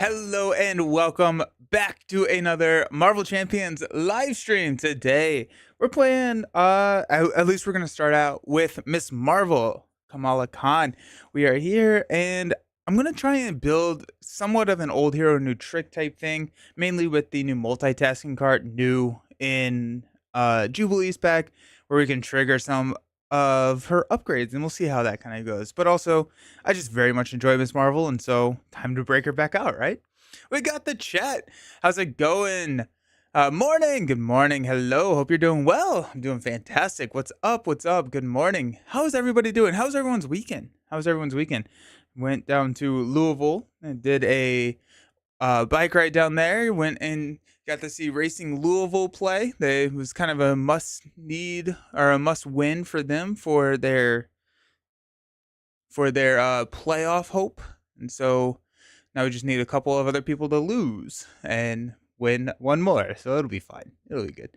Hello and welcome back to another Marvel Champions live stream. Today we're playing at least we're going to start out with Miss Marvel, Kamala Khan. We are here and I'm going to try and build somewhat of an old hero new trick type thing, mainly with the new multitasking card new in Jubilee's pack, where we can trigger some of her upgrades and we'll see how that kind of goes. But also I just very much enjoy Miss Marvel, and so time to break her back out, right? We got the chat. How's it going? Morning. Good morning. Hello. Hope you're doing well. I'm doing fantastic. What's up? What's up? Good morning. How's everybody doing? How's everyone's weekend? How's everyone's weekend? Went down to Louisville and did a bike ride down there. Went and got to see Racing Louisville play. It was kind of a must need or a must win for them for their playoff hope. And so now we just need a couple of other people to lose and win one more. So it'll be fine. It'll be good.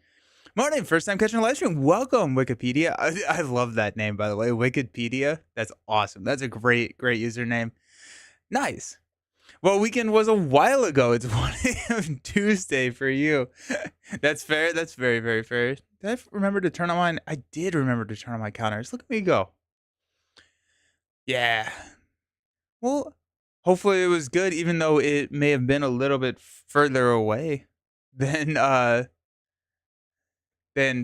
Morning, first time catching a live stream. Welcome, Wikipedia. I love that name, by the way. Wikipedia. That's awesome. That's a great username. Nice. Well, weekend was a while ago. It's 1 a.m. Tuesday for you. That's fair. That's very, very fair. Did I remember to turn on mine? I did remember to turn on my counters. Look at me go. Yeah. Well, hopefully it was good, even though it may have been a little bit further away than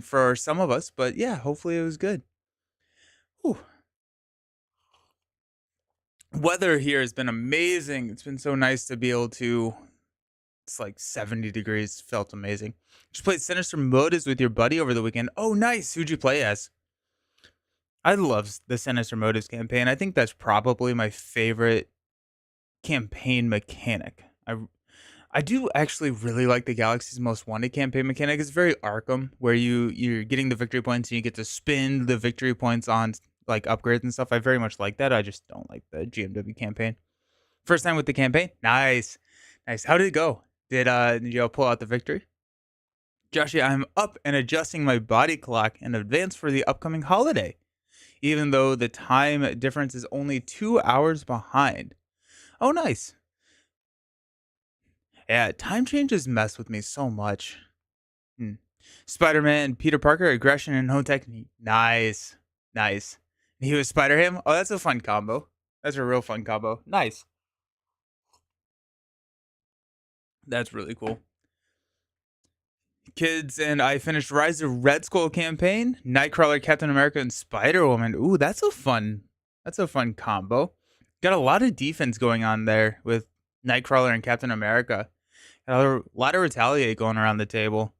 for some of us. But yeah, hopefully it was good. Whew. Weather here has been amazing. It's been so nice to be able to. It's like 70 degrees. Felt amazing. Just played Sinister Motives with your buddy over the weekend. Oh, nice. Who'd you play as? I love the Sinister Motives campaign. I think that's probably my favorite campaign mechanic. I do actually really like the Galaxy's Most Wanted campaign mechanic. It's very Arkham, where you're getting the victory points and you get to spend the victory points on like upgrades and stuff. I very much like that. I just don't like the GMW campaign. First time with the campaign. Nice. How did it go? Did you pull out the victory? Joshy, I'm up and adjusting my body clock in advance for the upcoming holiday, even though the time difference is only 2 hours behind. Oh, nice. Yeah, time changes mess with me so much. Spider-Man, Peter Parker, aggression and home technique. Nice. He was Spider-Ham? Oh, that's a fun combo. That's a real fun combo. Nice. That's really cool. Kids and I finished Rise of Red Skull campaign. Nightcrawler, Captain America, and Spider-Woman. Ooh, that's a fun combo. Got a lot of defense going on there with Nightcrawler and Captain America. Got a lot of Retaliate going around the table.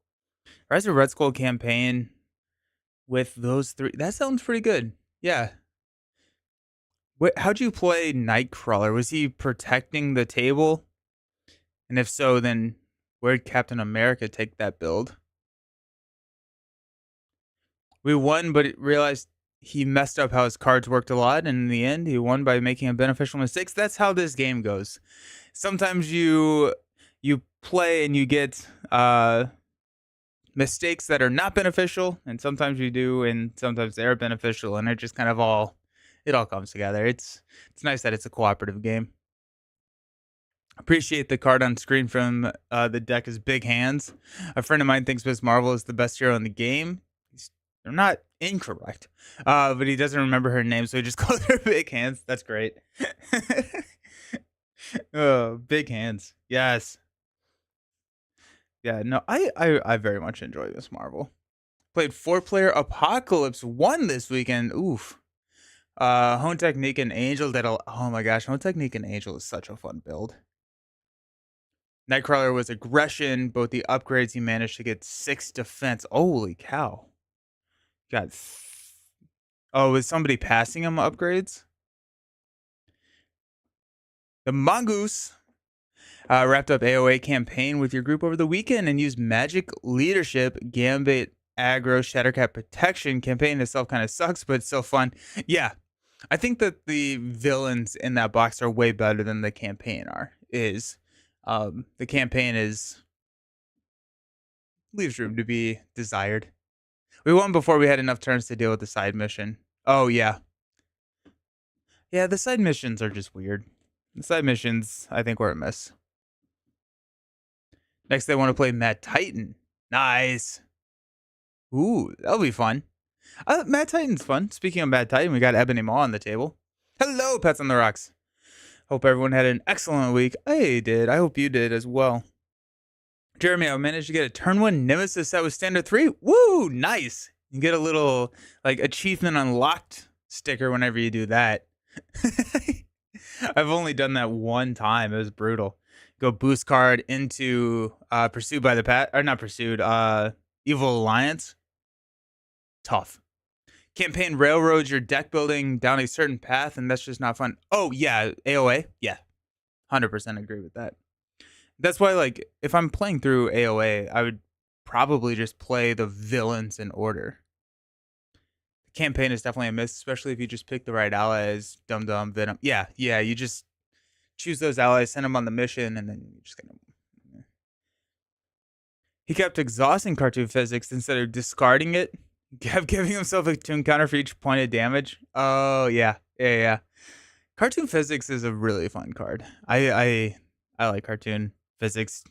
Rise of Red Skull campaign with those three. That sounds pretty good. Yeah. How'd you play Nightcrawler? Was he protecting the table? And if so, then where'd Captain America take that build? We won, but realized he messed up how his cards worked a lot, and in the end, he won by making a beneficial mistakes. That's how this game goes. Sometimes you play and you get mistakes that are not beneficial, and sometimes you do, and sometimes they're beneficial, and it just kind of all comes together. It's nice that it's a cooperative game. Appreciate the card on screen from the deck is Big Hands. A friend of mine thinks Miss Marvel is the best hero in the game. They're not incorrect, but he doesn't remember her name, so he just calls her Big Hands. That's great. Oh, Big Hands. Yes. Yeah, no, I very much enjoy Miss Marvel. Played 4-player Apocalypse 1 this weekend. Oof. Hone Technique and Angel did oh my gosh, Hone Technique and Angel is such a fun build. Nightcrawler was aggression. Both the upgrades he managed to get 6 defense. Holy cow. Was somebody passing him upgrades? The Mongoose wrapped up AOA campaign with your group over the weekend and used Magic Leadership, Gambit, Aggro, Shattercat Protection. Campaign itself kind of sucks, but it's still fun. Yeah, I think that the villains in that box are way better than the campaign the campaign leaves room to be desired. We won before we had enough turns to deal with the side mission. Oh, yeah. Yeah, the side missions are just weird. The side missions, I think, were a miss. Next, they want to play Mad Titan. Nice. Ooh, that'll be fun. Mad Titan's fun. Speaking of Mad Titan, we got Ebony Maw on the table. Hello, Pets on the Rocks. Hope everyone had an excellent week. I did. I hope you did as well. Jeremy, I managed to get a turn 1 Nemesis that was standard 3. Woo! Nice. You get a little, like, achievement unlocked sticker whenever you do that. I've only done that one time. It was brutal. Go boost card into Pursued by the Pat, or not Pursued, Evil Alliance. Tough. Campaign railroads your deck building down a certain path, and that's just not fun. Oh, yeah, AOA? Yeah, 100% agree with that. That's why, like, if I'm playing through AOA, I would probably just play the villains in order. The campaign is definitely a miss, especially if you just pick the right allies. Dum Dum, Venom. Yeah, you just choose those allies, send them on the mission, and then you're just gonna. He kept exhausting cartoon physics instead of discarding it. Kept giving himself a tune counter for each point of damage. Oh yeah. Cartoon physics is a really fun card. I like cartoon physics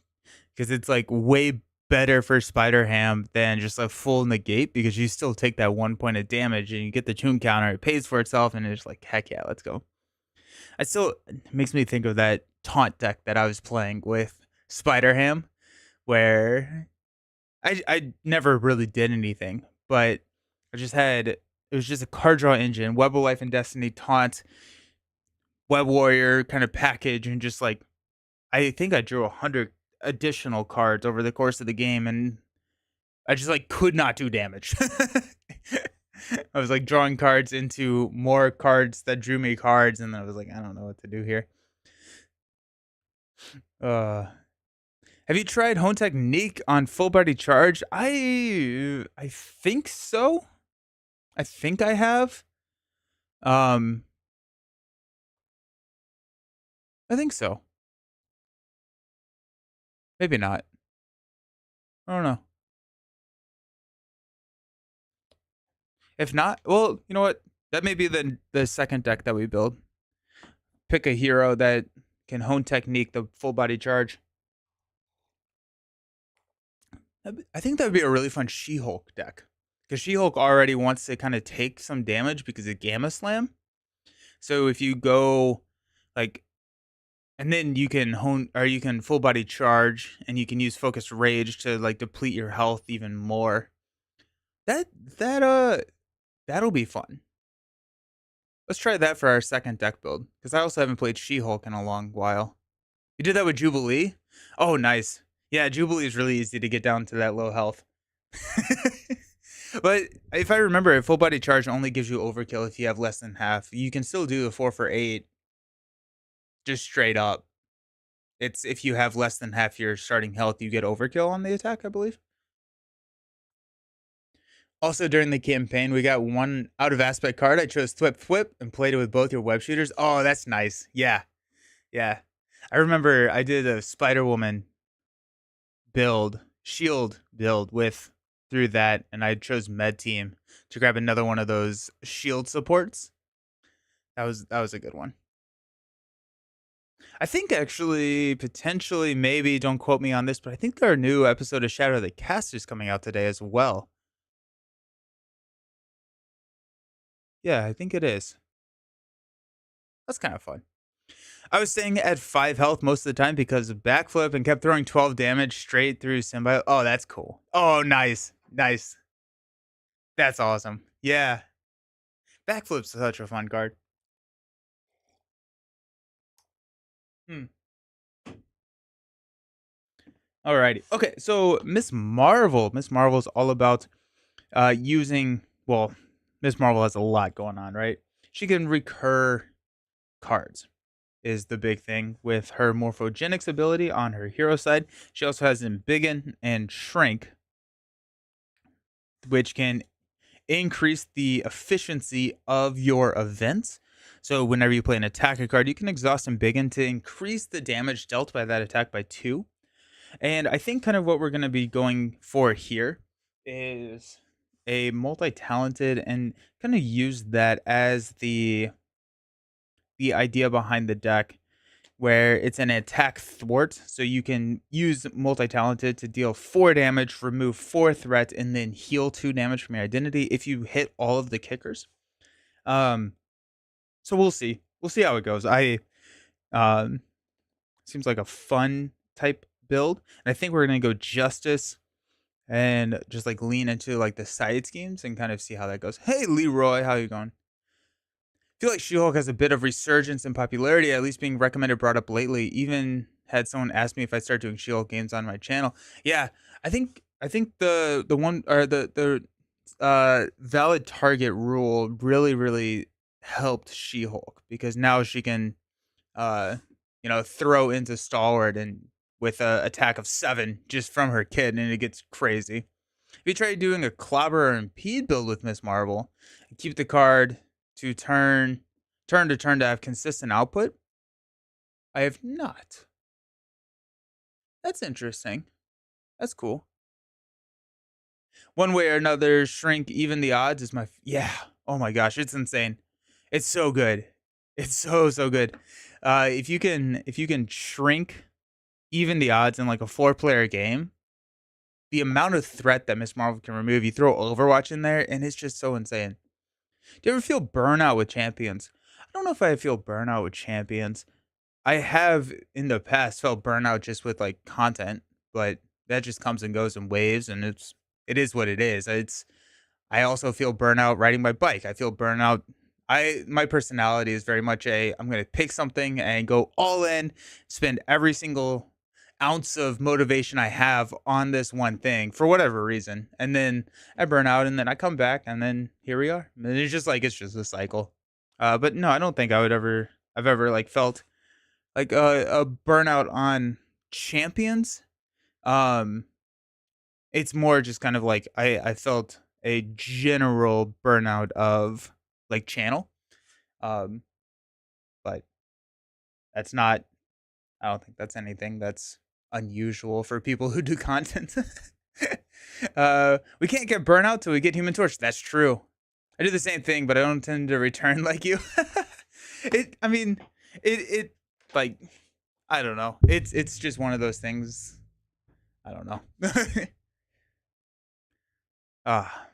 because it's like way better for Spider Ham than just a full negate, because you still take that 1 point of damage and you get the tune counter. It pays for itself, and it's like, heck yeah, let's go. It makes me think of that taunt deck that I was playing with Spider Ham, where I never really did anything, but it was just a card draw engine, Web of Life and Destiny, taunt, Web Warrior kind of package, and just like, I think I drew 100 additional cards over the course of the game, and I just like could not do damage. I was like drawing cards into more cards that drew me cards, and then I was like, I don't know what to do here. Have you tried Hone Technique on Full Body Charge? I think so. I think I have. I think so. Maybe not. I don't know. If not, well, you know what? That may be the second deck that we build. Pick a hero that can Hone Technique the Full Body Charge. I think that would be a really fun She-Hulk deck, because She-Hulk already wants to kind of take some damage because of Gamma Slam. So if you go like, and then you can you can Full Body Charge, and you can use Focused Rage to like deplete your health even more. That'll be fun. Let's try that for our second deck build, because I also haven't played She-Hulk in a long while. You did that with Jubilee? Oh, nice. Yeah, Jubilee is really easy to get down to that low health. But if I remember, Full Body Charge only gives you overkill if you have less than half. You can still do the 4 for 8 just straight up. It's if you have less than half your starting health, you get overkill on the attack, I believe. Also, during the campaign, we got one out of aspect card. I chose Thwip and played it with both your web shooters. Oh, that's nice. Yeah. I remember I did a Spider Woman shield build through that, and I chose Med Team to grab another one of those shield supports. That was a good one. I think actually, potentially, maybe, don't quote me on this, but I think our new episode of Shadow of the Cast is coming out today as well. Yeah, I think it is. That's kind of fun. I was staying at 5 health most of the time because of backflip, and kept throwing 12 damage straight through Symbiote. Oh, that's cool. Oh, nice. That's awesome. Yeah. Backflip's such a fun card. Alrighty. Okay, so Miss Marvel's all about using, well, Miss Marvel has a lot going on, right? She can recur cards, is the big thing with her Morphogenics ability on her hero side. She also has Embiggen and Shrink, which can increase the efficiency of your events. So whenever you play an attacker card, you can exhaust Embiggen to increase the damage dealt by that attack by 2. And I think kind of what we're going to be going for here is a multi-talented, and kind of use that as the idea behind the deck, where it's an attack thwart. So you can use multi-talented to deal 4 damage, remove 4 threat, and then heal 2 damage from your identity if you hit all of the kickers. Um, so we'll see. We'll see how it goes. Um seems like a fun type build. And I think we're gonna go justice and just like lean into like the side schemes and kind of see how that goes. Hey Leroy, how you going? Feel like She-Hulk has a bit of resurgence in popularity, at least being recommended, brought up lately. Even had someone ask me if I start doing She-Hulk games on my channel. Yeah, I think the one or the valid target rule really helped She-Hulk because now she can uh throw into stalwart and with a attack of 7 just from her kid, and it gets crazy. If you try doing a clobber or impede build with Miss Marvel, keep the card to turn to turn to have consistent output. I have not. That's interesting. That's cool. One way or another, shrink even the odds is yeah. Oh my gosh, it's insane. It's so good. It's so good. If you can shrink even the odds in like a 4-player game, the amount of threat that Miss Marvel can remove, you throw Overwatch in there, and it's just so insane. Do you ever feel burnout with champions? I don't know if I feel burnout with champions. I have in the past felt burnout just with like content, but that just comes and goes in waves, and it is what it is. I also feel burnout riding my bike. I feel burnout. My personality is very much I'm going to pick something and go all in, spend every single ounce of motivation I have on this one thing for whatever reason. And then I burn out and then I come back and then here we are. And it's just a cycle. But no, I don't think I've ever like felt like a burnout on champions. Um it's more just kind of like I felt a general burnout of like channel. Um, but that's not I don't think that's anything that's unusual for people who do content. We can't get burnout till we get Human Torch. That's true. I do the same thing, but I don't tend to return like you. I mean, it like I don't know. It's just one of those things. I don't know. Ah,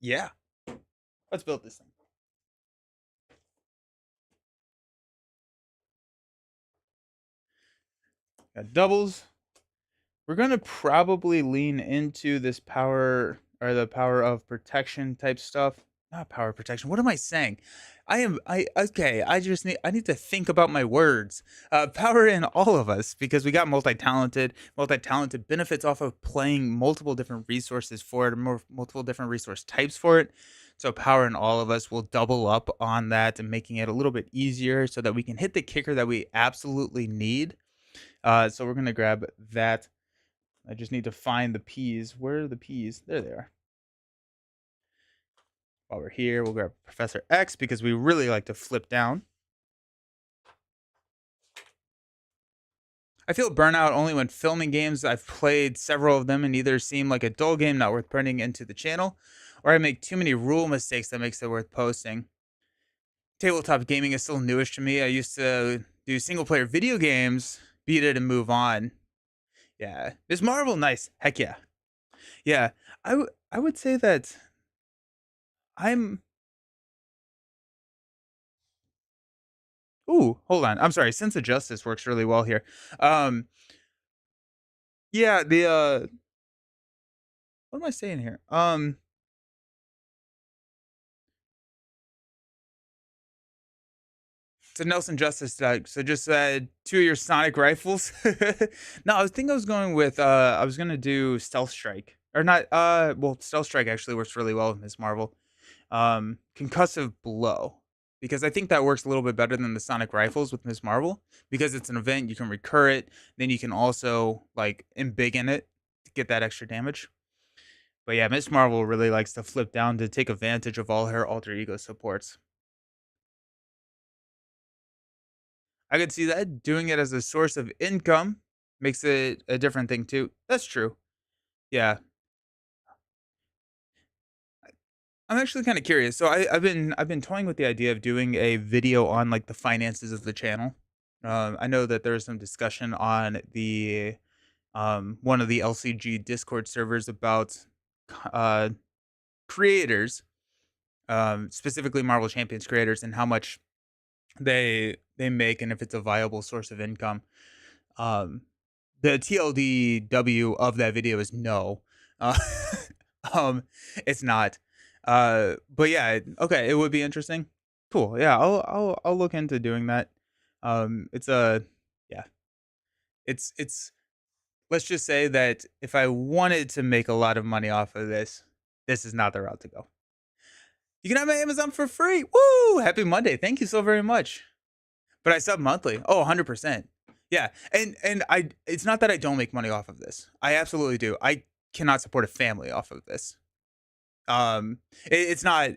yeah. Let's build this thing. Got doubles. We're gonna probably lean into this power or the power of protection type stuff. Not power of protection. What am I saying? I okay, I need to think about my words. Power in all of us because we got multi-talented. Multi-talented benefits off of playing multiple different resources for it, multiple different resource types for it. So power in all of us will double up on that and making it a little bit easier so that we can hit the kicker that we absolutely need. So we're gonna grab that. I just need to find the peas. Where are the peas? There they are. While we're here, we'll grab Professor X because we really like to flip down. I feel burnout only when filming games. I've played several of them and either seem like a dull game not worth putting into the channel, or I make too many rule mistakes that makes it worth posting. Tabletop gaming is still newish to me. I used to do single player video games, beat it and move on. Yeah. Miss Marvel, nice. Heck yeah. Yeah. I would say that I'm ooh, hold on. I'm sorry. Sense of justice works really well here. Um, yeah, what am I saying here? So Nelson Justice, so just 2 of your sonic rifles. No, I was going with I was gonna do Stealth Strike or not. Well, Stealth Strike actually works really well with Miss Marvel. Concussive Blow because I think that works a little bit better than the sonic rifles with Miss Marvel because it's an event you can recur it. Then you can also like embiggen it to get that extra damage. But yeah, Miss Marvel really likes to flip down to take advantage of all her alter ego supports. I could see that doing it as a source of income makes it a different thing too. That's true. Yeah. I'm actually kind of curious. So I've been toying with the idea of doing a video on like the finances of the channel. I know that there was some discussion on the one of the LCG Discord servers about uh, creators, specifically Marvel Champions creators, and how much they make, and if it's a viable source of income. Um, the TLDW of that video is no. Uh, um, it's not. But yeah, okay, it would be interesting. Cool. Yeah, I'll look into doing that. It's a yeah, it's let's just say that if I wanted to make a lot of money off of this, this is not the route to go. You can have my Amazon for free. Woo! Happy Monday. Thank you so very much. But I sub monthly. Oh, 100%. Yeah. And I it's not that I don't make money off of this. I absolutely do. I cannot support a family off of this. It's not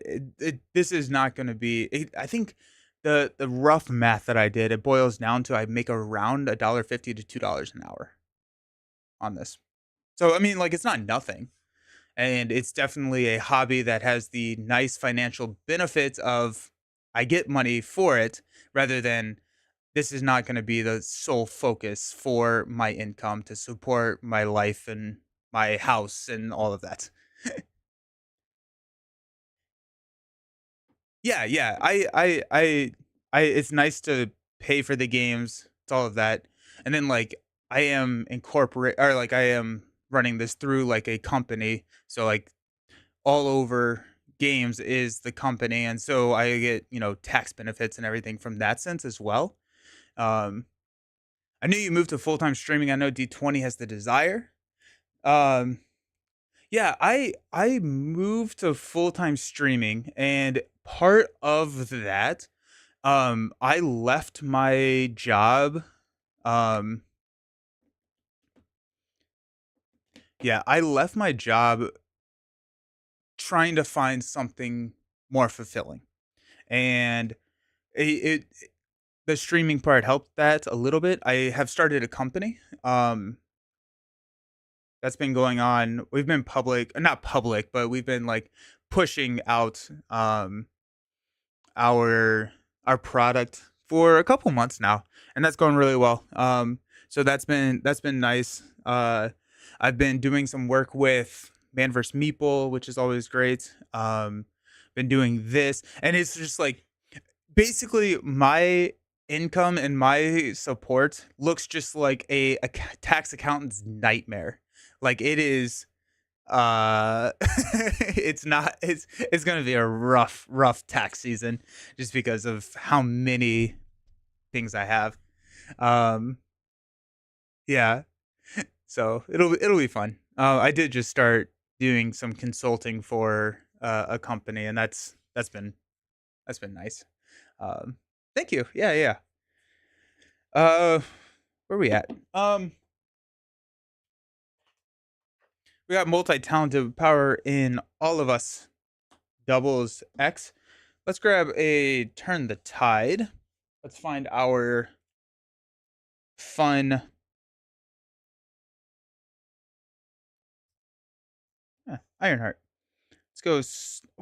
this is not going to be I think the rough math that I did, it boils down to I make around $1.50 to $2 an hour on this. So I mean, like, it's not nothing. And it's definitely a hobby that has the nice financial benefits of I get money for it, rather than this is not going to be the sole focus for my income to support my life and my house and all of that. Yeah, yeah. I it's nice to pay for the games. It's all of that. And then, like, I am incorporate or like I am running this through like a company. So like all over games is the company, and so I get, tax benefits and everything from that sense as well. Um I knew you moved to full-time streaming. I know D20 has the desire. Um yeah, I moved to full-time streaming, and part of that, I left my job. Um, yeah, I left my job trying to find something more fulfilling. And it the streaming part helped that a little bit. I have started a company. That's been going on. We've been not public, but we've been like pushing out our our product for a couple months now, and that's going really well. So that's been nice. I've been doing some work with Man vs. Meeple, which is always great. Been doing this, and it's just like basically my income and my support looks just like a tax accountant's nightmare. Like, it is it's not it's gonna be a rough tax season, just because of how many things I have. Um, yeah, so it'll be fun. I did just start doing some consulting for a company, and that's been nice. Um, Thank you. Yeah, yeah. Uh, where we at? We got multi-talented power in all of us. Doubles X. Let's grab a turn the tide. Let's find our fun. Ironheart. Let's go.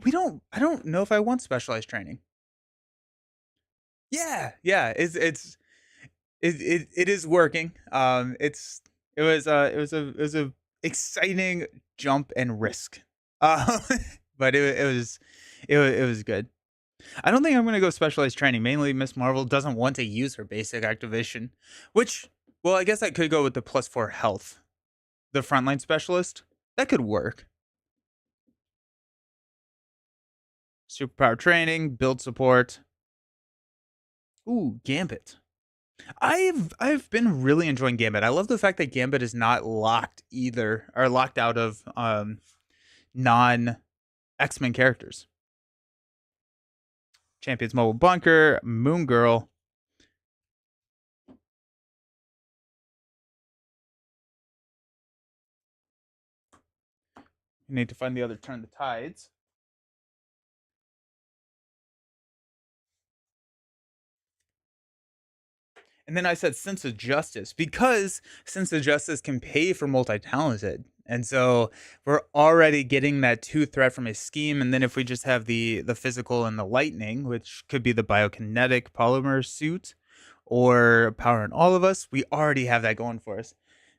We don't. I don't know if I want specialized training. Yeah, yeah. It is working. It was a exciting jump and risk. Uh, but it was good. I don't think I'm gonna go specialized training. Mainly, Miss Marvel doesn't want to use her basic activation, which, well, I guess I could go with the +4 health, the frontline specialist. That could work. Superpower training, build support. Ooh, Gambit. I've been really enjoying Gambit. I love the fact that Gambit is not locked either, or locked out of non X-Men characters. Champions Mobile Bunker, Moon Girl. You need to find the other turn the tides. And then I said sense of justice, because sense of justice can pay for multi-talented. And so we're already getting that 2 threat from his scheme. And then if we just have the physical and the lightning, which could be the biokinetic polymer suit, or Power in All of Us. We already have that going for us.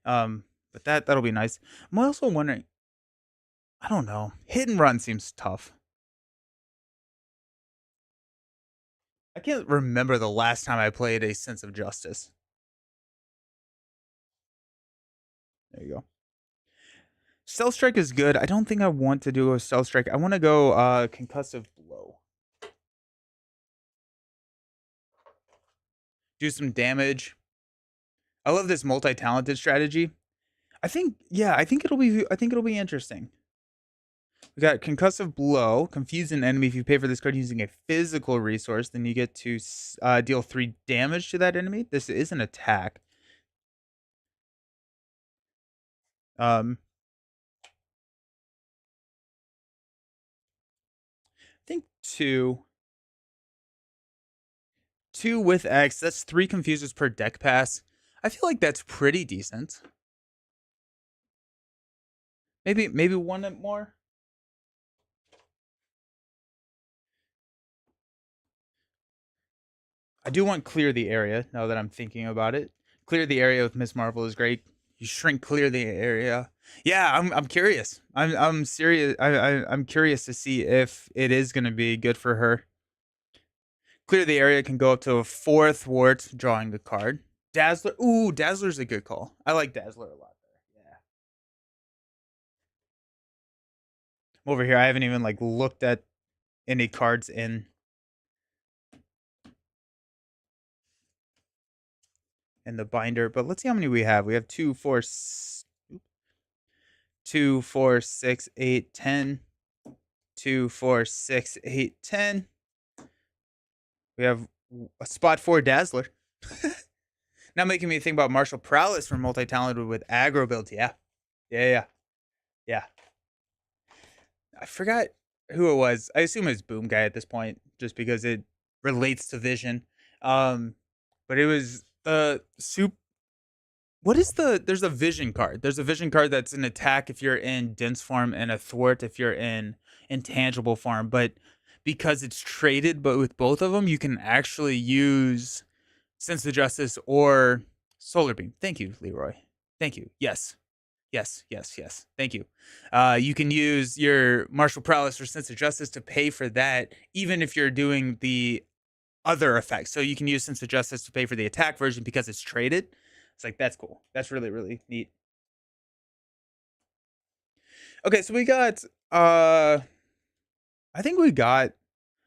But that'll be nice. I'm also wondering, I don't know. Hit and Run seems tough. I can't remember the last time I played a Sense of Justice. There you go. Stealth Strike is good. I don't think I want to do a Stealth Strike. I want to go Concussive Blow. Do some damage. I love this multi-talented strategy. I think it'll be interesting. We got Concussive Blow. Confuse an enemy if you pay for this card using a physical resource. Then you get to deal 3 damage to that enemy. This is an attack. I think 2. 2 with X. That's 3 confuses per deck pass. I feel like that's pretty decent. Maybe one more. I do want Clear the Area, now that I'm thinking about it. Clear the Area with Miss Marvel is great. You shrink clear the area. Yeah, I'm curious. I'm serious. I'm curious to see if it is going to be good for her. Clear the Area can go up to a 4 thwart, drawing the card. Dazzler. Ooh, Dazzler's a good call. I like Dazzler a lot there. Yeah. Over here, I haven't even like looked at any cards in the binder, but let's see how many we have. We have 2, 4, 2, 4, 6, 8, 10. 2, 4, 6, 8, 10. We have a spot for Dazzler. Now making me think about Martial Prowess for multi-talented with aggro builds. Yeah. I forgot who it was. I assume it's Boom Guy at this point, just because it relates to Vision. But it was the soup. What is there's a Vision card. There's a Vision card that's an attack if you're in dense form and a thwart if you're in intangible form. But because it's traded, but with both of them, you can actually use Sense of Justice or Solar Beam. Thank you, Leroy. Thank you. Yes. Thank you. You can use your Martial Prowess or Sense of Justice to pay for that, even if you're doing the other effects. So you can use Sense of Justice to pay for the attack version because it's traded. It's like, that's cool. That's really, really neat. Okay, so we got, I think we got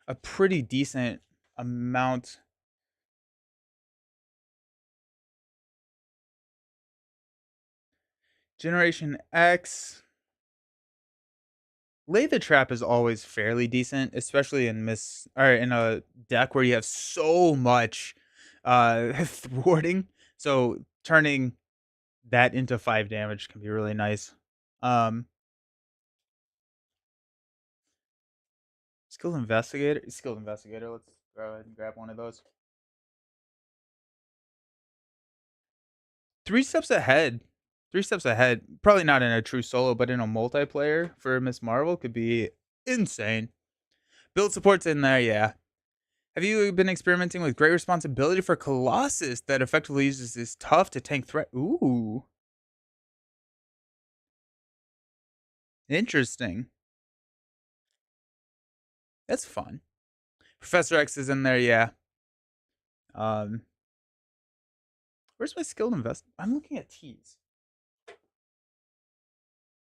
a pretty decent amount. Generation X. Lay the Trap is always fairly decent, especially in in a deck where you have so much thwarting. So turning that into 5 damage can be really nice. Skilled Investigator. Let's go ahead and grab one of those. 3 steps ahead. 3 steps ahead. Probably not in a true solo, but in a multiplayer for Miss Marvel could be insane. Build support's in there, yeah. Have you been experimenting with Great Responsibility for Colossus that effectively uses this tough to tank threat? Ooh. Interesting. That's fun. Professor X is in there, yeah. Where's my skilled invest? I'm looking at T's.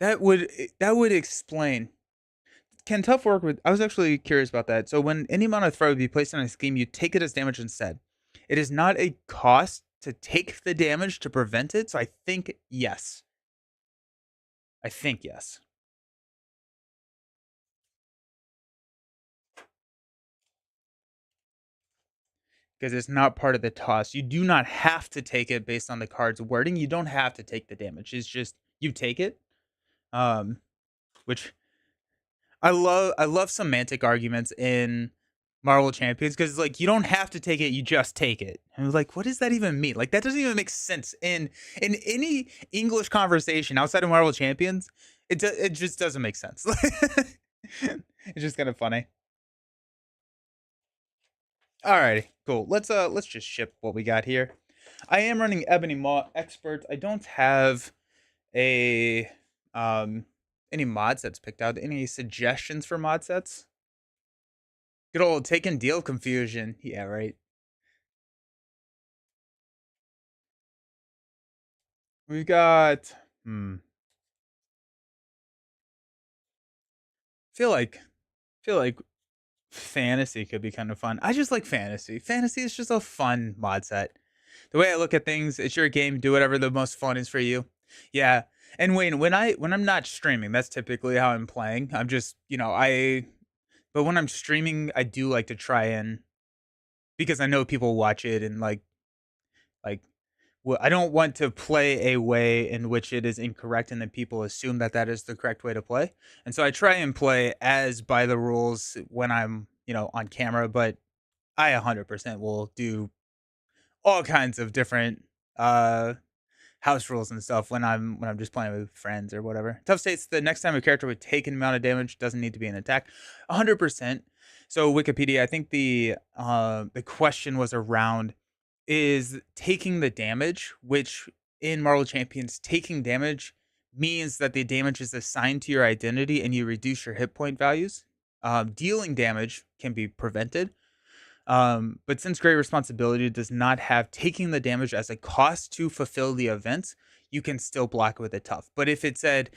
That would explain. Can tough work with? I was actually curious about that. So when any amount of threat would be placed on a scheme, you take it as damage instead. It is not a cost to take the damage to prevent it. So I think yes. Because it's not part of the toss. You do not have to take it based on the card's wording. You don't have to take the damage. It's just you take it. Which I love semantic arguments in Marvel Champions because it's like you don't have to take it, you just take it. And I was like, what does that even mean? Like that doesn't even make sense in any English conversation outside of Marvel Champions. It just doesn't make sense. It's just kind of funny. Alrighty, cool. Let's just ship what we got here. I am running Ebony Maw Expert. I don't have a um any mod sets picked out. Any suggestions for mod sets? Good old take and deal confusion. Yeah, right. We've got feel like feel like fantasy could be kind of fun. I just like fantasy. Fantasy is just a fun mod set. The way I look at things, it's your game. Do whatever the most fun is for you. Yeah. And Wayne, when I'm not streaming, that's typically how I'm playing. I'm just, but when I'm streaming, I do like to try and because I know people watch it and like well, I don't want to play a way in which it is incorrect and then people assume that that is the correct way to play. And so I try and play as by the rules when I'm, on camera, but I 100% will do all kinds of different uh house rules and stuff when I'm just playing with friends or whatever. Tough states the next time a character would take an amount of damage doesn't need to be an attack. 100%. So Wikipedia, I think the question was around is taking the damage, which in Marvel Champions, taking damage means that the damage is assigned to your identity and you reduce your hit point values. Dealing damage can be prevented, but since Great Responsibility does not have taking the damage as a cost to fulfill the event, you can still block it with a tough. But if it said,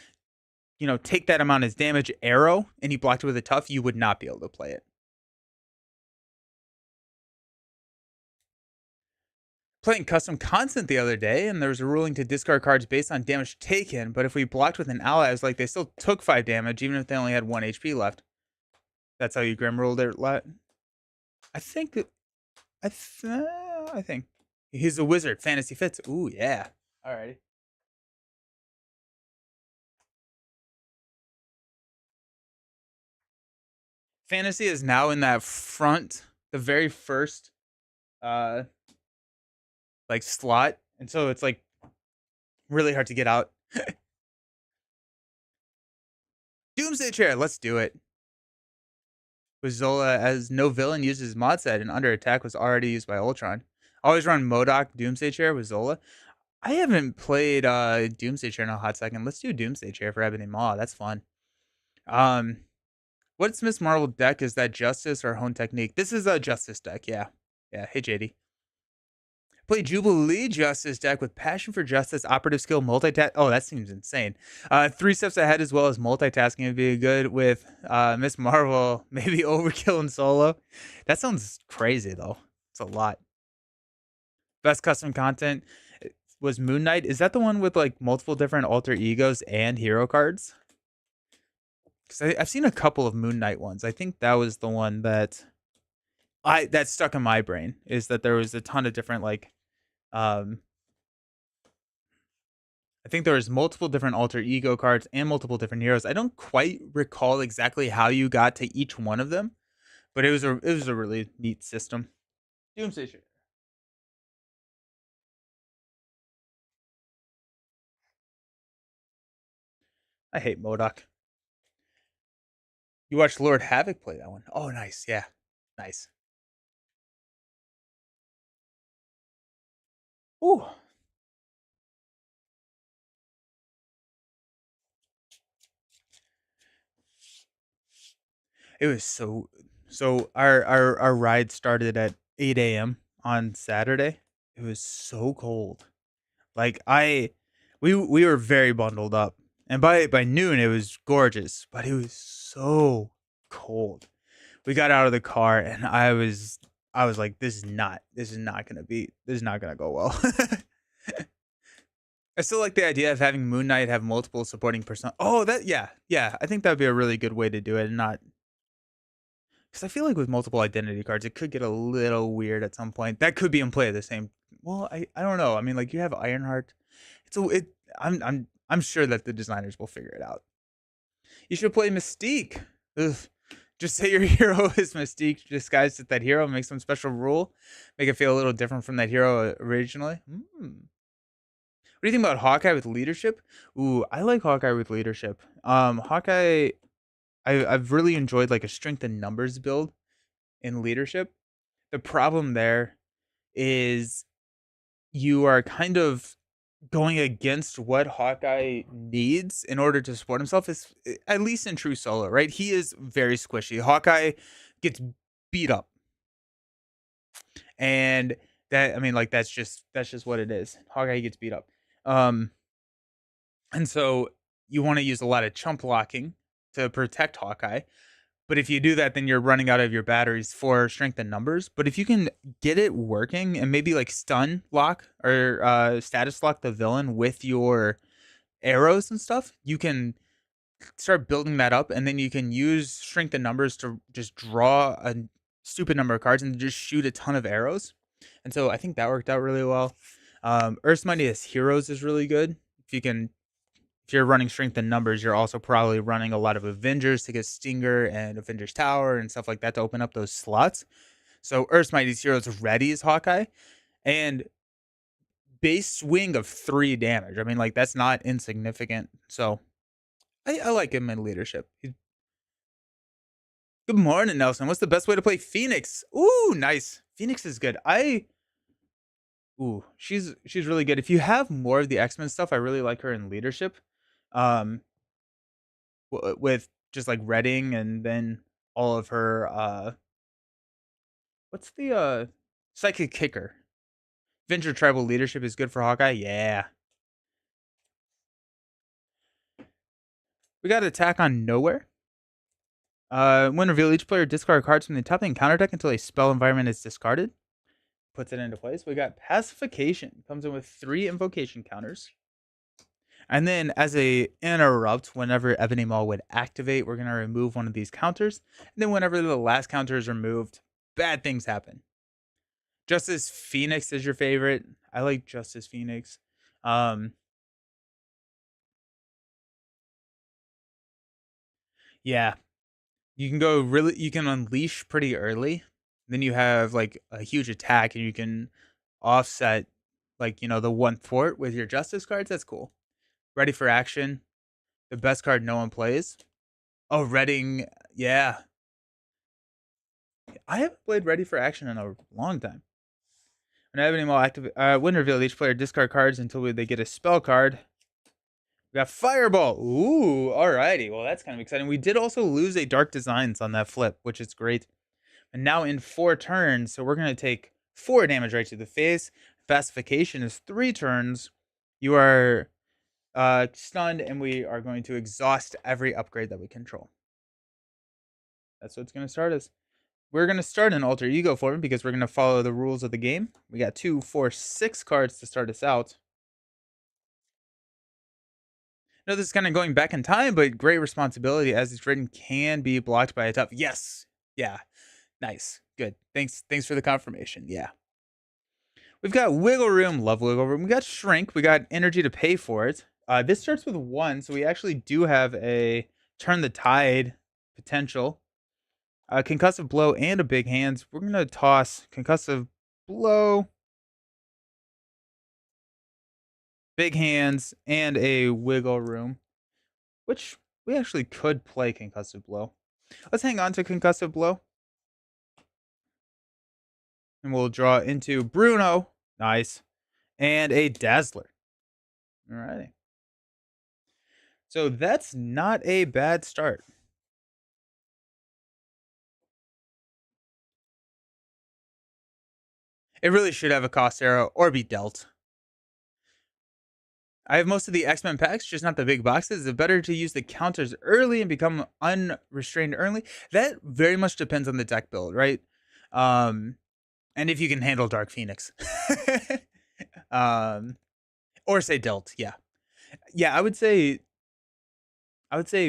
take that amount as damage arrow and you blocked it with a tough, you would not be able to play it. Playing custom content the other day, and there was a ruling to discard cards based on damage taken, but if we blocked with an ally, it was like they still took 5 damage, even if they only had 1 HP left. That's how you Grim ruled it. I think I think he's a wizard. Fantasy fits. Ooh, yeah. Alrighty. Fantasy is now in that front, the very first, uh, like slot, and so it's like really hard to get out. Doomsday Chair. Let's do it. With Zola as no villain uses mod set and under attack was already used by Ultron. Always run Modoc Doomsday Chair with Zola. I haven't played Doomsday Chair in a hot second. Let's do Doomsday Chair for Ebony Maw. That's fun. Um, what's Miss Marvel deck? Is that Justice or Hone Technique? This is a Justice deck. Yeah, yeah. Hey JD. Play Jubilee Justice deck with Passion for Justice, Operative Skill, Multitask. Oh, that seems insane. 3 steps ahead as well as multitasking would be good with Miss Marvel, maybe Overkill and Solo. That sounds crazy though. It's a lot. Best custom content was Moon Knight. Is that the one with like multiple different alter egos and hero cards? Because I've seen a couple of Moon Knight ones. I think that was the one that stuck in my brain. Is that there was a ton of different like um I think there was multiple different alter ego cards and multiple different heroes. I don't quite recall exactly how you got to each one of them, but it was a really neat system. Doomsday Share. I hate Modoc. You watched Lord Havoc play that one. Oh, nice. Yeah, nice. Ooh, it was so. Our ride started at 8 a.m. on Saturday. It was so cold. Like we were very bundled up, and by noon it was gorgeous, but it was so cold. We got out of the car, and I was like, this is not gonna go well. I still like the idea of having Moon Knight have multiple supporting person. Oh, that yeah. I think that'd be a really good way to do it, and not because I feel like with multiple identity cards, it could get a little weird at some point. That could be in play at the same. Well, I don't know. I mean, like you have Ironheart. It's a it. I'm sure that the designers will figure it out. You should play Mystique. Ugh. Just say your hero is Mystique disguised as that hero. Make some special rule. Make it feel a little different from that hero originally. What do you think about Hawkeye with leadership? Ooh, I like Hawkeye with leadership. Hawkeye, I've really enjoyed like a strength and numbers build in leadership The problem there is you are kind of going against what Hawkeye needs in order to support himself, is at least in true solo, right? He is very squishy. Hawkeye gets beat up. And that, I mean, like that's just what it is. Hawkeye gets beat up. Um and so you want to use a lot of chump blocking to protect Hawkeye. But if you do that, then you're running out of your batteries for strength and numbers. But if you can get it working and maybe like stun lock or status lock the villain with your arrows and stuff, you can start building that up, and then you can use strength and numbers to just draw a stupid number of cards and just shoot a ton of arrows. And so I think that worked out really well. Earth's Mightiest Heroes is really good. If you're running strength and numbers, you're also probably running a lot of Avengers to get Stinger and Avengers Tower and stuff like that to open up those slots. So Earth's Mightiest Heroes ready is Hawkeye, and base swing of 3 damage. I mean, like that's not insignificant. So I like him in leadership. Good morning, Nelson. What's the best way to play Phoenix? Ooh, nice. Phoenix is good. She's really good. If you have more of the X-Men stuff, I really like her in leadership. Um with just like Redding, and then all of her what's the Psychic Kicker. Venture Tribal leadership is good for Hawkeye. Yeah. We got Attack on Nowhere. When reveal, each player discard cards from the top and counter deck until a spell environment is discarded. Puts it into place. We got Pacification. Comes in with 3 invocation counters. And then as a interrupt, whenever Ebony Maw would activate, we're going to remove one of these counters. And then whenever the last counter is removed, bad things happen. Justice Phoenix is your favorite. I like Justice Phoenix. Yeah. You can unleash pretty early. Then you have like a huge attack, and you can offset like, the one thwart with your Justice cards. That's cool. Ready for action. The best card no one plays. Oh, Redding. Yeah. I haven't played Ready for Action in a long time. When Ebony Maw activate, when revealed, each player discard cards until they get a spell card. We got Fireball. Ooh, alrighty. Well, that's kind of exciting. We did also lose a Dark Designs on that flip, which is great. And now in 4 turns, so we're going to take 4 damage right to the face. Pacification is 3 turns. You are stunned, and we are going to exhaust every upgrade that we control. That's what it's going to start as. We're going to start an alter ego for him because we're going to follow the rules of the game. We got 2, 4, 6 cards to start us out. I know this is kind of going back in time, but great responsibility as it's written can be blocked by a tough. Yes. Yeah. Nice. Good. Thanks for the confirmation. Yeah. We've got Wiggle Room. Love Wiggle Room. We got Shrink. We got Energy to pay for it. This starts with 1, so we actually do have a Turn the Tide potential. Concussive Blow and a Big Hands. We're going to toss Concussive Blow, Big Hands, and a Wiggle Room, which we actually could play Concussive Blow. Let's hang on to Concussive Blow. And we'll draw into Bruno. Nice. And a Dazzler. Alrighty. So that's not a bad start. It really should have a cost arrow or be dealt. I have most of the X-Men packs, just not the big boxes. It's better to use the counters early and become unrestrained early. That very much depends on the deck build, right? And if you can handle Dark Phoenix. Or say dealt, yeah. Yeah, I would say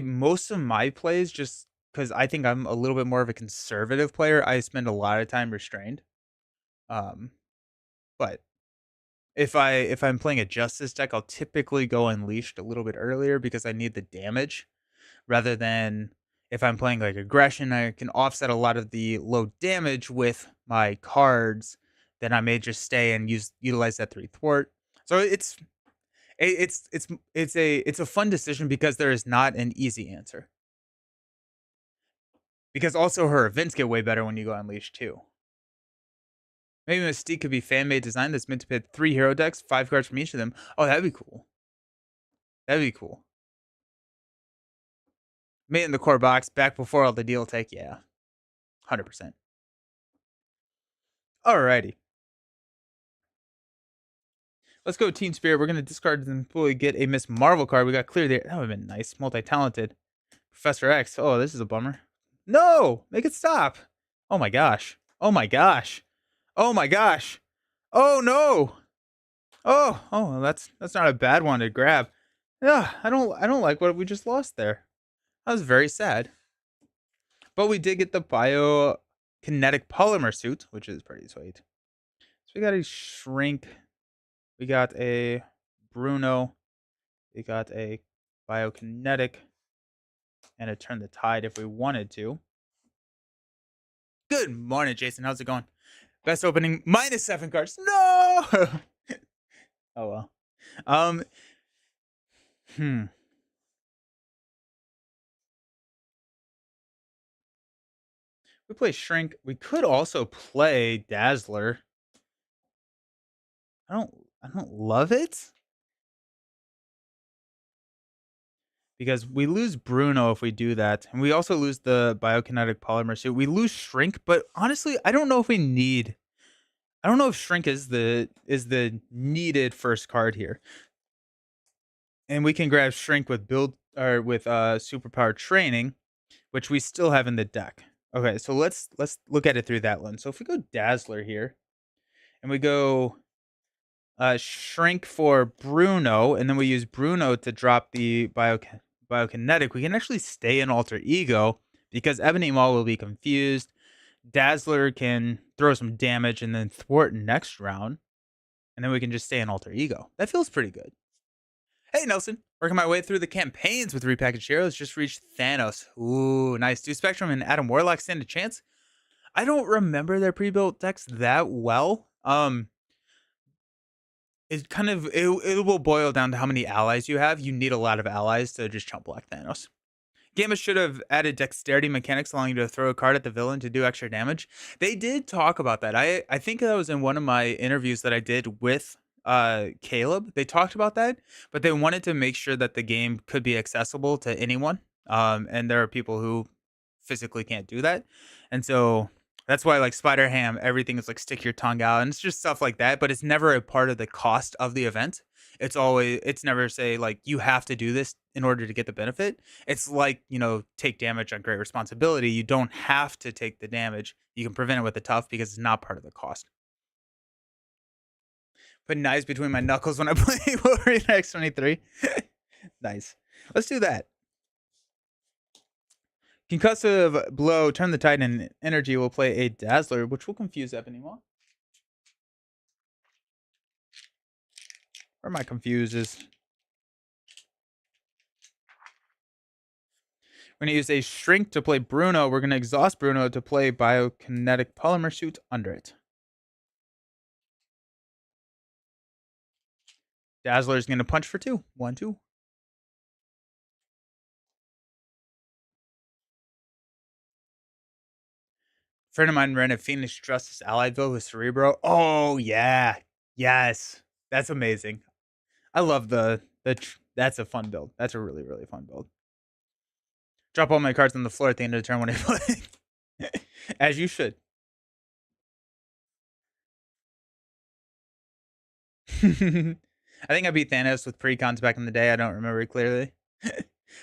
most of my plays, just because I think I'm a little bit more of a conservative player, I spend a lot of time restrained. But if I'm playing a Justice deck, I'll typically go Unleashed a little bit earlier because I need the damage, rather than if I'm playing like Aggression, I can offset a lot of the low damage with my cards. Then I may just stay and utilize that 3 thwart. So it's a fun decision because there is not an easy answer. Because also her events get way better when you go Unleashed too. Maybe Mystique could be fan-made design that's meant to pit 3 hero decks, 5 cards from each of them. Oh, that'd be cool. That'd be cool. Made in the core box, back before all the deal tech, yeah. 100%. Alrighty. Let's go Team Spirit. We're going to discard and fully get a Miss Marvel card. We got clear there. That would have been nice. Multi-talented. Professor X. Oh, this is a bummer. No! Make it stop. Oh my gosh. Oh my gosh. Oh my gosh. Oh no. Oh, that's not a bad one to grab. Yeah, I don't like what we just lost there. That was very sad. But we did get the biokinetic polymer suit, which is pretty sweet. So we got a shrink. We got a Bruno. We got a biokinetic and a turn the tide if we wanted to. Good morning, Jason. How's it going? Best opening -7 cards. No. Oh well. Um. We play Shrink. We could also play Dazzler. I don't love it because we lose Bruno if we do that, and we also lose the biokinetic polymer suit. We lose Shrink, but honestly, I don't know if we need. I don't know if Shrink is the needed first card here, and we can grab Shrink with build or with superpower training, which we still have in the deck. Okay, so let's look at it through that lens. So if we go Dazzler here, and we go Shrink for Bruno, and then we use Bruno to drop the biokinetic, we can actually stay in Alter Ego because Ebony Maw will be confused. Dazzler can throw some damage and then thwart next round, and then we can just stay in Alter Ego. That feels pretty good. Hey, Nelson. Working my way through the campaigns with repackaged heroes. Just reached Thanos. Ooh, nice. Do Spectrum and Adam Warlock stand a chance? I don't remember their pre-built decks that well. It kind of it will boil down to how many allies you have. You need a lot of allies to just chump block Thanos. Gamma should have added dexterity mechanics, allowing you to throw a card at the villain to do extra damage. They did talk about that. I think that was in one of my interviews that I did with Caleb. They talked about that, but they wanted to make sure that the game could be accessible to anyone. And there are people who physically can't do that, and so that's why like Spider Ham, everything is like stick your tongue out, and it's just stuff like that. But it's never a part of the cost of the event. It's never say like you have to do this in order to get the benefit. It's like, take damage on great responsibility. You don't have to take the damage. You can prevent it with the tough because it's not part of the cost. Put knives between my knuckles when I play Wolverine X23. Nice. Let's do that. Concussive blow, turn the tide, and energy will play a Dazzler, which will confuse Ebony Maw. Where my confuse is. We're going to use a Shrink to play Bruno. We're going to exhaust Bruno to play Biokinetic Polymer Suit under it. Dazzler is going to punch for 2. 1, 2. Friend of mine ran a Phoenix Justice Allied build with Cerebro. Oh, yeah. Yes. That's amazing. I love that's a fun build. That's a really, really fun build. Drop all my cards on the floor at the end of the turn when I play. As you should. I think I beat Thanos with precons back in the day. I don't remember it clearly.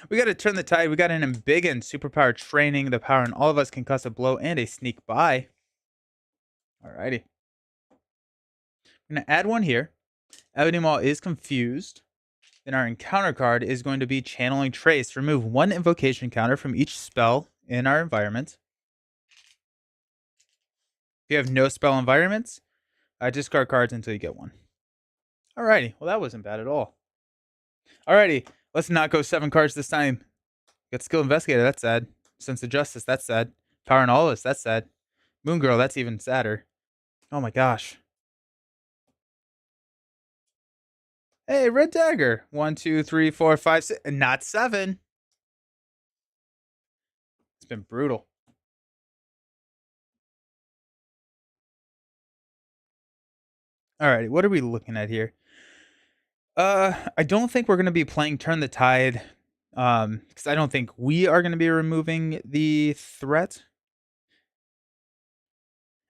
We got to turn the tide. We got an Embiggen, superpower training, the power in all of us, concussive blow, and a sneak by. Alrighty. I'm going to add one here. Ebony Maw is confused. Then our encounter card is going to be Channeling Trace. Remove 1 invocation counter from each spell in our environment. If you have no spell environments, discard cards until you get 1. Alrighty. Well, that wasn't bad at all. Alrighty. Let's not go 7 cards this time. Got Skill Investigator. That's sad. Sense of Justice. That's sad. Power and All This. That's sad. Moon Girl. That's even sadder. Oh my gosh. Hey, Red Dagger. 1, 2, 3, 4, 5, 6. Not 7. It's been brutal. Alrighty, what are we looking at here? I don't think we're gonna be playing Turn the Tide. Because I don't think we are gonna be removing the threat.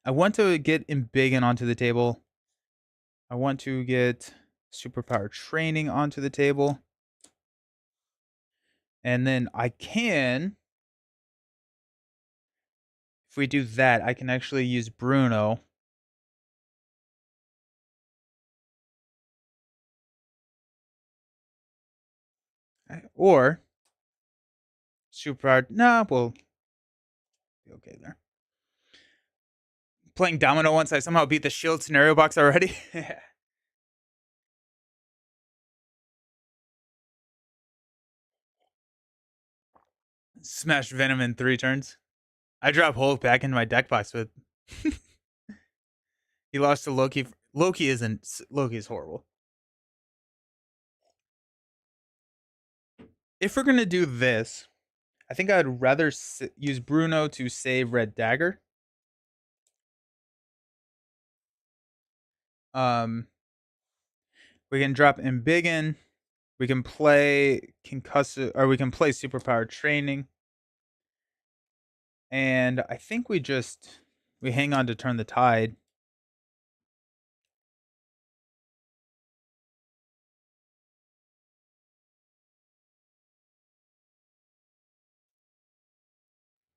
I want to get Embiggen onto the table. I want to get Superpower Training onto the table. And then I can, if we do that, I can actually use Bruno. Or Superpower. Nah, we'll be okay there. Playing Domino once I somehow beat the Shield scenario box already. Smash Venom in 3 turns. I drop Hulk back into my deck box with. He lost to Loki. Loki is horrible. If we're gonna do this, I think I'd rather use Bruno to save Red Dagger. We can drop Embiggen. We can play Concussive, or we can play Superpower Training. And I think we hang on to Turn the Tide.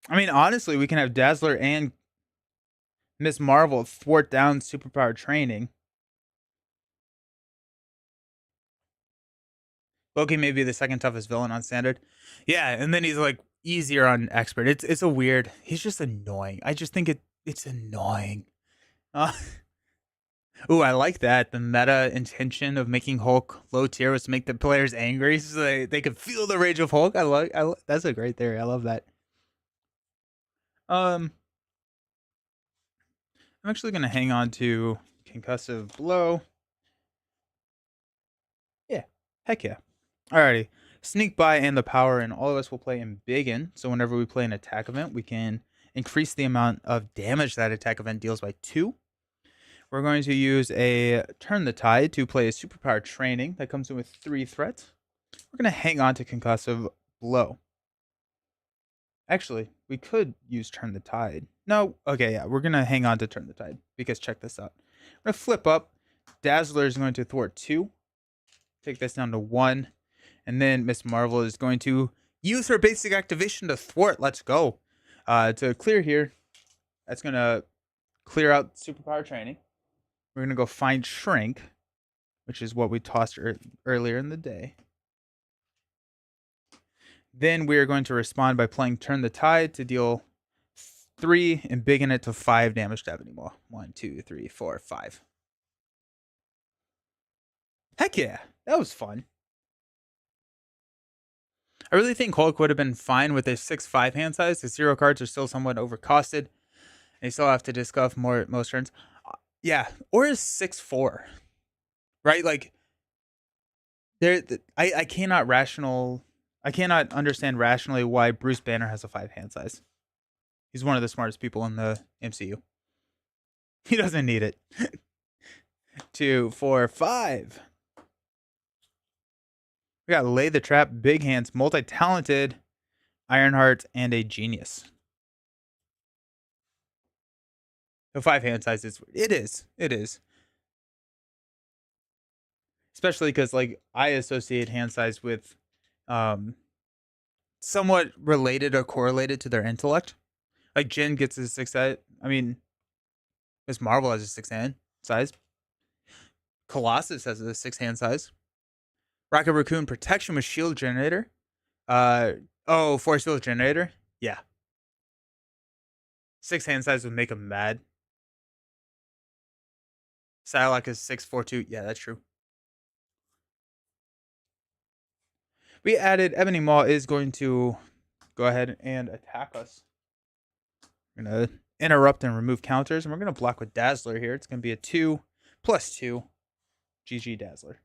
I mean, honestly, we can have Dazzler and Miss Marvel thwart down Superpower Training. Loki may be the second toughest villain on Standard. Yeah, and then he's like easier on Expert. It's a weird. He's just annoying. I just think it's annoying. Uh, Ooh, I like that. The meta intention of making Hulk low tier was to make the players angry so they could feel the rage of Hulk. That's a great theory. I love that. I'm actually gonna hang on to Concussive Blow. Yeah, heck yeah. Alrighty. Sneak by and the power, and all of us will play Embiggen. So whenever we play an attack event, we can increase the amount of damage that attack event deals by 2. We're going to use a Turn the Tide to play a Superpower Training that comes in with 3 threats. We're going to hang on to Concussive Blow. Actually, we could use Turn the Tide. No, okay, yeah, we're going to hang on to Turn the Tide because check this out. We're going to flip up. Dazzler is going to thwart 2. Take this down to 1. And then Miss Marvel is going to use her basic activation to thwart. Let's go. To clear here, that's going to clear out Superpower Training. We're going to go find Shrink, which is what we tossed earlier in the day. Then we are going to respond by playing Turn the Tide to deal 3 and Embiggen it to 5 damage to Ebony Maw. 1, 2, 3, 4, 5. Heck yeah, that was fun. I really think Hulk would have been fine with a 6-5 hand size. The 0 cards are still somewhat overcosted. They still have to discuss more most turns. Yeah, or is 6-4, right? Like, I cannot understand rationally why Bruce Banner has a 5 hand size. He's one of the smartest people in the MCU. He doesn't need it. 2, 4, 5. We got Lay the Trap, Big Hands, Multi-Talented, Ironheart, and a Genius. The 5 hand size is it is. Especially because like I associate hand size with somewhat related or correlated to their intellect. Like Jin gets a 6 hand. I mean, Miss Marvel has a 6 hand size. Colossus has a 6 hand size. Rocket Raccoon Protection with Shield Generator. Force Field Generator. Yeah. 6 hand size would make him mad. Psylocke is 642. Yeah, that's true. We added Ebony Maw is going to go ahead and attack us. We're going to interrupt and remove counters, and we're going to block with Dazzler here. It's going to be a 2+2. GG Dazzler.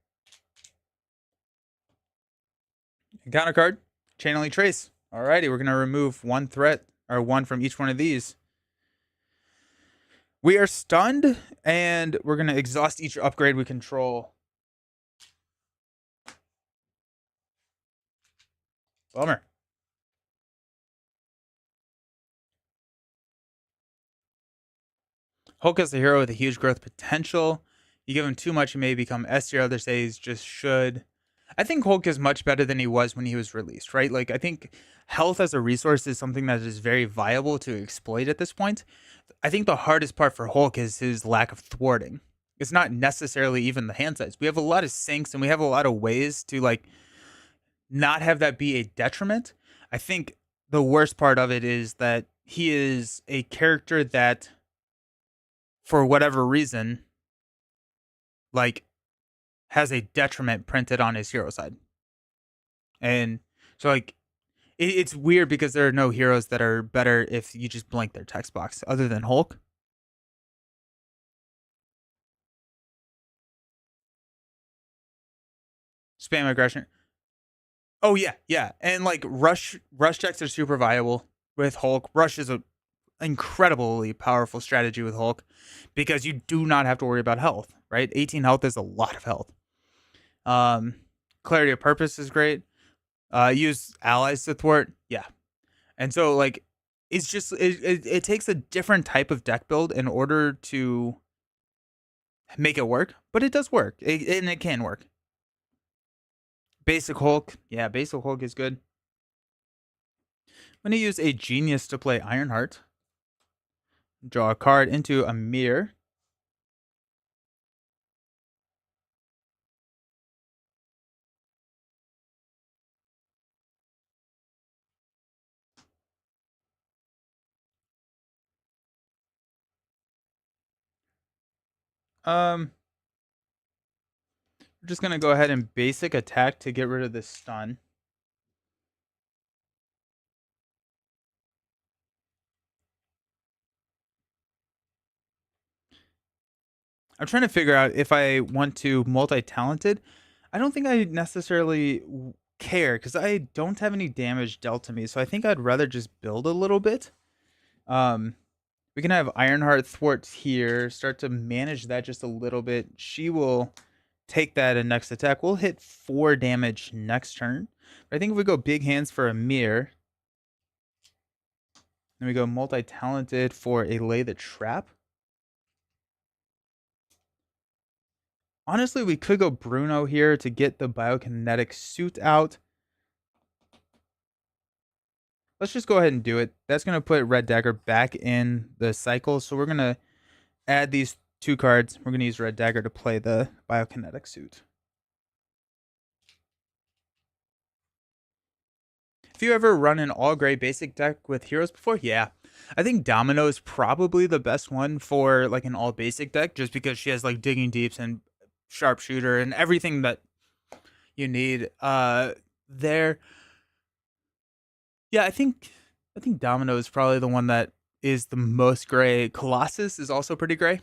Counter card, Channeling Trace. Alrighty, we're going to remove 1 threat, or 1 from each one of these. We are stunned, and we're going to exhaust each upgrade we control. Bummer. Hulk is a hero with a huge growth potential. You give him too much, he may become S tier. Others say he's just should. I think Hulk is much better than he was when he was released, right? Like, I think health as a resource is something that is very viable to exploit at this point. I think the hardest part for Hulk is his lack of thwarting. It's not necessarily even the hand size. We have a lot of sinks and we have a lot of ways to like not have that be a detriment. I think the worst part of it is that he is a character that, for whatever reason, like, has a detriment printed on his hero side. And so, like, it's weird because there are no heroes that are better if you just blank their text box other than Hulk. Spam aggression. Oh yeah, yeah. And like rush checks are super viable with Hulk. Rush is a incredibly powerful strategy with Hulk because you do not have to worry about health, right? 18 health is a lot of health. Clarity of purpose is great. Use allies to thwart. Yeah. And so like it's just it takes a different type of deck build in order to make it work, but it does work. And it can work. Basic Hulk. Yeah, basic Hulk is good. I'm going to use a genius to play Ironheart. Draw a card into a mirror. We're just going to go ahead and basic attack to get rid of this stun. I'm trying to figure out if I want to multi-talented. I don't think I necessarily care because I don't have any damage dealt to me. So I think I'd rather just build a little bit. We can have Ironheart thwarts here. Start to manage that just a little bit. She will take that in next attack. We'll hit 4 damage next turn. But I think if we go big hands for a mirror, then we go multi-talented for a lay the trap. Honestly, we could go Bruno here to get the biokinetic suit out. Let's just go ahead and do it. That's going to put Red Dagger back in the cycle. So we're going to add these 2 cards. We're going to use Red Dagger to play the biokinetic suit. If you ever run an all gray basic deck with heroes before, yeah. I think Domino is probably the best one for like an all basic deck just because she has like Digging Deeps and Sharpshooter and everything that you need there. Yeah, I think Domino is probably the one that is the most gray. Colossus is also pretty gray.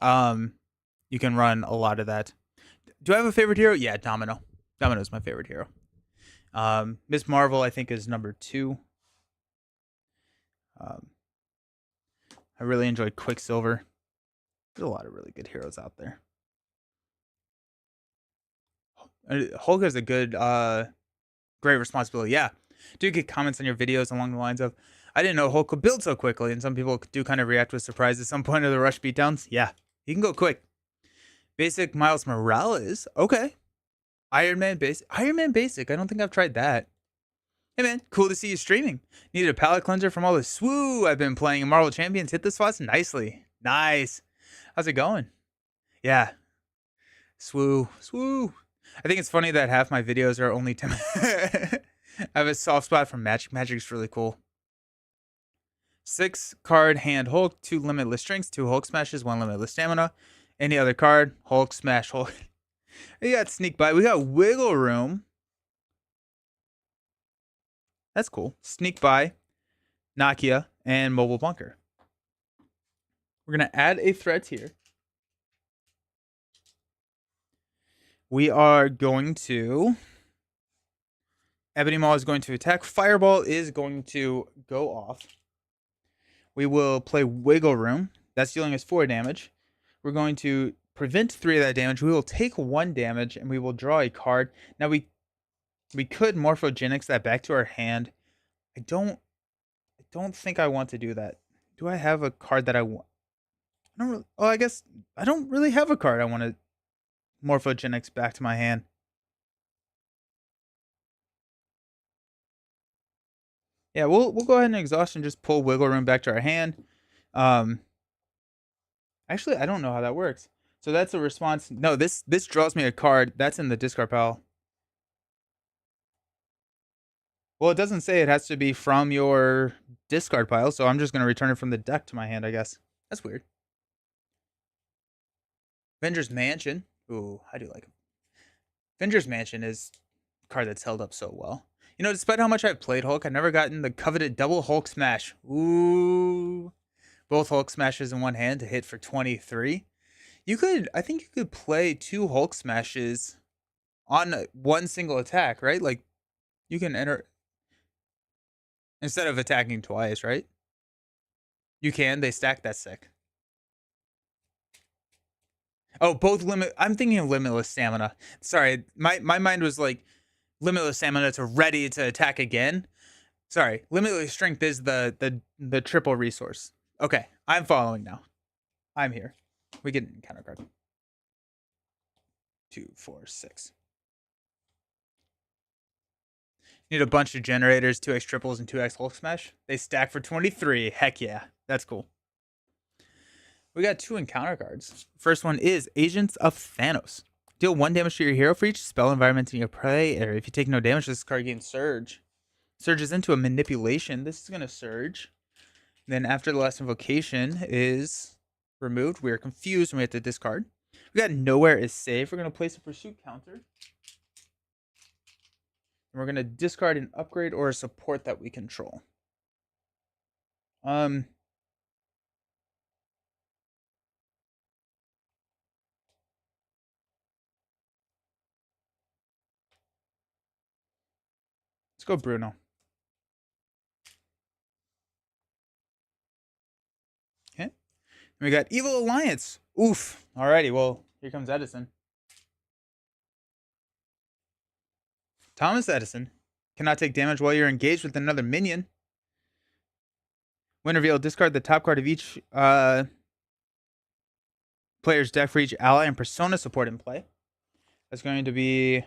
You can run a lot of that. Do I have a favorite hero? Yeah, Domino. Domino is my favorite hero. Miss Marvel, I think, is number 2. I really enjoyed Quicksilver. There's a lot of really good heroes out there. Hulk has a good, great responsibility. Yeah. Do get comments on your videos along the lines of, I didn't know Hulk could build so quickly. And some people do kind of react with surprise at some point of the rush beatdowns. Yeah, he can go quick. Basic Miles Morales. Okay. Iron Man Basic. Iron Man Basic. I don't think I've tried that. Hey man, cool to see you streaming. Needed a palate cleanser from all the swoo I've been playing in Marvel Champions. Hit the spots nicely. Nice. How's it going? Yeah. Swoo. I think it's funny that half my videos are only 10 I have a soft spot for Magic. Magic's really cool. 6 card hand Hulk, 2 limitless strengths, 2 Hulk smashes, 1 limitless stamina. Any other card, Hulk smash Hulk. We got Sneak By. We got Wiggle Room. That's cool. Sneak By, Nakia, and Mobile Bunker. We're going to add a threat here. We are going to... Ebony Maw is going to attack. Fireball is going to go off. We will play Wiggle Room That's dealing us 4 damage. We're going to prevent 3 of that damage. We will take 1 damage, and we will draw a card. Now, we could Morphogenics that back to our hand. I don't think I want to do that. Do I have a card that I want? I don't really, oh, I guess I don't really have a card I want to Morphogenics back to my hand. Yeah, we'll go ahead and exhaust and just pull Wiggle Room back to our hand. Um, Actually, I don't know how that works. So that's a response. No, this draws me a card. That's in the discard pile. Well, it doesn't say it has to be from your discard pile, so I'm just going to return it from the deck to my hand, I guess. That's weird. Venger's Mansion. Ooh, I do like him. Venger's Mansion is a card that's held up so well. You know, despite how much I've played Hulk, I've never gotten the coveted double Hulk smash. Ooh. Both Hulk smashes in one hand to hit for 23. I think you could play 2 Hulk smashes on one single attack, right? Like, you can enter instead of attacking twice, right? You can. They stack. That's sick. Oh, both limit. I'm thinking of limitless stamina. Sorry, my mind was like limitless stamina to ready to attack again. Sorry, limitless strength is the triple resource. Okay, I'm following now. I'm here. We get encounter card. 2, 4, 6. Need a bunch of generators, 2x triples, and 2x Hulk smash. They stack for 23. Heck yeah, that's cool. We got 2 encounter cards. First one is Agents of Thanos. Deal 1 damage to your hero for each spell environment in your play area. If you take no damage, this card gains Surge. Surges into a manipulation. This is going to Surge. Then after the last invocation is removed, we are confused and we have to discard. We got Nowhere is safe. We're going to place a pursuit counter. And we're going to discard an upgrade or a support that we control. Let's go Bruno. Okay. We got Evil Alliance. Oof. Alrighty, well, here comes Edison. Thomas Edison cannot take damage while you're engaged with another minion. When revealed, discard the top card of each player's deck for each ally and persona support in play. That's going to be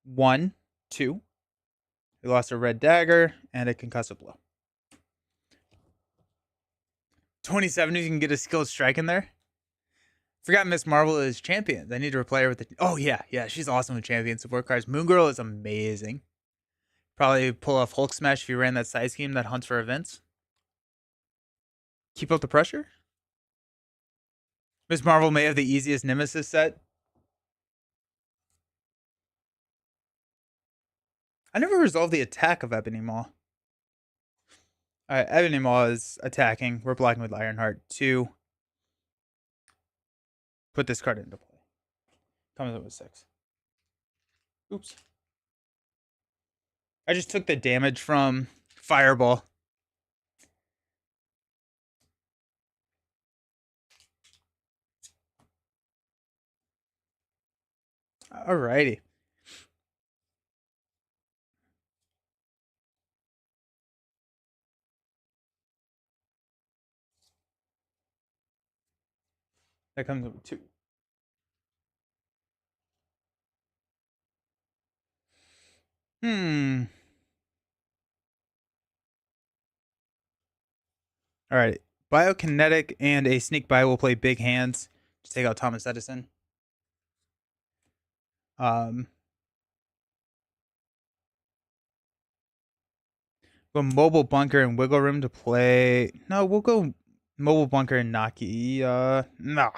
1, 2. We lost a red dagger and a concussive blow. 27, you can get a skilled strike in there. Forgot Miss Marvel is champions. I need to replay her with the. Oh, yeah. She's awesome with champion support cards. Moon Girl is amazing. Probably pull off Hulk Smash if you ran that side scheme that hunts for events. Keep up the pressure. Miss Marvel may have the easiest Nemesis set. I never resolved the attack of Ebony Maw. Alright, Ebony Maw is attacking. We're blocking with Ironheart. 2. Put this card into play. Comes up with 6. Oops. I just took the damage from Fireball. Alrighty. That comes up with 2. Alright. Biokinetic and a Sneak By will play big hands to take out Thomas Edison. Go Mobile Bunker and Wiggle Room to play. No, we'll go Mobile Bunker and Naki. Nah.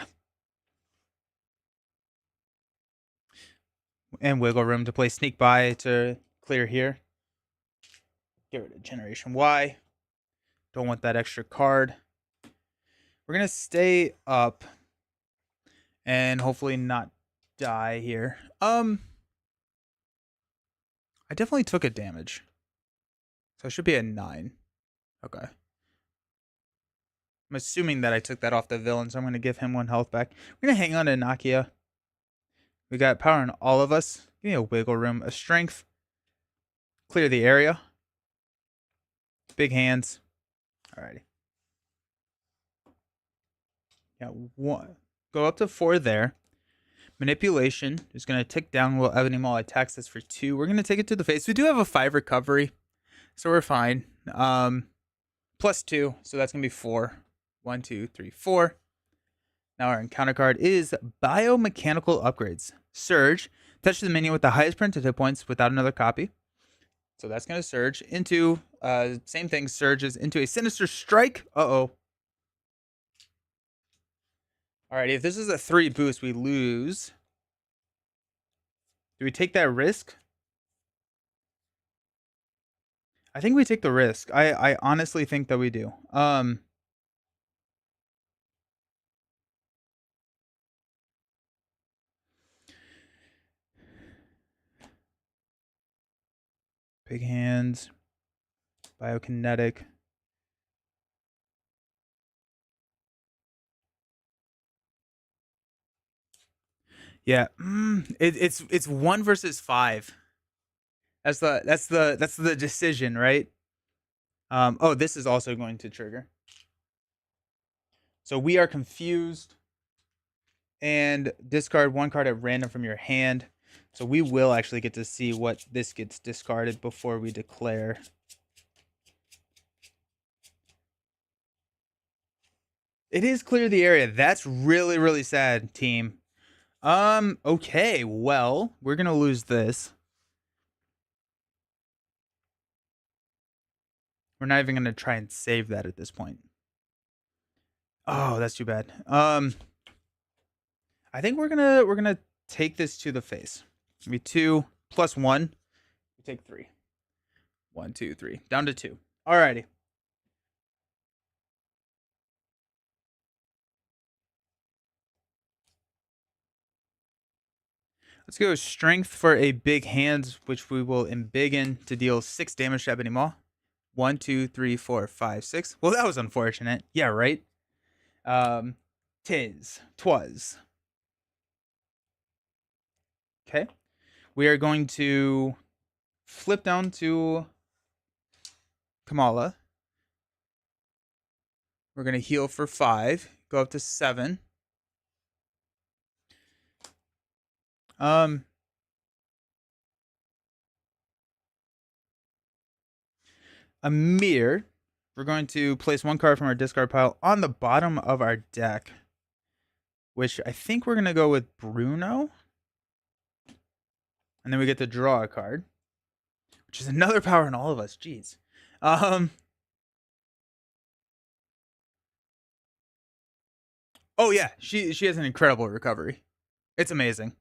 And Wiggle Room to play Sneak By to clear here. Get rid of Generation Y. Don't want that extra card. We're going to stay up and hopefully not die here. I definitely took a damage. So I should be at 9. Okay. I'm I'm assuming that I took that off the villain, so I'm going to give him 1 health back. We're going to hang on to Nakia. We got power on all of us. Give me a wiggle room, a strength. Clear the area. Big hands. Alrighty. Yeah, 1. Go up to 4 there. Manipulation is going to tick down while Ebony Maw attacks us for 2. We're going to take it to the face. We do have a 5 recovery, so we're fine. Plus 2, so that's going to be 4. 1, 2, 3, 4. Now our encounter card is Biomechanical Upgrades. Surge. Touch the minion with the highest printed hit points without another copy. So that's going to surge into, same thing, surges into a Sinister Strike. Uh-oh. Alrighty, if this is a 3 boost, we lose. Do we take that risk? I think we take the risk. I honestly think that we do. Big hands. Biokinetic. Yeah, it's 1 versus 5. That's the decision, right? Oh, this is also going to trigger. So we are confused. And discard 1 card at random from your hand. So we will actually get to see what this gets discarded before we declare. It is clear the area. That's really, really sad, team. Okay, well, we're gonna lose this. We're not even gonna try and save that at this point. Oh, that's too bad. I think we're gonna take this to the face. Maybe 2 plus 1. We take 3. 1, 2, 3. Down to 2. Alrighty. Let's go strength for a big hand, which we will embiggen to deal 6 damage to Ebony Maw. 1, 2, 3, 4, 5, 6. Well, that was unfortunate. Yeah, right. Twas. Okay. We are going to flip down to Kamala. We're going to heal for 5. Go up to 7. Amir. We're going to place 1 card from our discard pile on the bottom of our deck, which I think we're going to go with Bruno. And then we get to draw a card, which is another power in all of us. Jeez. Oh yeah, she has an incredible recovery. It's amazing.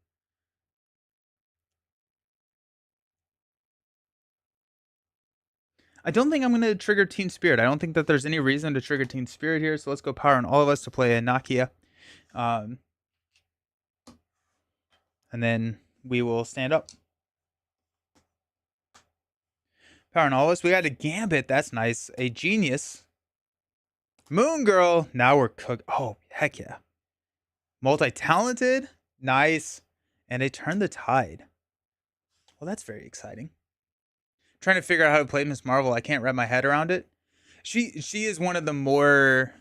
I don't think I'm going to trigger Teen Spirit. I don't think that there's any reason to trigger Teen Spirit here. So let's go power on all of us to play a Nakia. And then we will stand up. Power on all of us. We got a Gambit. That's nice. A Genius. Moon Girl. Now we're cooked. Oh, heck yeah. Multi-talented. Nice. And a Turn the Tide. Well, that's very exciting. Trying to figure out how to play Miss Marvel. I can't wrap my head around it. She is one of the more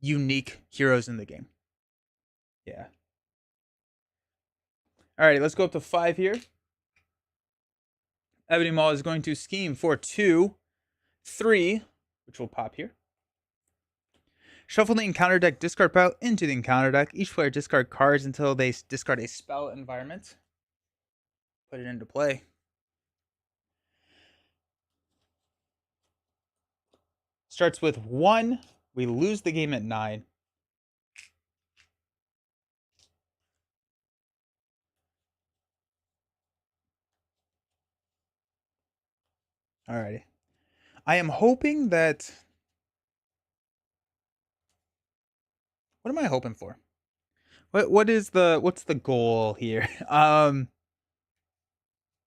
unique heroes in the game. Yeah. Alrighty, let's go up to 5 here. Ebony Maw is going to scheme for 2, 3, which will pop here. Shuffle the encounter deck discard pile into the encounter deck. Each player discard cards until they discard a spell environment. Put it into play. Starts with 1. We lose the game at 9. Alrighty. I am hoping that... What am I hoping for? What's the goal here?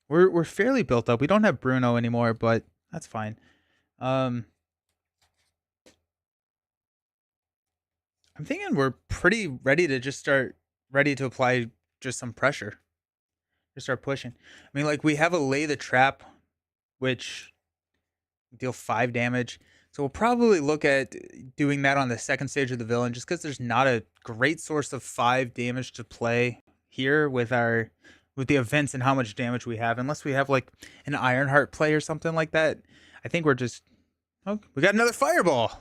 We're fairly built up. We don't have Bruno anymore, but that's fine. I'm thinking we're pretty ready to just start ready to apply just some pressure. Just start pushing. I mean, like we have a lay the trap, which deal 5 damage. So we'll probably look at doing that on the second stage of the villain, just because there's not a great source of 5 damage to play here with the events and how much damage we have, unless we have like an Ironheart play or something like that. I think we're just we got another fireball.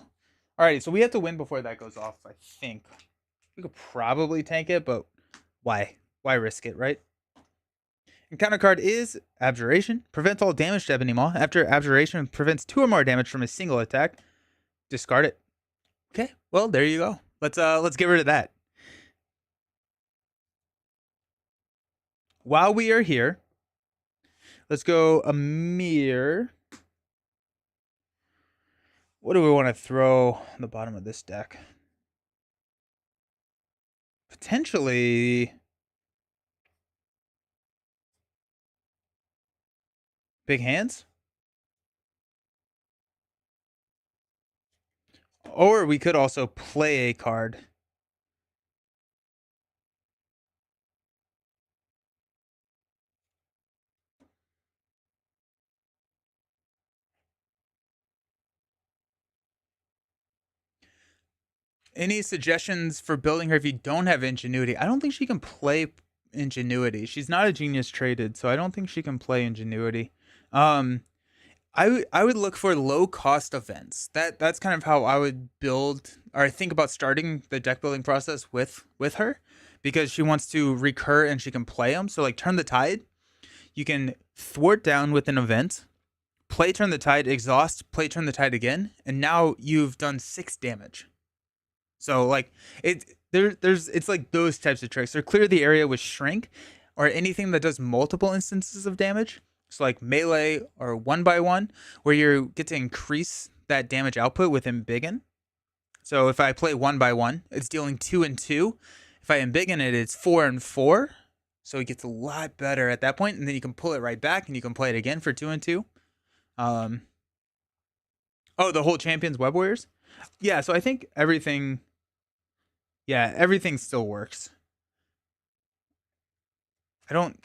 Alrighty, so we have to win before that goes off. I think we could probably tank it, but why? Why risk it, right? Encounter card is Abjuration. Prevents all damage to Ebony Maw. After Abjuration, prevents 2 or more damage from a single attack. Discard it. Okay, well there you go. Let's get rid of that. While we are here, let's go Amir. What do we want to throw on the bottom of this deck? Potentially big hands? Or we could also play a card. Any suggestions for building her if you don't have Ingenuity? I don't think she can play Ingenuity. She's not a genius traded, so I don't think she can play Ingenuity. I would look for low cost events. That's kind of how I would build or think about starting the deck building process with her, because she wants to recur and she can play them. So like Turn the Tide, you can thwart down with an event, play Turn the Tide, exhaust, play Turn the Tide again, and now you've done 6 damage. So like there's it's like those types of tricks. Or clear the area with Shrink or anything that does multiple instances of damage. So like melee or 1x1, where you get to increase that damage output with Embiggen. So if I play 1x1, it's dealing 2 and 2. If I Embiggen it, it's 4 and 4. So it gets a lot better at that point, and then you can pull it right back and you can play it again for 2 and 2. Oh, the whole Champions Web Warriors? Yeah, so I think everything still works. I don't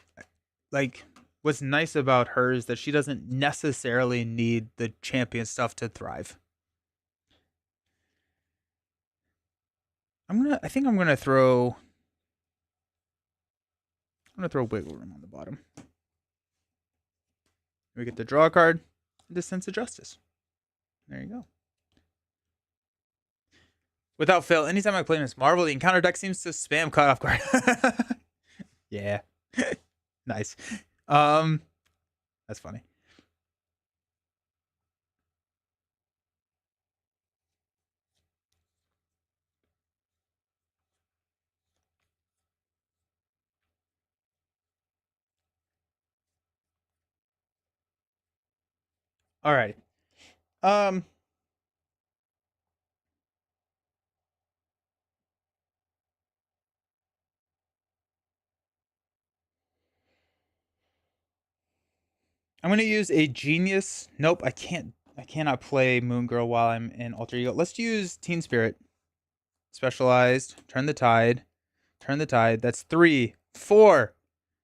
like what's nice about her is that she doesn't necessarily need the champion stuff to thrive. I think I'm gonna throw Wiggle Room on the bottom. We get the draw card, the Sense of Justice. There you go. Without fail, anytime I play Miss Marvel, the encounter deck seems to spam cutoff card. Yeah. Nice. That's funny. All right. Um, I'm gonna use a genius. Nope, I can't. I cannot play Moon Girl while I'm in Alter Ego. Let's use Teen Spirit. Specialized. Turn the Tide. Turn the Tide. That's 3, 4,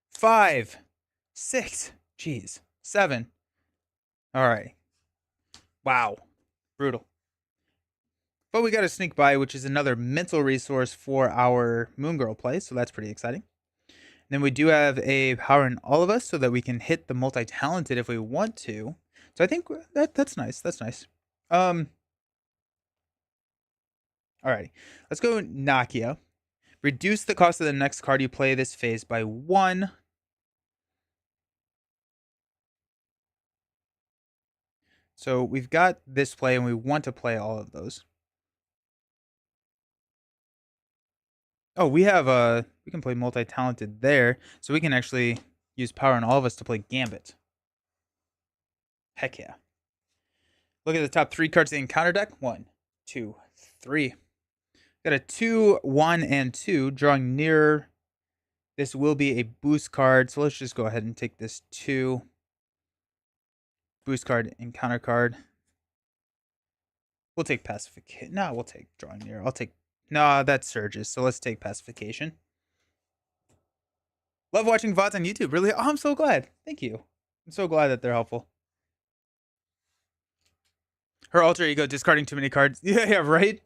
5, 6. Jeez. 7. All right. Wow. Brutal. But we got a Sneak By, which is another mental resource for our Moon Girl play, so that's pretty exciting. And then we do have a Power in All of Us so that we can hit the multi-talented if we want to. So I think that's nice. That's nice. Alrighty. Let's go Nakia. Reduce the cost of the next card you play this phase by 1. So we've got this play and we want to play all of those. Oh, we have we can play multi-talented there. So we can actually use Power in All of Us to play Gambit. Heck yeah. Look at the top 3 cards of the encounter deck. 1, 2, 3. Got a 2, 1, and 2. Drawing nearer. This will be a boost card. So let's just go ahead and take this 2. Boost card, encounter card. We'll take Pacification. No, we'll take Drawing Near. I'll take No, that's surges. So let's take pacification. Love watching VODs on YouTube. Really? Oh, I'm so glad. Thank you. I'm so glad that they're helpful. Her alter ego discarding too many cards. Yeah, right.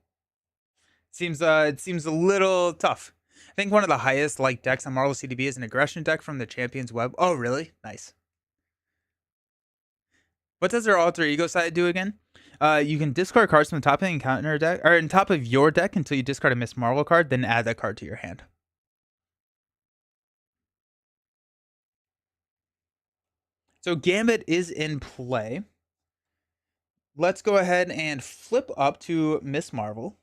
It seems a little tough. I think one of the highest like decks on Marvel CDB is an aggression deck from the Champions Web. Oh, really? Nice. What does her alter ego side do again? You can discard cards from the top of the encounter deck or in top of your deck until you discard a Miss Marvel card, then add that card to your hand. So Gambit is in play. Let's go ahead and flip up to Miss Marvel.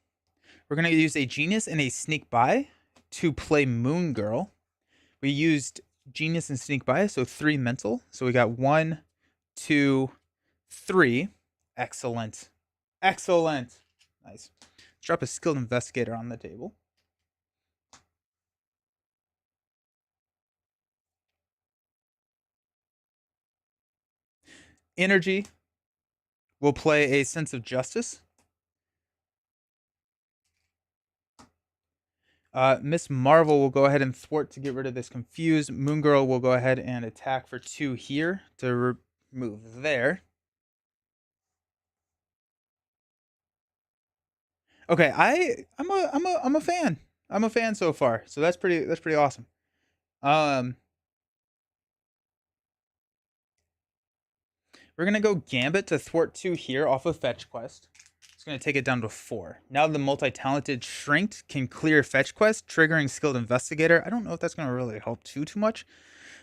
We're going to use a Genius and a Sneak By to play Moon Girl. We used Genius and Sneak By, so 3 mental. So we got 1, 2, 3. Excellent. Excellent. Nice. Let's drop a Skilled Investigator on the table. Energy. We'll play a Sense of Justice. Miss Marvel will go ahead and thwart to get rid of this Confuse. Moon Girl will go ahead and attack for 2 here to remove there. Okay, I'm a fan. I'm a fan so far. So that's pretty awesome. We're gonna go Gambit to thwart 2 here off of Fetch Quest. It's gonna take it down to 4. Now the multi-talented Shrink can clear Fetch Quest, triggering Skilled Investigator. I don't know if that's gonna really help too much.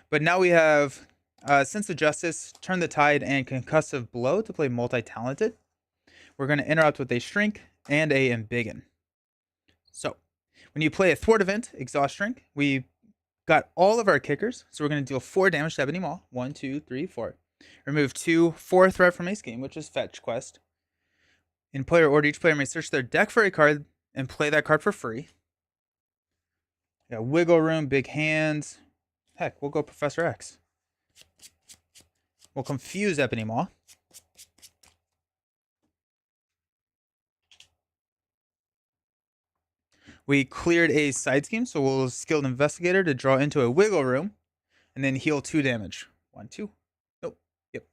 But now we have Sense of Justice, Turn the Tide, and Concussive Blow to play multi-talented. We're gonna interrupt with a Shrink and a Embiggen. So when you play a thwart event, exhaust Shrink, we got all of our kickers. So we're gonna deal 4 damage to Ebony Maw. 1, 2, 3, 4. Remove 2 4 threat from Ace Game, which is Fetch Quest. In player order, each player may search their deck for a card and play that card for free. Yeah, Wiggle Room, Big Hands. Heck, we'll go Professor X. We'll confuse Ebony Maw. We cleared a side scheme, so we'll Skilled Investigator to draw into a Wiggle Room and then heal 2 damage. 1, 2. Nope. Yep.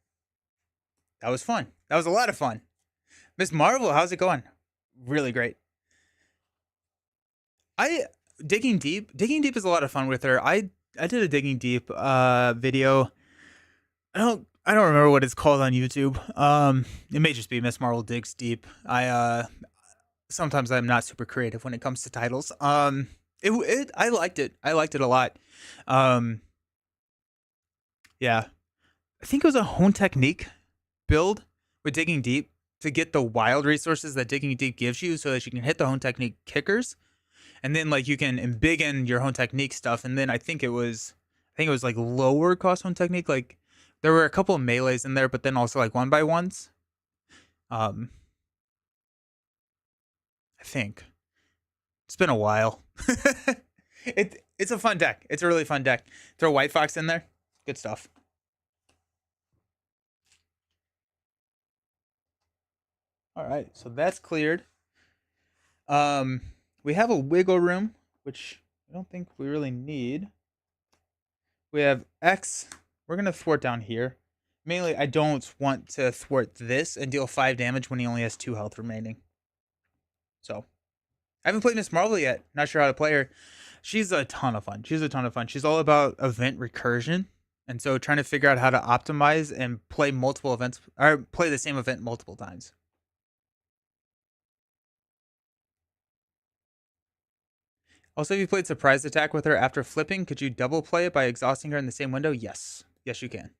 That was fun. That was a lot of fun. Miss Marvel, how's it going? Really great. Digging Deep is a lot of fun with her. I did a Digging Deep video. I don't remember what it's called on YouTube. It may just be Miss Marvel Digs Deep. Sometimes I'm not super creative when it comes to titles. I liked it. I liked it a lot. Yeah. I think it was a Hone Technique build with Digging Deep to get the wild resources that Digging Deep gives you so that you can hit the Hone Technique kickers. And then like you can embiggen your Hone Technique stuff. And then I think it was like lower cost Hone Technique. Like there were a couple of melees in there, but then also like 1x1s. I think. It's been a while. It's a fun deck. It's a really fun deck. Throw White Fox in there. Good stuff. All right, so that's cleared. We have a Wiggle Room, which I don't think we really need. We have X. We're gonna thwart down here. Mainly, I don't want to thwart this and deal 5 damage when he only has 2 health remaining. So, I haven't played Miss Marvel yet. Not sure how to play her. She's a ton of fun. She's all about event recursion. And so trying to figure out how to optimize and play multiple events or play the same event multiple times. Also, if you played Surprise Attack with her after flipping, could you double play it by exhausting her in the same window? Yes. Yes, you can.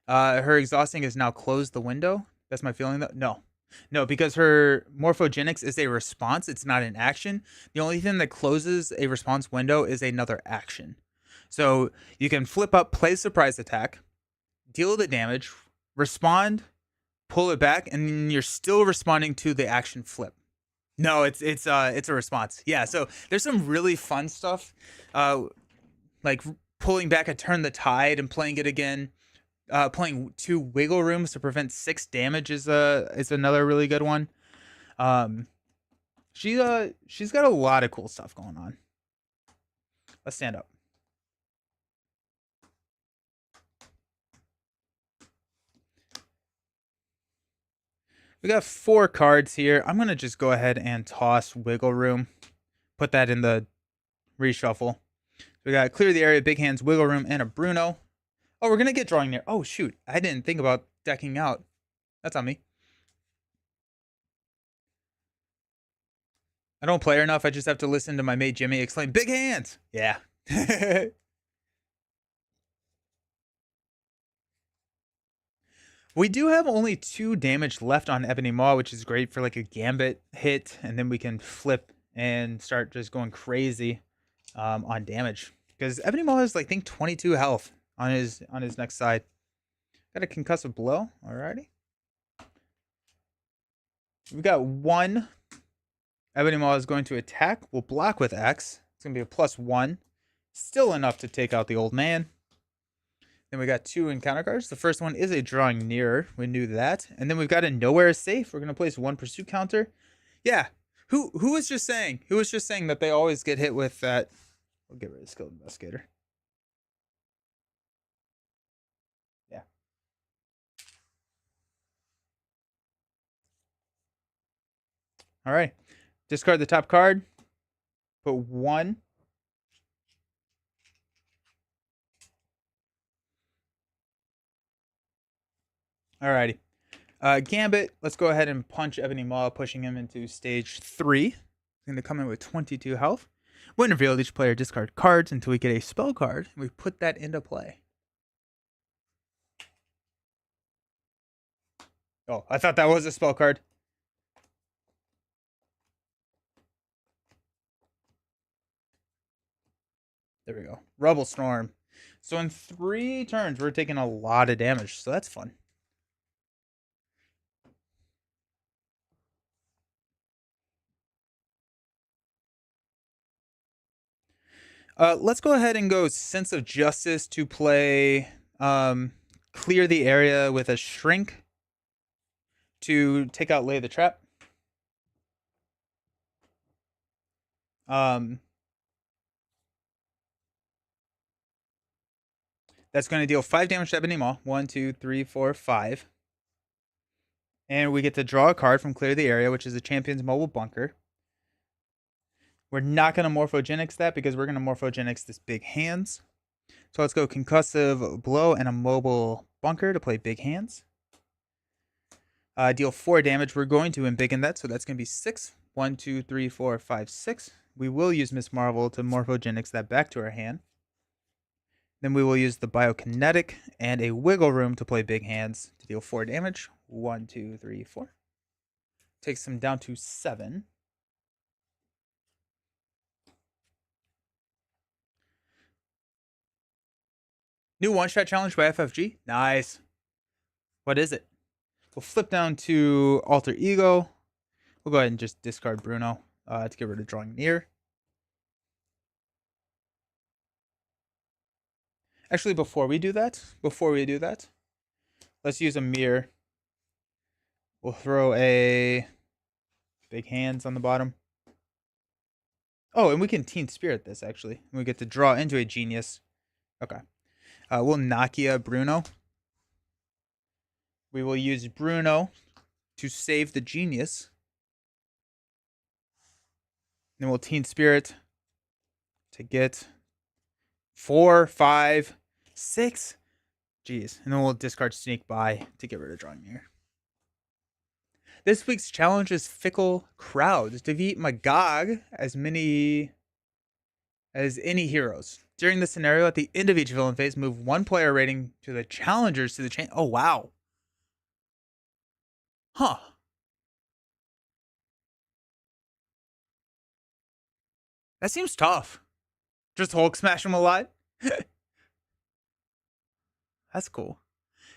Her exhausting is now closed the window. That's my feeling though. No, because her Morphogenics is a response. It's not an action. The only thing that closes a response window is another action. So you can flip up, play Surprise Attack, deal the damage, respond, pull it back, and you're still responding to the action flip. No, it's a response. Yeah, so there's some really fun stuff, like pulling back a Turn the Tide and playing it again. Playing 2 Wiggle Rooms to prevent 6 damage is another really good one. She's got a lot of cool stuff going on. Let's stand up. We got 4 cards here. I'm gonna just go ahead and toss Wiggle Room. Put that in the reshuffle. We got Clear the Area, Big Hands, Wiggle Room, and a Bruno. Oh, we're gonna get Drawing Near. Oh shoot, I didn't think about decking out. That's on me. I don't play her enough. I just have to listen to my mate Jimmy exclaim, "Big hands!" Yeah. We do have only 2 damage left on Ebony Maw, which is great for like a Gambit hit, and then we can flip and start just going crazy on damage. Because Ebony Maw has, like, I think 22 health on his next side. Got a concussive blow. Alrighty. We got 1. Ebony Maw is going to attack. We'll block with X. It's going to be a +1. Still enough to take out the old man. Then we got 2 encounter cards. The first one is a Drawing Nearer. We knew that. And then we've got a Nowhere is Safe. We're going to place 1 pursuit counter. Yeah. Who was just saying? Who was just saying that they always get hit with that? We'll get rid of Skilled Investigator. Yeah. All right. Discard the top card. Put 1. Alrighty. Gambit, let's go ahead and punch Ebony Maw, pushing him into stage 3. He's going to come in with 22 health. When revealed, each player discard cards until we get a spell card, and we put that into play. Oh, I thought that was a spell card. There we go. Rubble Storm. So in 3 turns, we're taking a lot of damage, so that's fun. Let's go ahead and go Sense of Justice to play Clear the Area with a Shrink to take out Lay the Trap. That's going to deal 5 damage to Ebony Maw. 1, 2, 3, 4, 5. And we get to draw a card from Clear the Area, which is a Champion's Mobile Bunker. We're not going to Morphogenics that because we're going to Morphogenics this Big Hands. So let's go Concussive Blow and a Mobile Bunker to play Big Hands. Deal 4 damage. We're going to embiggen that, so that's going to be 6. 1, 2, 3, 4, 5, 6. We will use Miss Marvel to Morphogenics that back to our hand. Then we will use the Biokinetic and a Wiggle Room to play Big Hands to deal 4 damage. 1, 2, 3, 4. Takes them down to 7. New one-shot challenge by FFG. Nice. What is it? We'll flip down to Alter Ego. We'll go ahead and just discard Bruno to get rid of Drawing Near. Actually, before we do that, let's use a mirror. We'll throw a Big Hands on the bottom. Oh, and we can Teen Spirit this, actually. We get to draw into a Genius. Okay. We'll Nakia Bruno. We will use Bruno to save the Genius. Then we'll Teen Spirit to get 4, 5, 6. Jeez. And then we'll discard Sneak By to get rid of Drawing Near. This week's challenge is Fickle Crowds. Defeat Magog as any heroes. During the scenario, at the end of each villain phase, move 1 player rating to the challengers to the chain. Oh, wow. Huh. That seems tough. Just Hulk smash him alive? That's cool.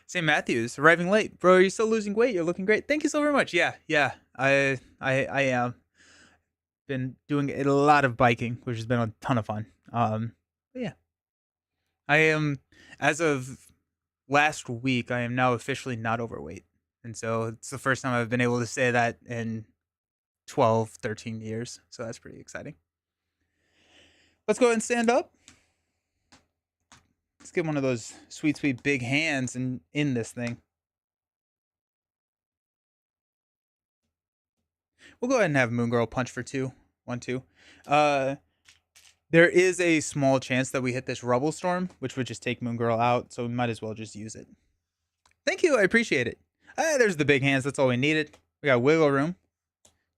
St. Matthews, arriving late. Bro, are you still losing weight? You're looking great. Thank you so very much. Yeah. I am. Been doing a lot of biking, which has been a ton of fun. Yeah. I am, as of last week, I am now officially not overweight. And so it's the first time I've been able to say that in 12, 13 years. So that's pretty exciting. Let's go ahead and stand up. Let's get one of those sweet, sweet big hands and in this thing. We'll go ahead and have Moon Girl punch for 2. 1, 2. There is a small chance that we hit this Rubble Storm, which would just take Moon Girl out, so we might as well just use it. Thank you, I appreciate it. There's the big hands, that's all we needed. We got Wiggle Room.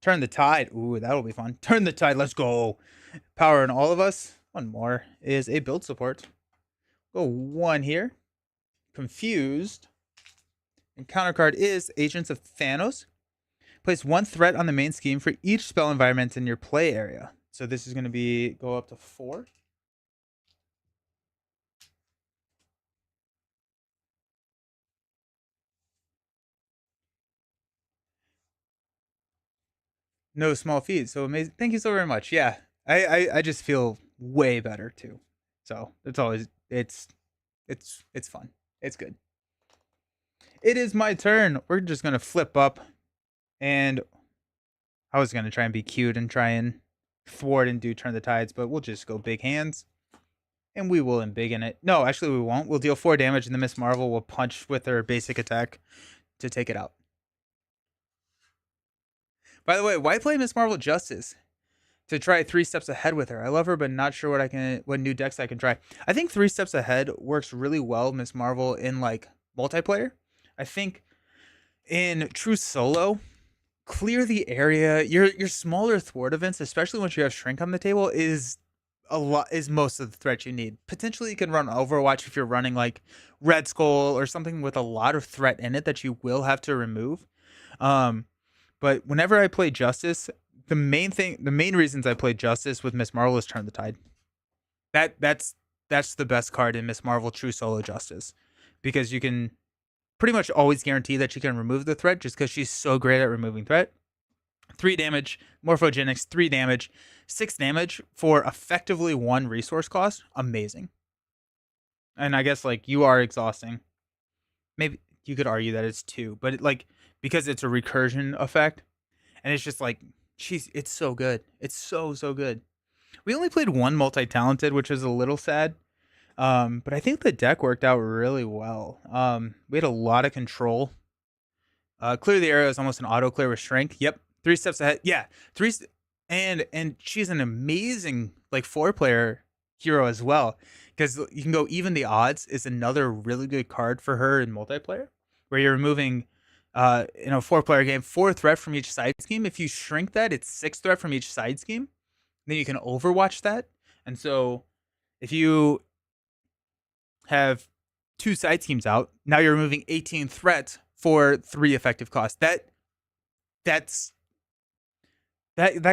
Turn the Tide. Ooh, that'll be fun. Turn the Tide, let's go. Power in all of us. One more is a build support. Go 1 here. Confused. And counter card is Agents of Thanos. Place 1 threat on the main scheme for each spell environment in your play area. So this is going to go up to 4. No small feat. So amazing. Thank you so very much. Yeah. I just feel way better too. So it's always it's fun. It's good. It is my turn. We're just gonna flip up, and I was gonna try and be cute and try and thwart and do turn the tides, but we'll just go big hands. And we will embiggen it. No, actually we won't. We'll deal 4 damage and the Miss Marvel will punch with her basic attack to take it out. By the way, why play Miss Marvel Justice? To try 3 steps ahead with her. I love her, but not sure what new decks I can try. I think 3 steps ahead works really well, Miss Marvel, in like multiplayer. I think in true solo, clear the area. Your smaller thwart events, especially once you have Shrink on the table, is most of the threat you need. Potentially you can run Overwatch if you're running like Red Skull or something with a lot of threat in it that you will have to remove. But whenever I play Justice, the main reasons I play Justice with Miss Marvel is Turn the Tide. That's the best card in Miss Marvel True Solo Justice, because you can pretty much always guarantee that she can remove the threat just because she's so great at removing threat. 3 damage, Morphogenics, 3 damage, 6 damage for effectively 1 resource cost. Amazing. And I guess like you are exhausting. Maybe you could argue that it's 2, but because it's a recursion effect, and it's just like it's so good. It's so good. We only played 1 multi-talented, which was a little sad. But I think the deck worked out really well. We had a lot of control. Clear the area is almost an auto clear with Shrink. Yep. 3 steps ahead. Yeah. And she's an amazing like 4-player hero as well, because you can go Even the Odds is another really good card for her in multiplayer, where you're removing in a 4-player game 4 threat from each side scheme. If you shrink that, it's 6 threat from each side scheme. Then you can Overwatch that. And so if you have 2 side schemes out, now you're removing 18 threats for 3 effective costs. That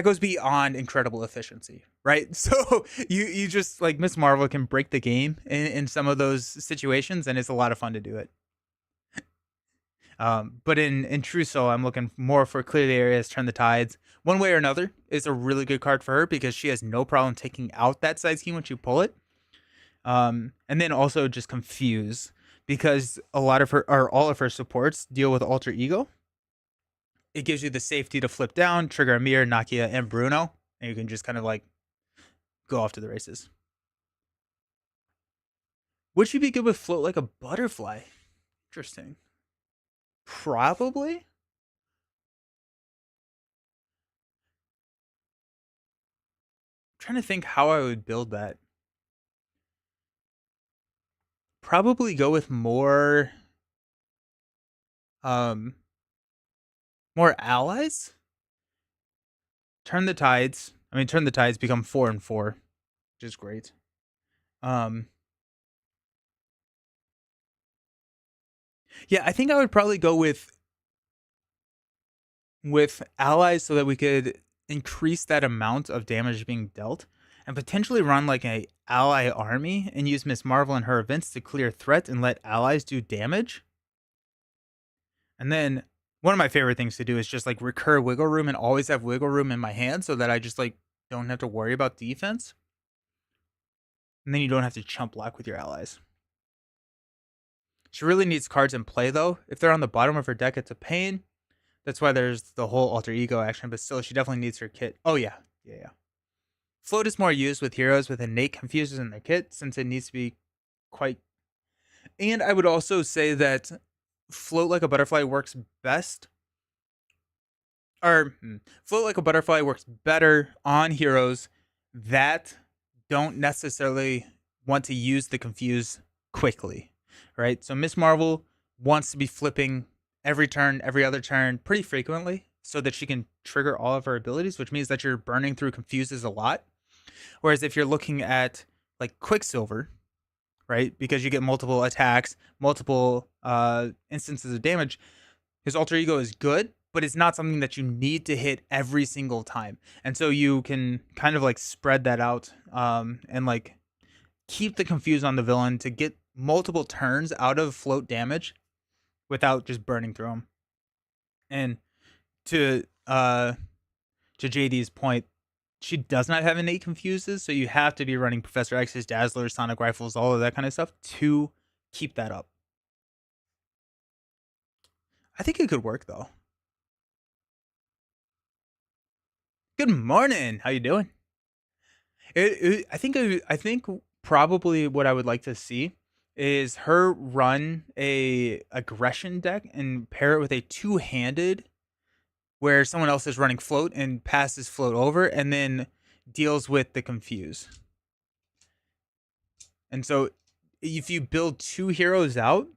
goes beyond incredible efficiency, right? So you just like Miss Marvel can break the game in some of those situations, and it's a lot of fun to do it. But in True Soul, I'm looking more for Clear the Areas, Turn the Tides. One way or another is a really good card for her, because she has no problem taking out that side scheme once you pull it. And then also just Confuse, because all of her supports deal with Alter Ego. It gives you the safety to flip down, trigger Amir, Nakia, and Bruno, and you can just kind of like go off to the races. Would she be good with Float Like a Butterfly? Interesting. Probably. I'm trying to think how I would build that. Probably go with more allies. Turn the Tides become 4 and 4, which is great. Yeah, I think I would probably go with allies, so that we could increase that amount of damage being dealt, and potentially run like a ally army and use Miss Marvel and her events to clear threat and let allies do damage. And then one of my favorite things to do is just like recur Wiggle Room and always have Wiggle Room in my hand, so that I just like don't have to worry about defense. And then you don't have to chump block with your allies. She really needs cards in play though. If they're on the bottom of her deck, it's a pain. That's why there's the whole alter ego action, but still, she definitely needs her kit. Oh, yeah. Yeah, yeah. Float is more used with heroes with innate confuses in their kit since it needs to be quite. And I would also say that float like a butterfly works best, or float like a butterfly works better on heroes that don't necessarily want to use the confuse quickly, right? So Miss Marvel wants to be flipping every turn, every other turn pretty frequently so that she can trigger all of her abilities, which means that you're burning through confuses a lot. Whereas if you're looking at like Quicksilver, right, because you get multiple attacks, multiple instances of damage, his alter ego is good, but it's not something that you need to hit every single time. And so you can kind of like spread that out and like keep the confuse on the villain to get multiple turns out of float damage without just burning through them. And to JD's point, she does not have innate confuses, so you have to be running Professor X's, Dazzler, Sonic Rifles, all of that kind of stuff to keep that up. I think it could work though. Good morning. How you doing? I think probably what I would like to see is her run a aggression deck and pair it with a two-handed where someone else is running float and passes float over and then deals with the confuse. And so if you build two heroes out,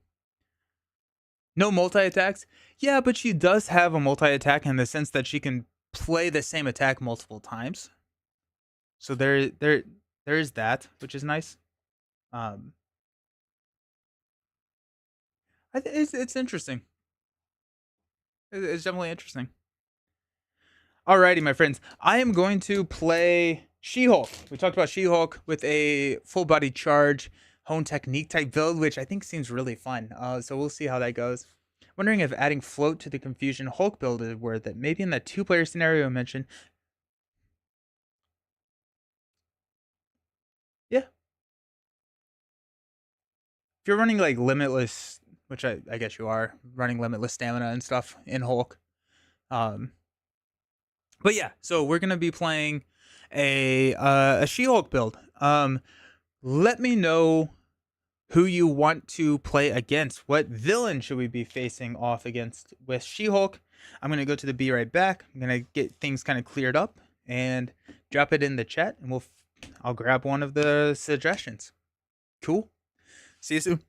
no multi-attacks. Yeah, but she does have a multi-attack in the sense that she can play the same attack multiple times. So there is that, which is nice. It's interesting. It's definitely interesting. Alrighty, my friends. I am going to play She-Hulk. We talked about She-Hulk with a full body charge, hone technique type build, which I think seems really fun. So we'll see how that goes. Wondering if adding float to the Confusion Hulk build is worth it. Maybe in that two-player scenario I mentioned. Yeah. If you're running like limitless, which I guess you are, running limitless stamina and stuff in Hulk. But yeah, so we're gonna be playing a She-Hulk build. Let me know who you want to play against. What villain should we be facing off against with She-Hulk? I'm gonna go to the B right back. I'm gonna get things kind of cleared up and drop it in the chat, and I'll grab one of the suggestions. Cool. See you soon.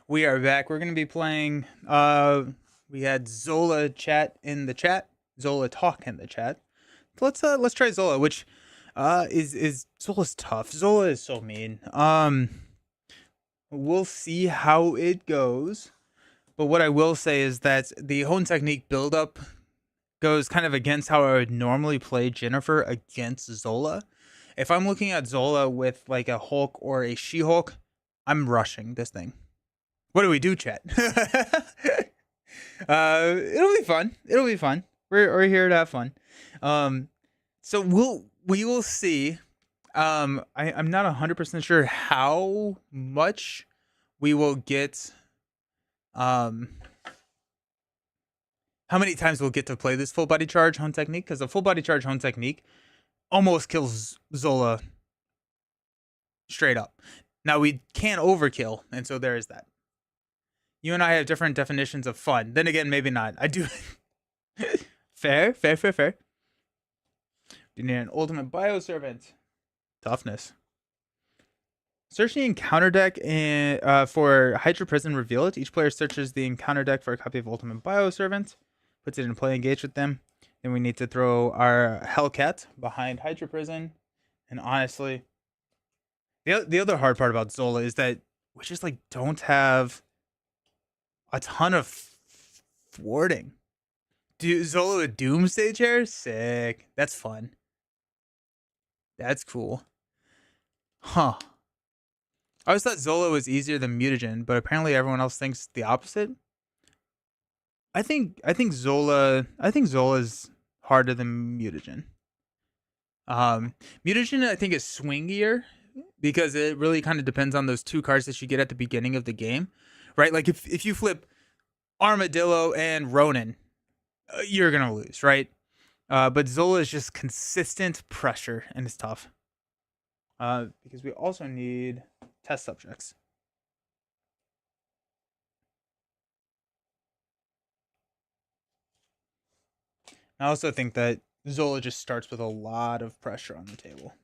We are back. We're gonna be playing. We had Zola chat in the chat. Zola talk in the chat. Let's try Zola, which is Zola's tough. Zola is so mean. We'll see how it goes. But what I will say is that the Hone technique buildup goes kind of against how I would normally play Jennifer against Zola. If I'm looking at Zola with like a Hulk or a She-Hulk, I'm rushing this thing. What do we do, chat? It'll be fun. It'll be fun. We're here to have fun. So we will see. I'm not 100% sure how much we will get. How many times we'll get to play this full body charge Hone technique? Because the full body charge Hone technique almost kills Zola straight up. Now we can't overkill, and so there is that. You and I have different definitions of fun. Then again, maybe not. I do. Fair. You need an ultimate bioservant. Toughness. Search the encounter deck for Hydra Prison. Reveal it. Each player searches the encounter deck for a copy of Ultimate Bioservant, puts it in play, engage with them. Then we need to throw our Hellcat behind Hydra Prison. And honestly, the other hard part about Zola is that we just like don't have a ton of thwarting. Zola with Doomsday Chair? Sick. That's fun. That's cool. Huh. I always thought Zola was easier than Mutagen, but apparently everyone else thinks the opposite. I think Zola's harder than Mutagen. Mutagen I think is swingier because it really kind of depends on those two cards that you get at the beginning of the game. Right? Like if you flip Armadillo and Ronin, you're gonna lose, right? But Zola is just consistent pressure and it's tough. Because we also need test subjects. I also think that Zola just starts with a lot of pressure on the table.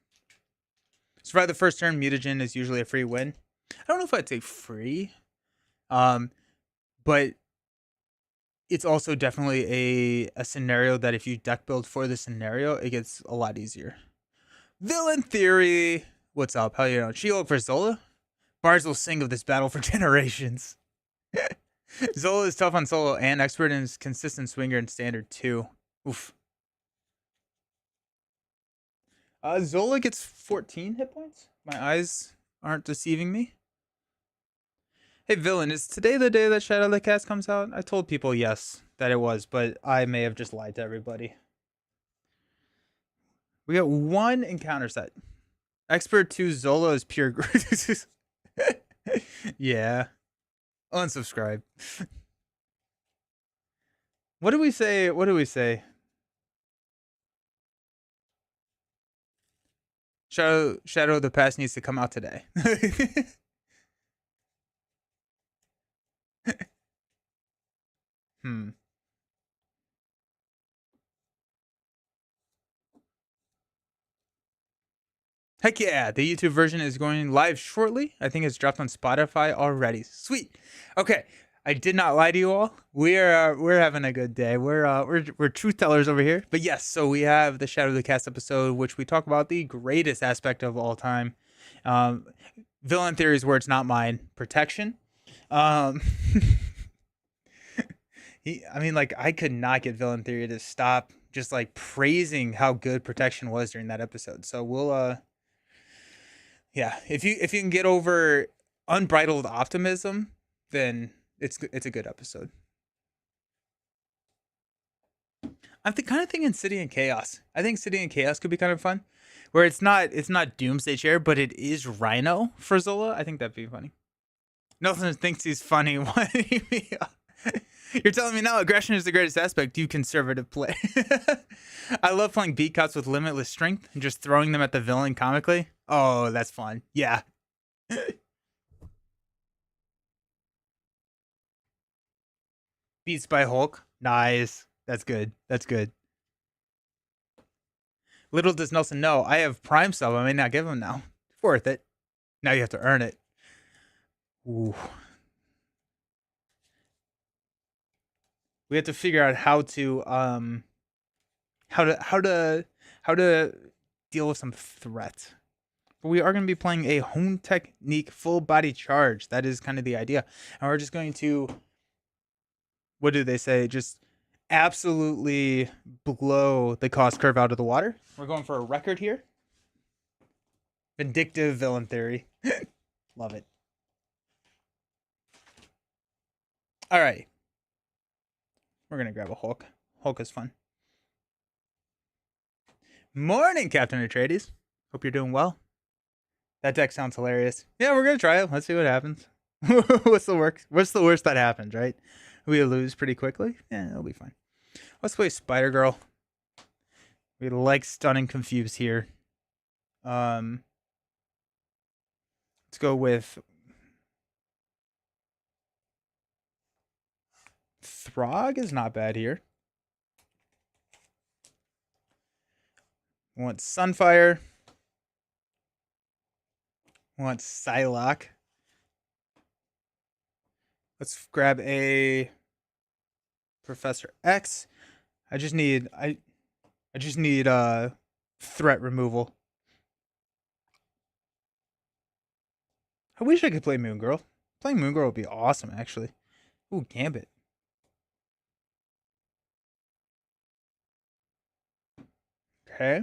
Survive the first turn, Mutagen is usually a free win. I don't know if I'd say free. But it's also definitely a scenario that if you deck build for the scenario, it gets a lot easier. Villain Theory. What's up? How you doing? She-Hulk for Zola? Bards will sing of this battle for generations. Zola is tough on solo and expert in his consistent swinger and standard too. Oof. Zola gets 14 hit points. My eyes aren't deceiving me. Hey, Villain, is today the day that Shadow of the Cast comes out? I told people yes, that it was, but I may have just lied to everybody. We got one encounter set. Expert 2 Zola is pure. Yeah. Unsubscribe. What do we say? What do we say? Shadow of the Past needs to come out today. Heck yeah, the YouTube version is going live shortly. I think it's dropped on Spotify already. Sweet. Okay, I did not lie to you all. We're having a good day. We're truth tellers over here. But yes, so we have the Shadow of the Cast episode, which we talk about the greatest aspect of all time. Villain Theory's words, not mine. Protection. I mean, like, I could not get Villain Theory to stop just like praising how good Protection was during that episode. So we'll yeah, if you can get over unbridled optimism, then it's a good episode. I'm kind of thinking City and Chaos. I think City and Chaos could be kind of fun, where it's not Doomsday Chair, but it is Rhino for Zola. I think that'd be funny. Nelson thinks he's funny. You're telling me now aggression is the greatest aspect. You conservative play. I love playing beat cops with limitless strength and just throwing them at the villain comically. Oh, that's fun. Yeah. Beats by Hulk. Nice. That's good. That's good. Little does Nelson know, I have Prime sub. I may not give him now. Worth it. Now you have to earn it. Ooh. we have to figure out how to how to how to deal with some threats. But we are going to be playing a home technique full body charge. That is kind of the idea, and we're just going to, what do they say? Just absolutely blow the cost curve out of the water. We're going for a record here. Vindictive villain theory. Love it. All right. We're going to grab a Hulk. Hulk is fun. Morning, Captain Atreides. Hope you're doing well. That deck sounds hilarious. Yeah, we're going to try it. Let's see what happens. What's the worst that happens, right? We lose pretty quickly. Yeah, it'll be fine. Let's play Spider Girl. We like stunning confuse here. Let's go with Throg is not bad here. We want Sunfire. We want Psylocke. Let's grab a Professor X. I just need threat removal. I wish I could play Moon Girl. Playing Moon Girl would be awesome, actually. Ooh, Gambit. Okay.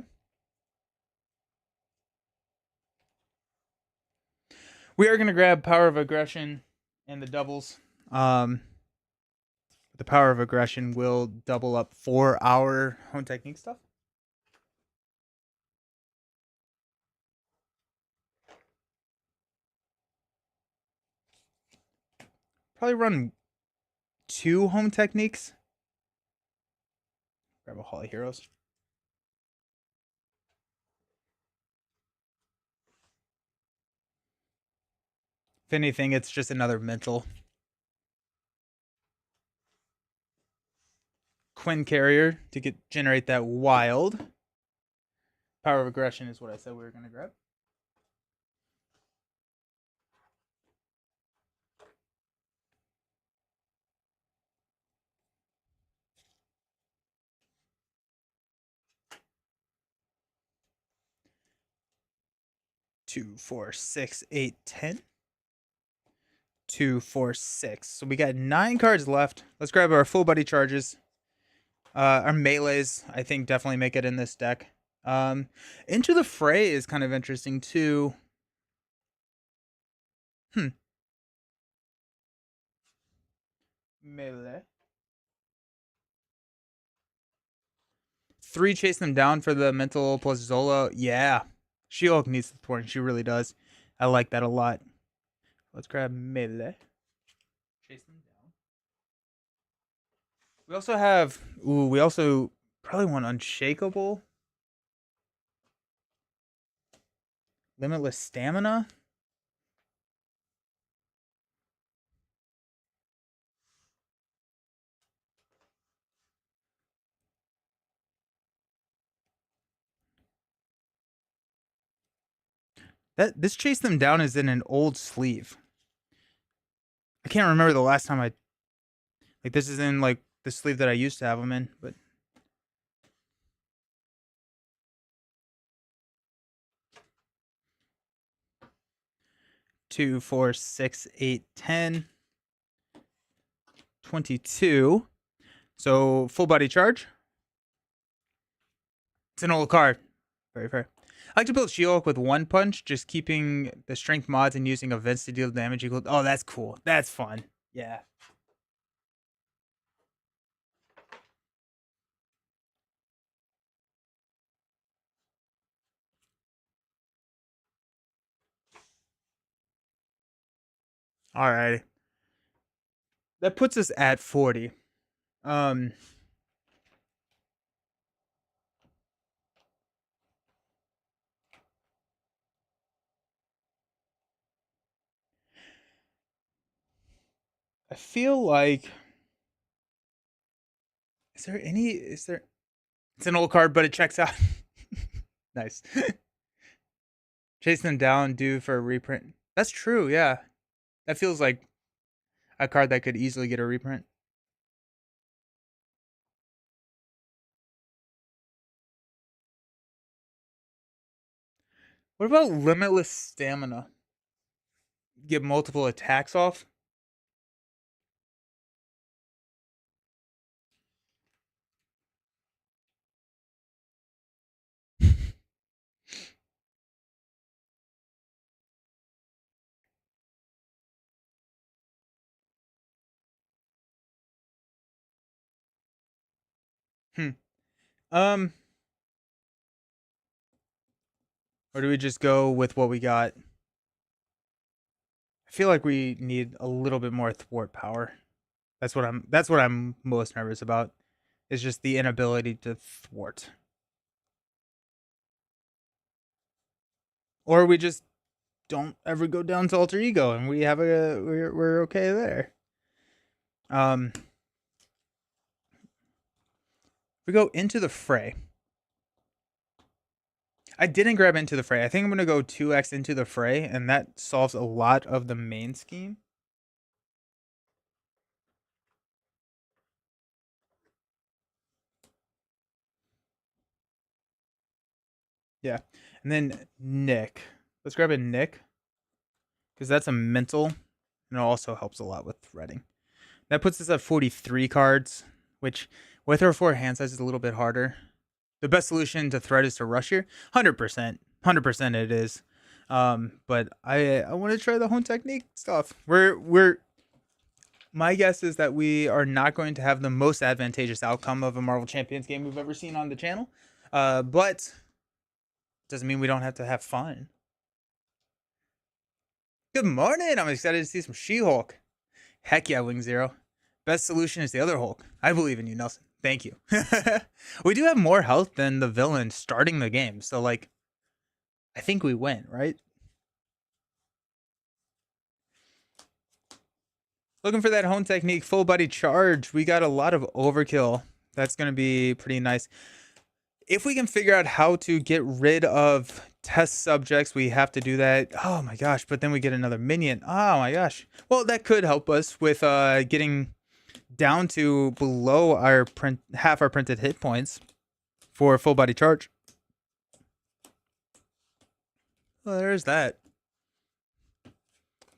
We are going to grab Power of Aggression and the doubles. The Power of Aggression will double up for our home technique stuff. Probably run 2 home techniques. Grab a Hall of Heroes. If anything, it's just another mental. Quinn Carrier to generate that wild. Power of Aggression is what I said we were going to grab. Two, 4, 6, 8, 10. 2, 4, 6. So we got 9 cards left. Let's grab our full body charges. Our melees, I think, definitely make it in this deck. Into the Fray is kind of interesting too. Melee. 3 chase them down for the mental plus Zola. Yeah. She-Hulk needs support. She really does. I like that a lot. Let's grab melee. Chase them down. We also have... Ooh, we also probably want Unshakable. Limitless Stamina. This chase them down is in an old sleeve. I can't remember the last time this is in like the sleeve that I used to have them in, but 2, 4, 6, 8, 10, 22. So full body charge. It's an old card. Very fair. I like to build She-Hulk with 1 punch, just keeping the strength mods and using events to deal damage equal. Oh, that's cool. That's fun. Yeah. All right. That puts us at 40. I feel like is there it's an old card, but it checks out. Nice. Chasing them down due for a reprint. That's true, yeah. That feels like a card that could easily get a reprint. What about limitless stamina? Get multiple attacks off? Hmm. Um, or do we just go with what we got? I feel like we need a little bit more thwart power. That's what I'm most nervous about. Is just the inability to thwart. Or we just don't ever go down to alter ego and we're okay there. Um we go into the fray. I didn't grab into the fray. I think I'm gonna go 2x into the fray, and that solves a lot of the main scheme. Yeah. And then Nick. Let's grab a Nick. Because that's a mental. And it also helps a lot with threading. That puts us at 43 cards, which with our 4 hand size is a little bit harder. The best solution to thread is to rush here. 100%. 100% it is. But I want to try the home technique stuff. My guess is that we are not going to have the most advantageous outcome of a Marvel Champions game we've ever seen on the channel. But doesn't mean we don't have to have fun. Good morning. I'm excited to see some She-Hulk. Heck yeah, Wing Zero. Best solution is the other Hulk. I believe in you, Nelson. Thank you. We do have more health than the villain starting the game. So, like, I think we win, right? Looking for that home technique, full body charge. We got a lot of overkill. That's going to be pretty nice. If we can figure out how to get rid of test subjects, we have to do that. Oh my gosh, but then we get another minion. Oh my gosh. Well, that could help us with getting down to below our half our printed hit points for full body charge. Well, there's that.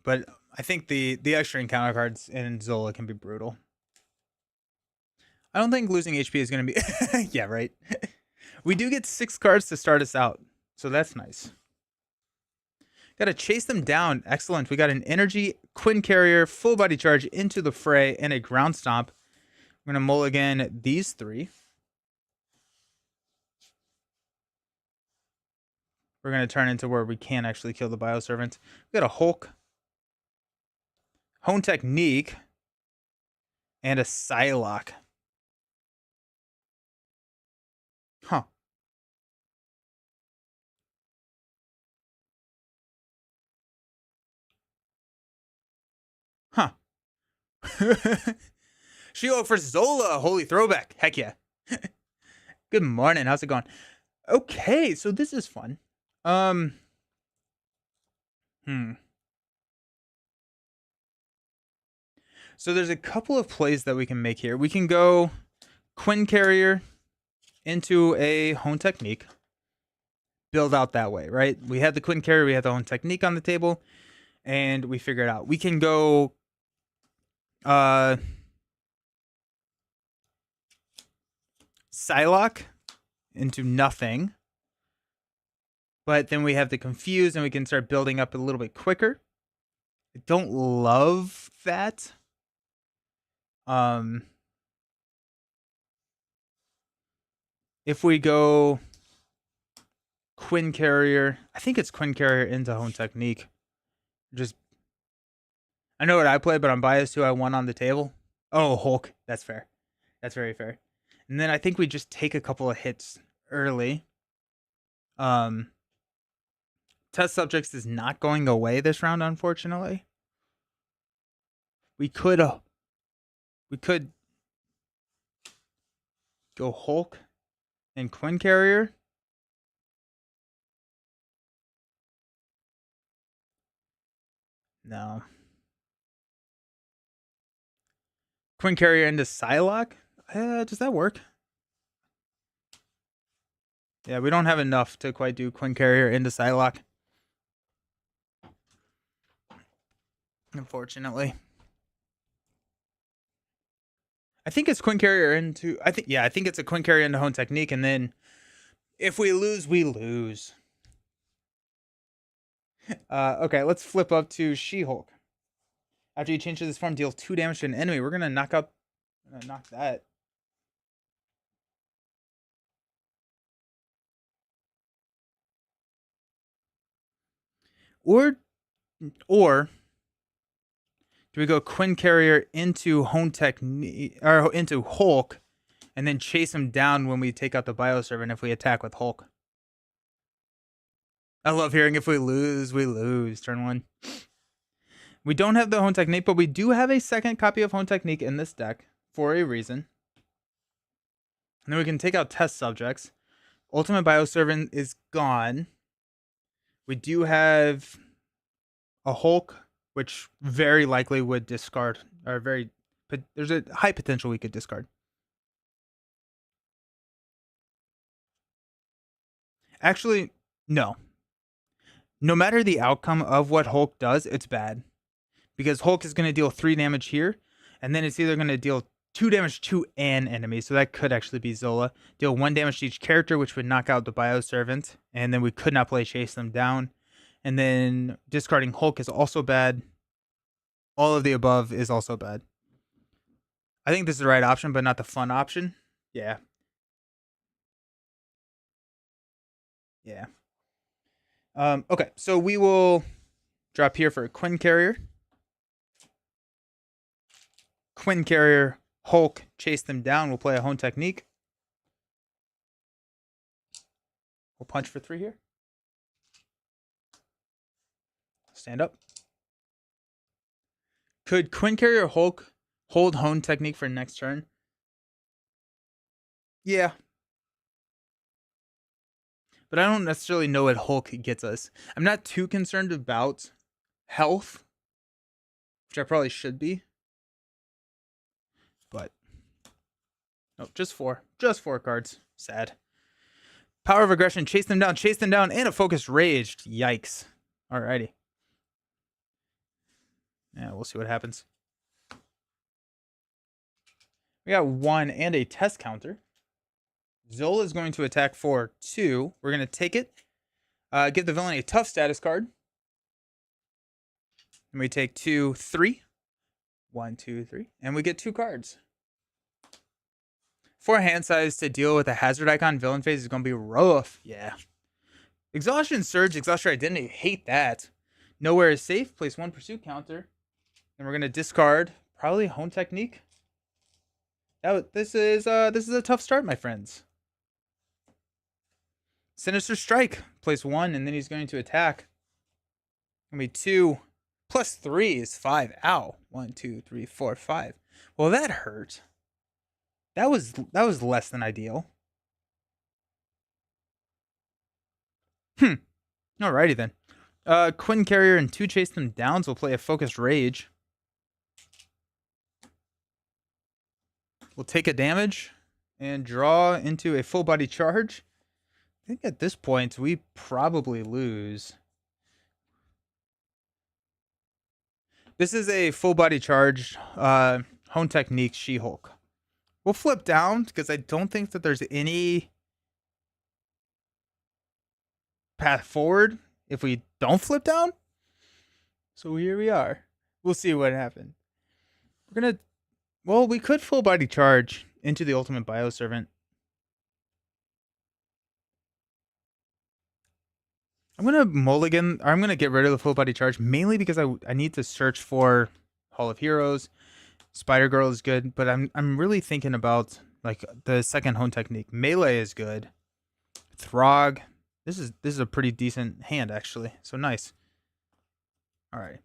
But I think the extra encounter cards in Zola can be brutal. I don't think losing HP is going to be... yeah, right. We do get 6 cards to start us out, so that's nice. Got to chase them down. Excellent. We got an energy, Quinn Carrier, full body charge into the fray, and a ground stomp. I'm going to mulligan these 3. We're going to turn into where we can actually kill the Bioservant. We got a Hulk, Hone Technique, and a Psylocke. Huh. Huh. She-Hulk for Zola. Holy throwback. Heck yeah. Good morning. How's it going? Okay, so this is fun. So there's a couple of plays that we can make here. We can go Quinn Carrier into a Hone Technique. Build out that way, right? We had the Quinn Carrier, we had the Hone Technique on the table, and we figured out. We can go Psylocke into nothing. But then we have the Confuse, and we can start building up a little bit quicker. I don't love that. If we go Quinn Carrier, I think it's Quinn Carrier into Hone Technique. Just, I know what I play, but I'm biased who I want on the table. Oh, Hulk. That's fair. That's very fair. And then I think we just take a couple of hits early. Test subjects is not going away this round, unfortunately. We could go Hulk and Quinn Carrier. No. Quinn Carrier into Psylocke? Does that work? Yeah, we don't have enough to quite do Quinn Carrier into Psylocke. Unfortunately. I think it's Queen Carrier into I think it's a Queen Carrier into Hone Technique, and then if we lose, we lose. Okay, let's flip up to She-Hulk. After you change to this form, deal 2 damage to an enemy. We're gonna knock that. Or do we go Quinn Carrier into Hone Technique or into Hulk, and then chase him down when we take out the Bioservant if we attack with Hulk? I love hearing if we lose, we lose. Turn 1. We don't have the Hone Technique, but we do have a second copy of Hone Technique in this deck for a reason. And then we can take out test subjects. Ultimate Bioservant is gone. We do have a Hulk, which very likely would discard, or there's a high potential we could discard. Actually, no. No matter the outcome of what Hulk does, it's bad. Because Hulk is going to deal 3 damage here, and then it's either going to deal 2 damage to an enemy, so that could actually be Zola. Deal 1 damage to each character, which would knock out the Bioservant, and then we could not play Chase Them Down. And then discarding Hulk is also bad. All of the above is also bad. I think this is the right option, but not the fun option. Yeah. Yeah. Okay, so we will drop here for a Quinn Carrier. Quinn Carrier, Hulk, chase them down. We'll play a Hone Technique. We'll punch for 3 here. Stand up. Could Quinn Carrier Hulk hold Hone Technique for next turn? Yeah. But I don't necessarily know what Hulk gets us. I'm not too concerned about health, which I probably should be. But no, just 4. Just 4 cards. Sad. Power of Aggression, chase them down, and a Focused Rage. Yikes. Alrighty. Yeah, we'll see what happens. We got 1 and a test counter. Zola is going to attack for 2. We're going to take it. Give the villain a tough status card. And we take 2, 3. 1, 2, 3. And we get 2 cards. 4 hand size to deal with a hazard icon villain phase is going to be rough. Yeah. Exhaustion Surge, Exhaust Your Identity. Hate that. Nowhere is safe. Place 1 pursuit counter. And we're going to discard probably Hone Technique. This is a tough start, my friends. Sinister Strike. Place 1, and then he's going to attack. Gonna be 2. Plus 3 is 5. Ow. 1, 2, 3, 4, 5. Well, that hurt. That was less than ideal. Alrighty then. Quinn Carrier and 2 chase them downs will play a Focused Rage. We'll take a damage and draw into a full body charge. I think at this point we probably lose. This is a full body charge Hone Technique She-Hulk. We'll flip down because I don't think that there's any path forward if we don't flip down. So here we are. We'll see what happened. We could full body charge into the Ultimate Bioservant. I'm gonna get rid of the full body charge mainly because I need to search for Hall of Heroes. Spider Girl is good, but I'm really thinking about like the second Hone Technique. Melee is good. Throg. This is a pretty decent hand actually. So nice. All right.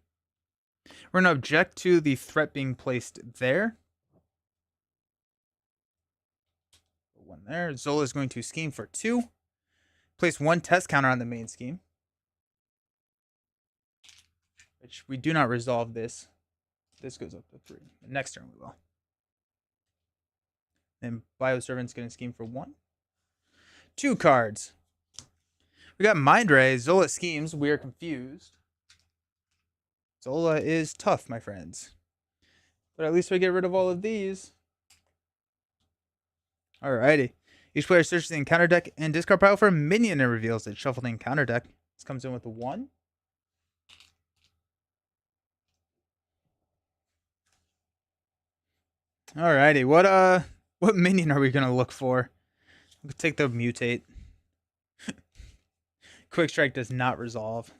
We're gonna object to the threat being placed there. 1 there. Zola is going to scheme for 2. Place 1 test counter on the main scheme. Which we do not resolve this. This goes up to 3. Next turn we will. And Bioservant's going to scheme for 1. 2 cards. We got Mind Ray. Zola schemes. We are confused. Zola is tough, my friends. But at least we get rid of all of these. Alrighty. Each player searches the encounter deck and discard pile for a minion and reveals it. Shuffle the encounter deck. This comes in with a 1. Alrighty. What minion are we gonna look for? We'll take the mutate. Quick strike does not resolve.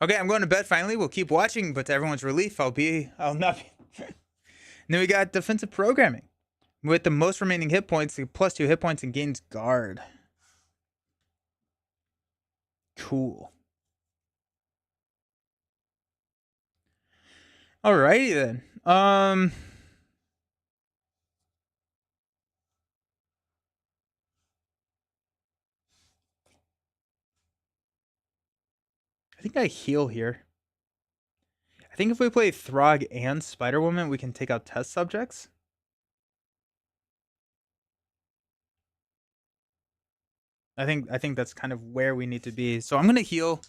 Okay, I'm going to bed finally. We'll keep watching, but to everyone's relief, I'll not be. And then we got defensive programming. With the most remaining hit points, plus 2 hit points and gains guard. Cool. Alrighty then. I think I heal here. I think if we play Throg and Spider Woman, we can take out test subjects. I think that's kind of where we need to be. So I'm gonna heal.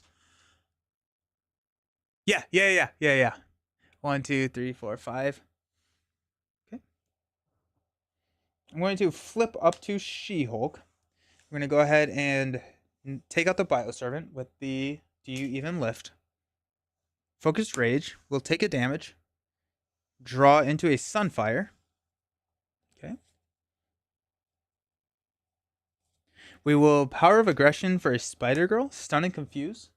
Yeah. 1, 2, 3, 4, 5. Okay. I'm going to flip up to She-Hulk. We're gonna go ahead and take out the Bioservant with the Do You Even Lift? Focus Rage. We'll take a damage. Draw into a Sunfire. Okay. We will Power of Aggression for a Spider Girl. Stun and Confuse.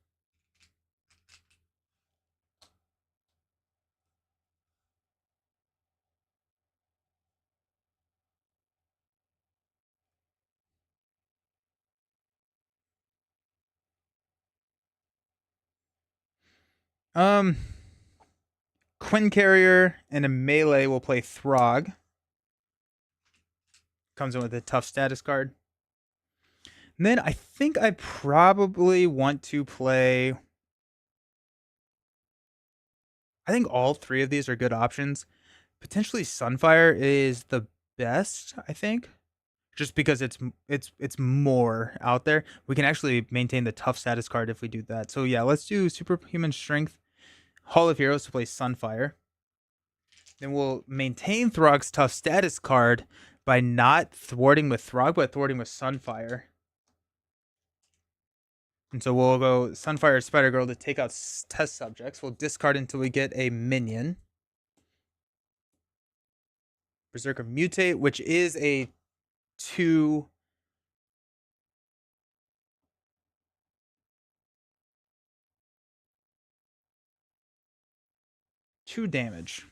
Quinn Carrier and a melee will play Throg. Comes in with a tough status card. And then I think I probably want to play. I think all 3 of these are good options. Potentially Sunfire is the best, I think. Just because it's more out there. We can actually maintain the tough status card if we do that. So yeah, let's do Superhuman Strength, Hall of Heroes to play Sunfire. Then we'll maintain Throg's tough status card by not thwarting with Throg, but thwarting with Sunfire. And so we'll go Sunfire Spider Girl to take out test subjects. We'll discard until we get a minion. Berserker Mutate, which is a 2 damage.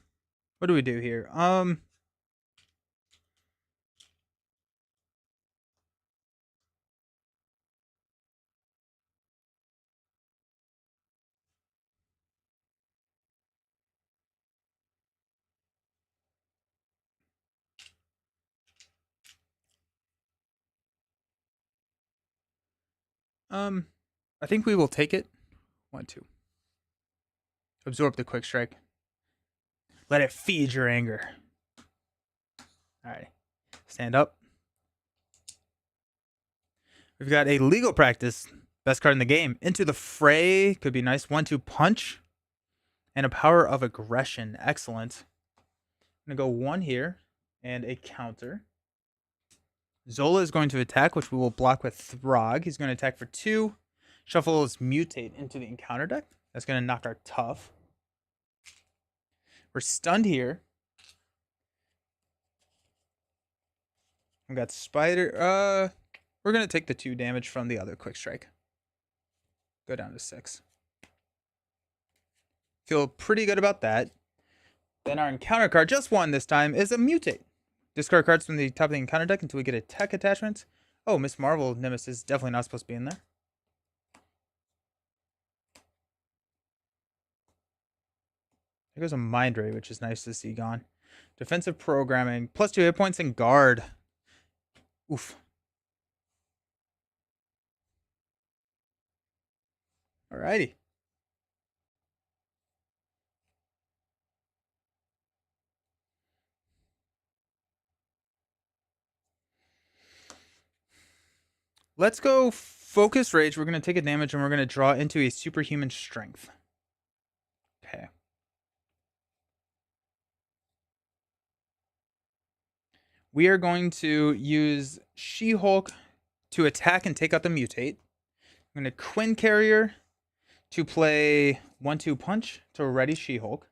What do we do here? I think we will take it. 1, 2. Absorb the quick strike. Let it feed your anger. All right. Stand up. We've got a legal practice. Best card in the game. Into the Fray. Could be nice. 1, 2 punch. And a Power of Aggression. Excellent. I'm going to go 1 here. And a counter. Zola is going to attack, which we will block with Throg. He's going to attack for 2. Shuffle his Mutate into the encounter deck. That's going to knock our Tough. We're stunned here. We got Spider. We're going to take the 2 damage from the other quick strike. Go down to 6. Feel pretty good about that. Then our encounter card, just 1 this time, is a Mutate. Discard cards from the top of the encounter deck until we get a tech attachment. Oh, Miss Marvel Nemesis is definitely not supposed to be in there. There goes a Mind Ray, which is nice to see gone. Defensive programming, plus 2 hit points and guard. Oof. Alrighty. Let's go Focus Rage, we're going to take a damage and we're going to draw into a superhuman strength. Okay. We are going to use She-Hulk to attack and take out the mutate. I'm going to Quinn Carrier to play 1-2 punch to ready She-Hulk.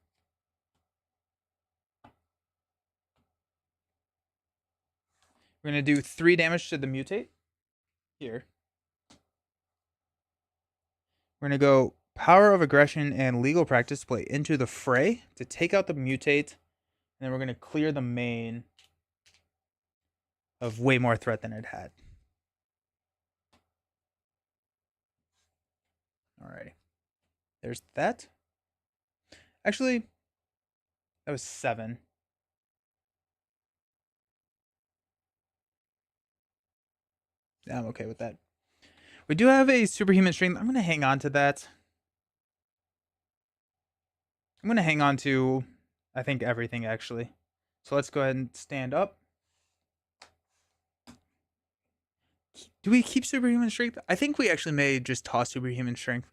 We're going to do 3 damage to the mutate here. We're going to go Power of Aggression and Legal Practice play Into the Fray to take out the mutate. And then we're going to clear the main of way more threat than it had. Alrighty. There's that. Actually, that was 7. Yeah, I'm okay with that. We do have a superhuman strength. I'm going to hang on to that. I'm going to hang on to, I think, everything, actually. So let's go ahead and stand up. Do we keep superhuman strength? I think we actually may just toss superhuman strength.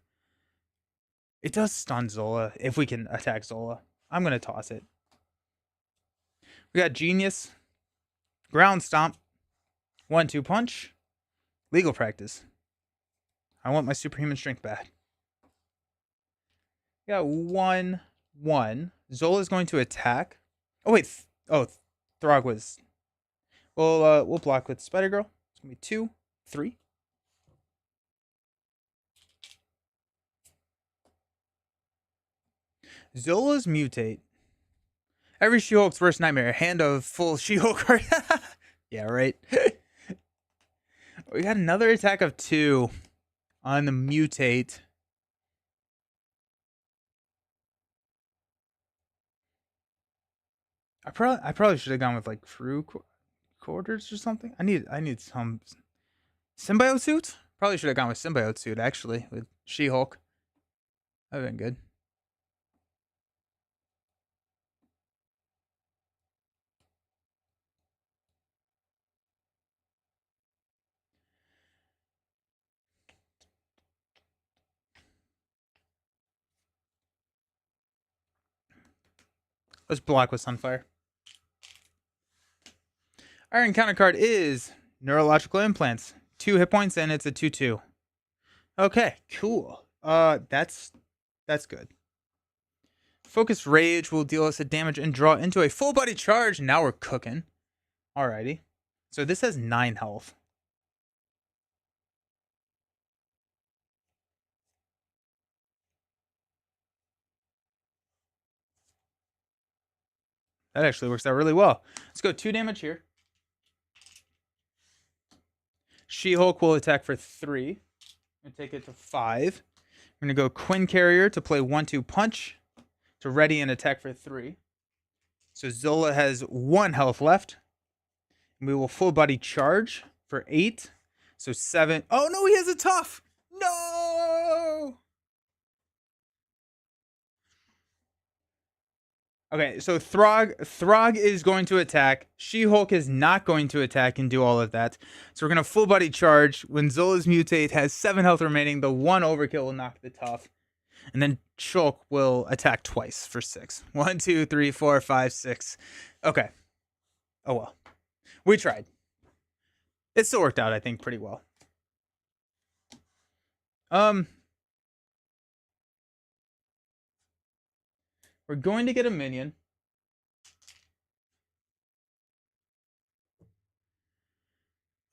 It does stun Zola if we can attack Zola. I'm going to toss it. We got Genius, Ground Stomp, 1-2 punch, Legal Practice. I want my superhuman strength back. We got 1-1. Zola is going to attack. Oh wait, Throg was. We'll block with Spider Girl. It's gonna be 2, 3. Zola's mutate. Every She-Hulk's worst nightmare. Hand of full She-Hulk card. Yeah, right. We got another attack of 2 on the mutate. I probably should have gone with like Crew Quarters or something. I need some symbiote suit. Probably should have gone with symbiote suit actually with She-Hulk. That'd been good. Let's block with Sunfire. Our encounter card is Neurological Implants. 2 hit points and it's a 2/2. Okay, cool. That's good. Focus Rage will deal us a damage and draw into a full body charge. Now we're cooking. Alrighty. So this has 9 health. That actually works out really well. Let's go 2 damage here. She-Hulk will attack for 3. I'm going to take it to 5. We're going to go Quinn Carrier to play 1-2 punch to ready and attack for 3. So Zola has 1 health left. And we will full body charge for 8. So 7. Oh no, he has a tough. No. Okay, so Throg is going to attack. She-Hulk is not going to attack and do all of that. So we're going to full body charge. When Zola's mutate has 7 health remaining, the 1 overkill will knock the tough. And then Shulk will attack twice for 6. 1, 2, 3, 4, 5, 6. Okay. Oh well. We tried. It still worked out, I think, pretty well. We're going to get a minion.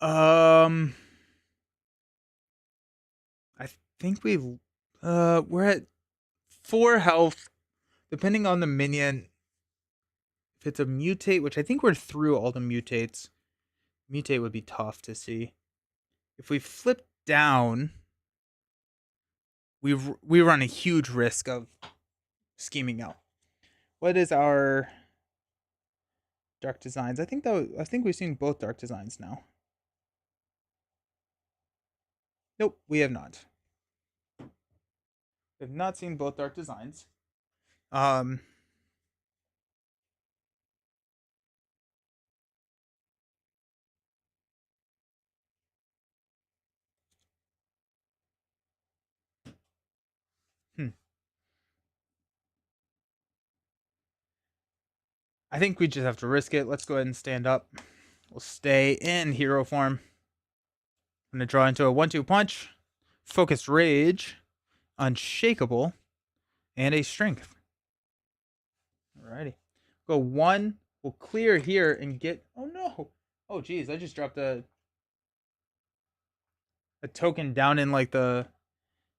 I think we're at 4 health. Depending on the minion, if it's a mutate, which I think we're through all the mutates. Mutate would be tough to see. If we flip down, we run a huge risk of scheming out. What is our dark designs? I think we've seen both dark designs now. Nope, we have not. We have not seen both dark designs. I think we just have to risk it. Let's go ahead and stand up. We'll stay in hero form. I'm going to draw into a 1-2 punch, focused rage, unshakable, and a strength. Alrighty. Go 1. We'll clear here and get... Oh, no. Oh, geez. I just dropped a token down in, like, the...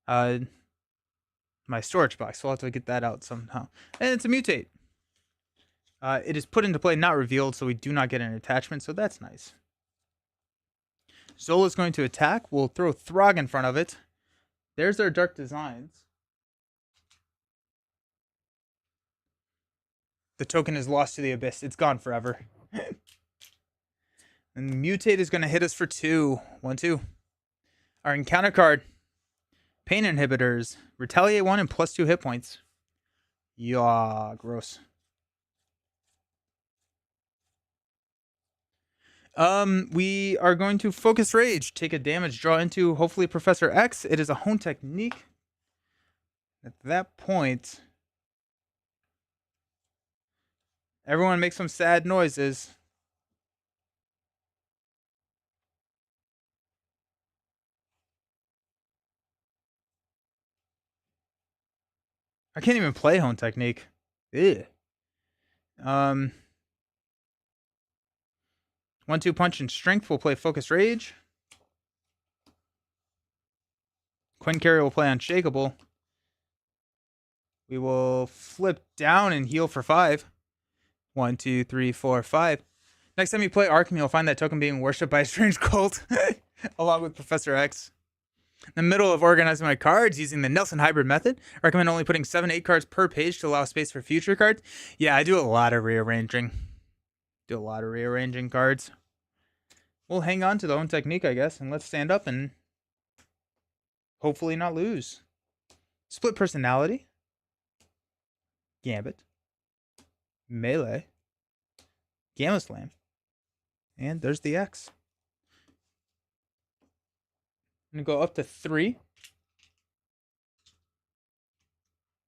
my storage box. So I'll have to get that out somehow. And it's a mutate. It is put into play, not revealed, so we do not get an attachment, so that's nice. Zola is going to attack. We'll throw Throg in front of it. There's our Dark Designs. The token is lost to the abyss. It's gone forever. And Mutate is going to hit us for 2. 1-2. Our encounter card. Pain inhibitors. Retaliate 1 and +2 hit points. Yeah, gross. We are going to focus rage, take a damage, draw into hopefully Professor X. It is a hone technique. At that point, everyone make some sad noises. I can't even play hone technique. Ew. 1-2 punch and strength will play focus rage. Quinn Carry will play unshakable. We will flip down and heal for 5. 1, 2, 3, 4, 5. Next time you play Arkham, you'll find that token being worshipped by a strange cult, along with Professor X. In the middle of organizing my cards using the Nelson hybrid method, I recommend only putting 7-8 cards per page to allow space for future cards. Yeah, I do a lot of rearranging. Cards. We'll hang on to the own technique, I guess, and let's stand up and hopefully not lose. Split personality. Gambit. Melee. Gamma Slam. And there's the X. I'm going to go up to 3.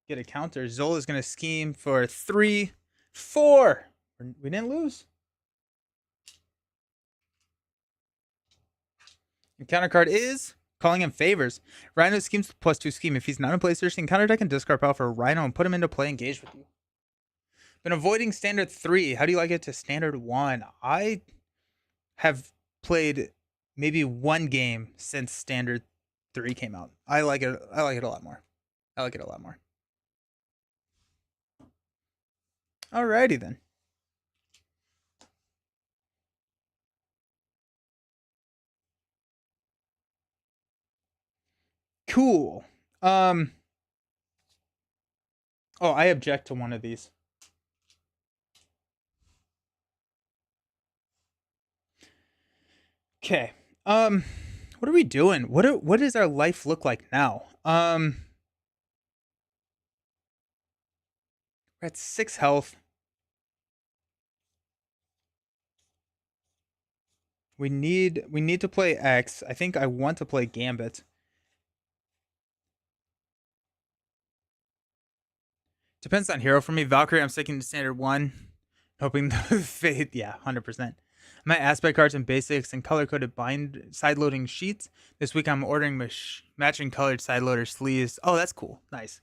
Get a counter. Zola's going to scheme for 3, 4. We didn't lose. Your counter card is calling in favors. Rhino schemes +2 scheme. If he's not in play, search the counter deck and discard pile for Rhino and put him into play. Engage with you. Been avoiding standard 3. How do you like it to standard 1? I have played maybe 1 game since standard 3 came out. I like it a lot more. Alrighty then. Cool. Oh, I object to one of these. Okay. What are we doing? What does our life look like now? We're at 6 health. We need to play X. I think I want to play Gambit. Depends on hero for me. Valkyrie, I'm sticking to standard 1. Hoping the fade. Yeah, 100%. My aspect cards and basics and color-coded bind side-loading sheets. This week I'm ordering matching colored side-loader sleeves. Oh, that's cool. Nice.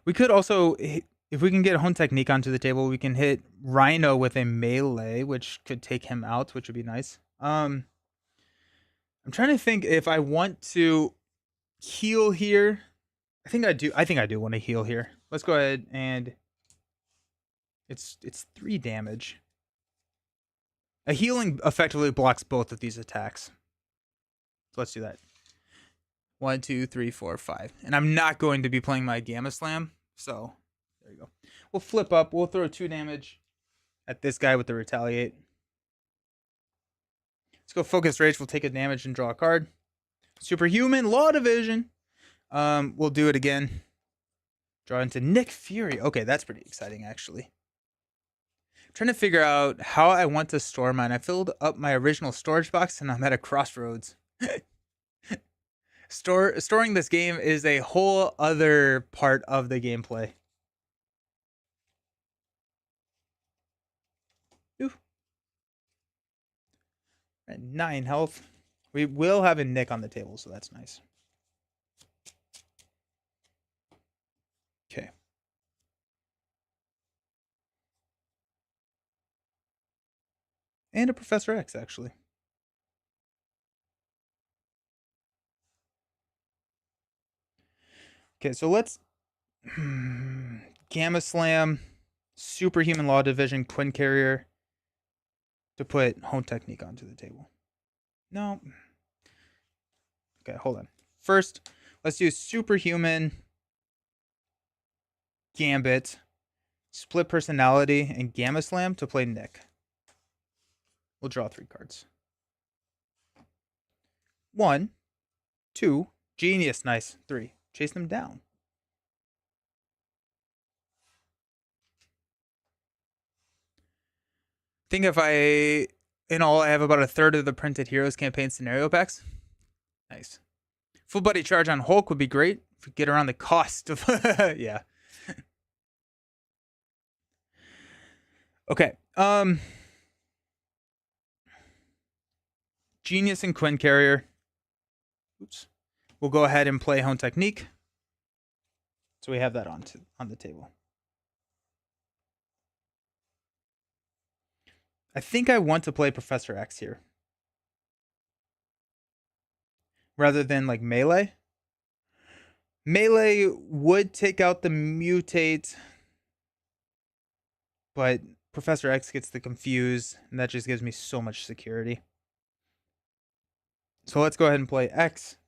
We could also, if we can get a hone technique onto the table, we can hit Rhino with a melee, which could take him out, which would be nice. I'm trying to think if I want to heal here. I think I do want to heal here. Let's go ahead and it's 3 damage. A healing effectively blocks both of these attacks. So let's do that. 1, 2, 3, 4, 5. And I'm not going to be playing my Gamma Slam. So there you go. We'll flip up. We'll throw 2 damage at this guy with the retaliate. Let's go focus rage. We'll take a damage and draw a card. Superhuman Law Division. We'll do it again. Draw into Nick Fury. Okay, that's pretty exciting actually. trying to figure out how I want to store mine. I filled up my original storage box and I'm at a crossroads. Storing this game is a whole other part of the gameplay. Ooh. At 9 health. We will have a Nick on the table, so that's nice. Okay. And a Professor X, actually. Okay, so let's Gamma Slam, Superhuman Law Division, Quinn Carrier to put Home Technique onto the table. No. Okay, hold on. First, let's do Superhuman, Gambit, Split Personality, and Gamma Slam to play Nick. We'll draw 3 cards. 1, 2, Genius, nice. 3, chase them down. I think if in all, I have about a third of the printed Heroes campaign scenario packs. Nice. Full body charge on Hulk would be great if we get around the cost of, yeah. Okay. Genius and Quinn Carrier. Oops. We'll go ahead and play Home Technique. So we have that on the table. I think I want to play Professor X here. Rather than like Melee. Melee would take out the mutate, but Professor X gets the confuse, and that just gives me so much security. So let's go ahead and play X.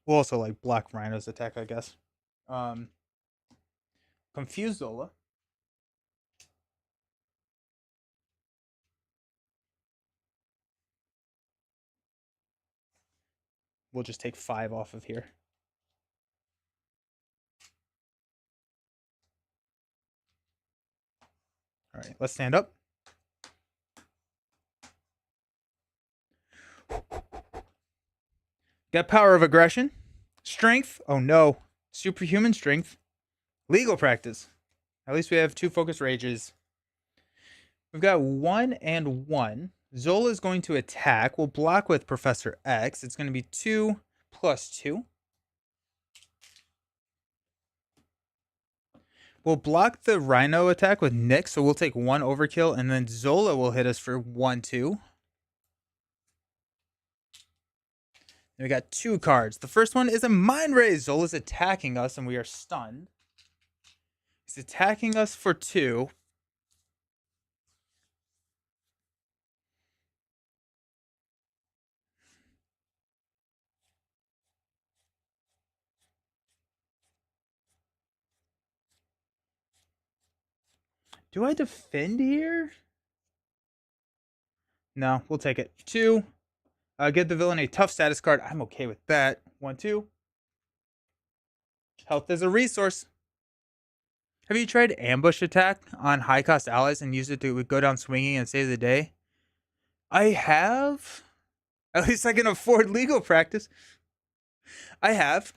We'll also like block Rhino's attack, I guess. Confuse Zola. We'll just take 5 off of here. All right, let's stand up. Got Power of Aggression. Strength. Oh no. Superhuman Strength. Legal Practice. At least we have 2 Focus Rages. We've got 1 and 1. Zola is going to attack. We'll block with Professor X. It's going to be 2 plus 2. We'll block the Rhino attack with Nick, so we'll take 1 overkill, and then Zola will hit us for 1/2. We got 2 cards. The first one is a Mind Raise. Zola's attacking us, and we are stunned. He's attacking us for 2. Do I defend here? No, we'll take it. 2. Give the villain a tough status card. I'm okay with that. 1/2. Health is a resource. Have you tried ambush attack on high cost allies and used it to go down swinging and save the day? I have. At least I can afford legal practice. I have.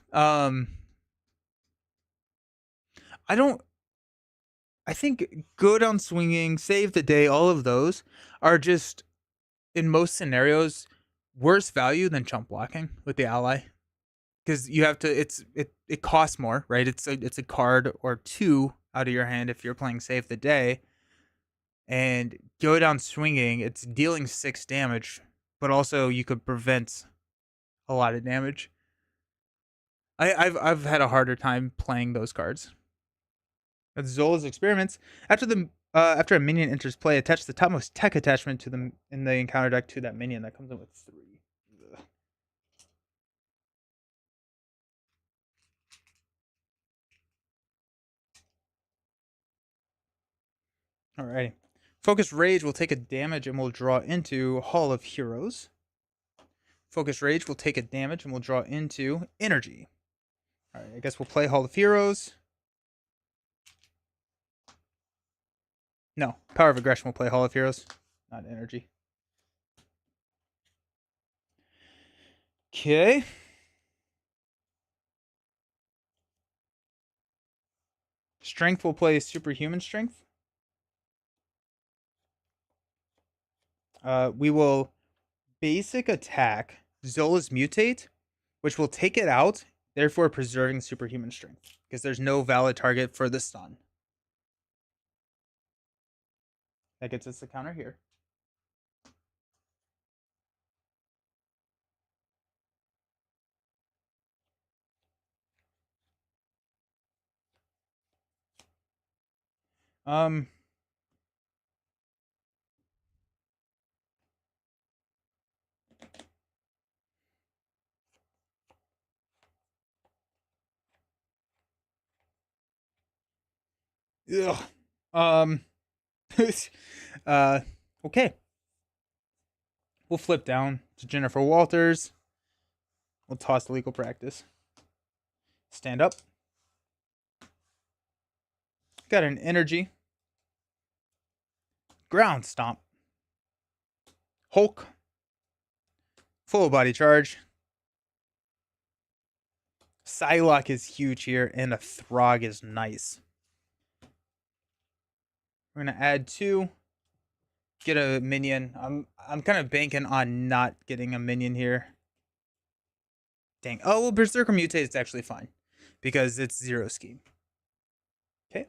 I think go down swinging, save the day, all of those are just, in most scenarios, worse value than chump blocking with the ally. Because you have to, it costs more, right? It's a card or 2 out of your hand if you're playing save the day. And go down swinging, it's dealing 6 damage, but also you could prevent a lot of damage. I've had a harder time playing those cards. With Zola's experiments, after a minion enters play, attach the topmost tech attachment to them in the encounter deck to that minion. That comes in with 3. Ugh. Alrighty. Focus Rage will take a damage and will draw into Hall of Heroes. Focus Rage will take a damage and will draw into Energy. Alright, I guess we'll play Hall of Heroes. No, Power of Aggression will play Hall of Heroes, not energy. Okay. Strength will play Superhuman Strength. We will basic attack Zola's Mutate, which will take it out, therefore preserving Superhuman Strength, because there's no valid target for the stun. That gets us the counter here. Um, ugh. Um, okay. We'll flip down to Jennifer Walters. We'll toss Legal Practice. Stand up. Got an energy. Ground Stomp. Hulk. Full body charge. Psylocke is huge here, and a Throg is nice. We're gonna add 2. Get a minion. I'm kind of banking on not getting a minion here. Dang. Oh well, Berserker Mutate is actually fine because it's 0 scheme. Okay.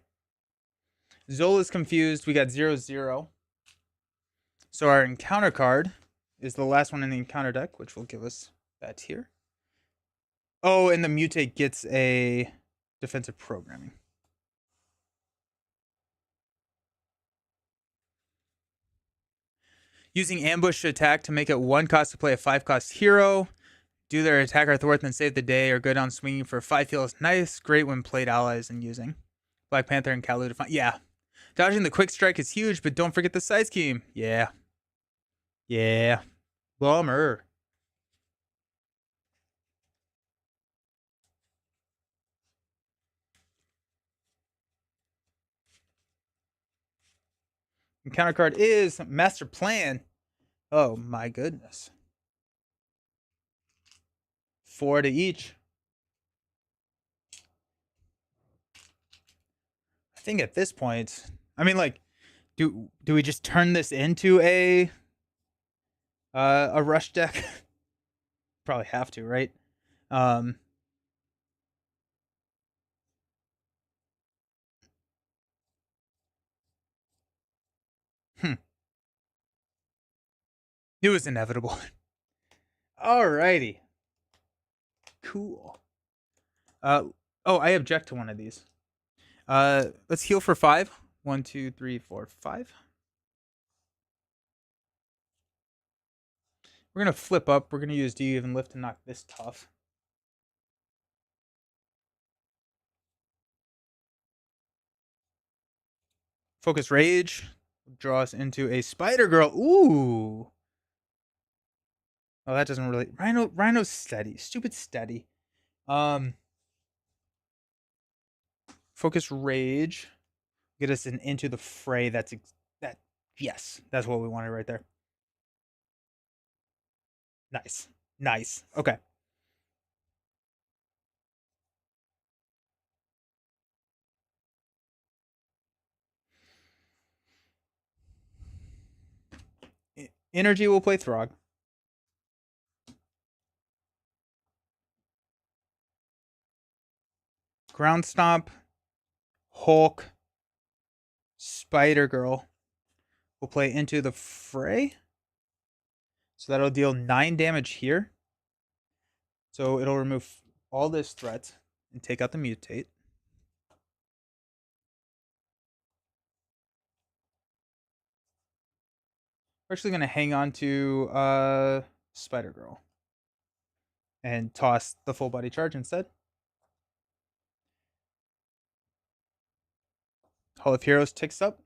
Zola's confused. We got 0/0. So our encounter card is the last one in the encounter deck, which will give us that here. Oh, and the Mutate gets a defensive programming. Using ambush attack to make it 1 cost to play a 5 cost hero. Do their attack or thwart and save the day, or go down swinging for 5 feels nice. Great when played allies and using Black Panther and Kalu to find. Yeah. Dodging the quick strike is huge, but don't forget the side scheme. Yeah. Yeah. Bummer. Encounter card is Master Plan. Oh my goodness. 4 to each. I think at this point, I mean, like, do we just turn this into a rush deck? Probably have to, right? Hmm. It was inevitable. Alrighty. Cool. Oh, I object to one of these. Let's heal for 5. 1, 2, 3, 4, 5. We're gonna flip up. We're gonna use Do You Even Lift to knock this tough. Focus Rage. Draw us into a Spider Girl. Ooh. Oh, that doesn't really. Rhino's steady. Stupid steady. Focus Rage. Get us into the fray. That. Yes, that's what we wanted right there. Nice. Okay. Energy will play Throg. Ground Stomp. Hulk. Spider Girl will play into the fray. So that'll deal 9 damage here. So it'll remove all this threat and take out the mutate. We're actually going to hang on to Spider Girl and toss the full body charge instead. Hall of Heroes ticks up.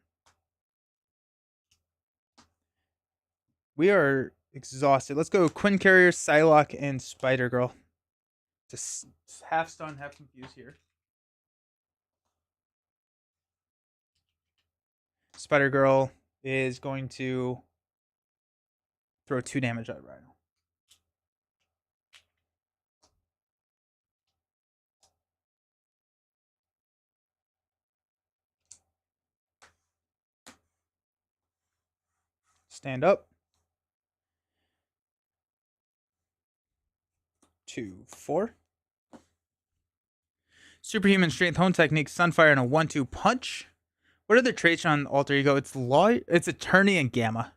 We are exhausted. Let's go Quinn Carrier, Psylocke, and Spider Girl. Just half stun, half confused here. Spider Girl is going to throw 2 damage at Rhino. Stand up. 2, 4. Superhuman Strength, Hone Technique, Sunfire, and a 1-2 punch. What are the traits on Alter Ego? It's Attorney and Gamma.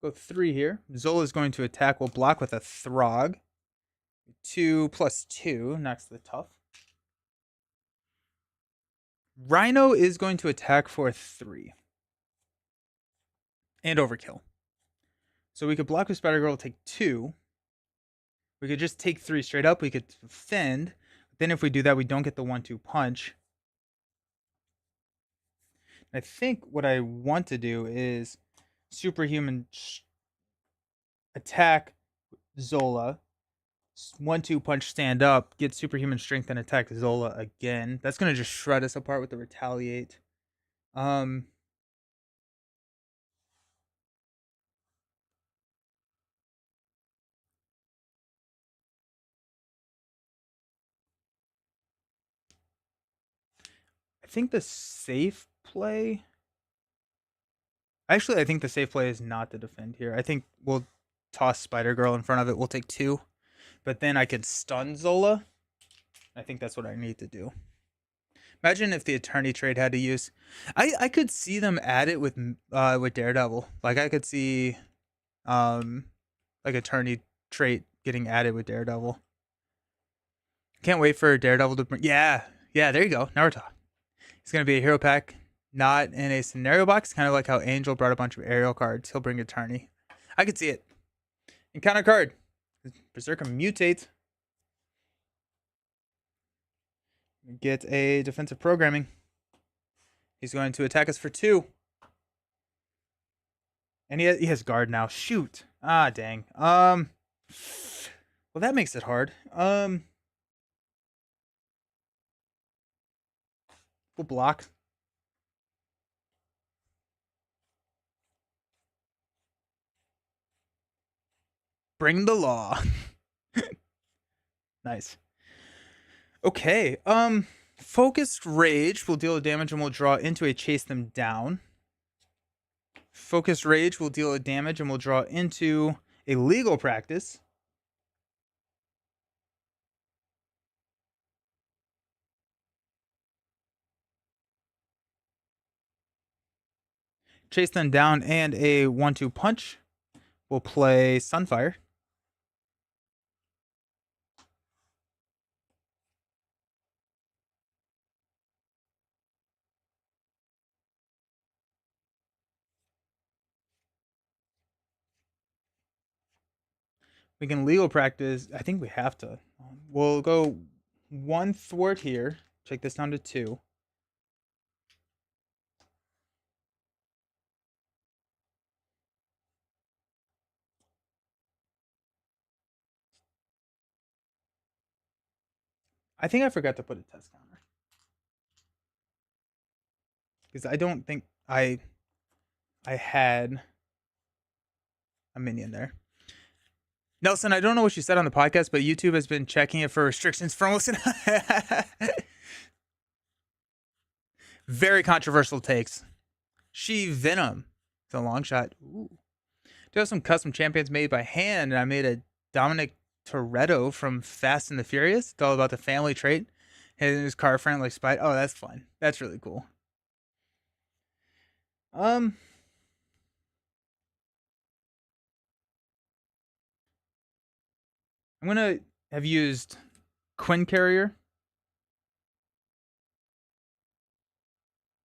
Go 3 here. Zola is going to attack. We'll block with a Throg. 2 + 2 knocks the tough. Rhino is going to attack for 3. And overkill. So we could block with Spider Girl, take 2. We could just take 3 straight up. We could defend. But then if we do that, we don't get the 1-2 punch. I think what I want to do is Superhuman attack Zola. 1-2 punch, stand up, get Superhuman Strength, and attack Zola again. That's going to just shred us apart with the Retaliate. I think the safe play... Actually, I think the safe play is not to defend here. I think we'll toss Spider Girl in front of it. We'll take 2. But then I could stun Zola. I think that's what I need to do. Imagine if the Attorney trade had to use... I could see them add it with Daredevil. Like, I could see like Attorney trait getting added with Daredevil. Can't wait for Daredevil to bring... Yeah, there you go. Now we're talking. It's going to be a hero pack, not in a scenario box. Kind of like how Angel brought a bunch of aerial cards. He'll bring Attorney. I could see it. Encounter card. Berserker mutate. Get a defensive programming. He's going to attack us for 2. And he has guard now. Shoot. Ah, dang. Well, that makes it hard. We'll block. Bring the law. Nice. Okay. Focused Rage will deal damage and will draw into a Chase Them Down. Focused Rage will deal a damage and will draw into a Legal Practice. Chase Them Down and a 1-2 punch. We'll play Sunfire. We can Legal Practice. I think we have to. We'll go 1 thwart here. Take this down to 2. I think I forgot to put a test counter. Because I don't think I had a minion there. Nelson, I don't know what you said on the podcast, but YouTube has been checking it for restrictions from listening. Very controversial takes. She Venom. It's a long shot. Ooh. Do have some custom champions made by hand, and I made a Dominic Toretto from Fast and the Furious. It's all about the family trait. His car friend like Spite. Oh, that's fun. That's really cool. I'm gonna have used Quinn Carrier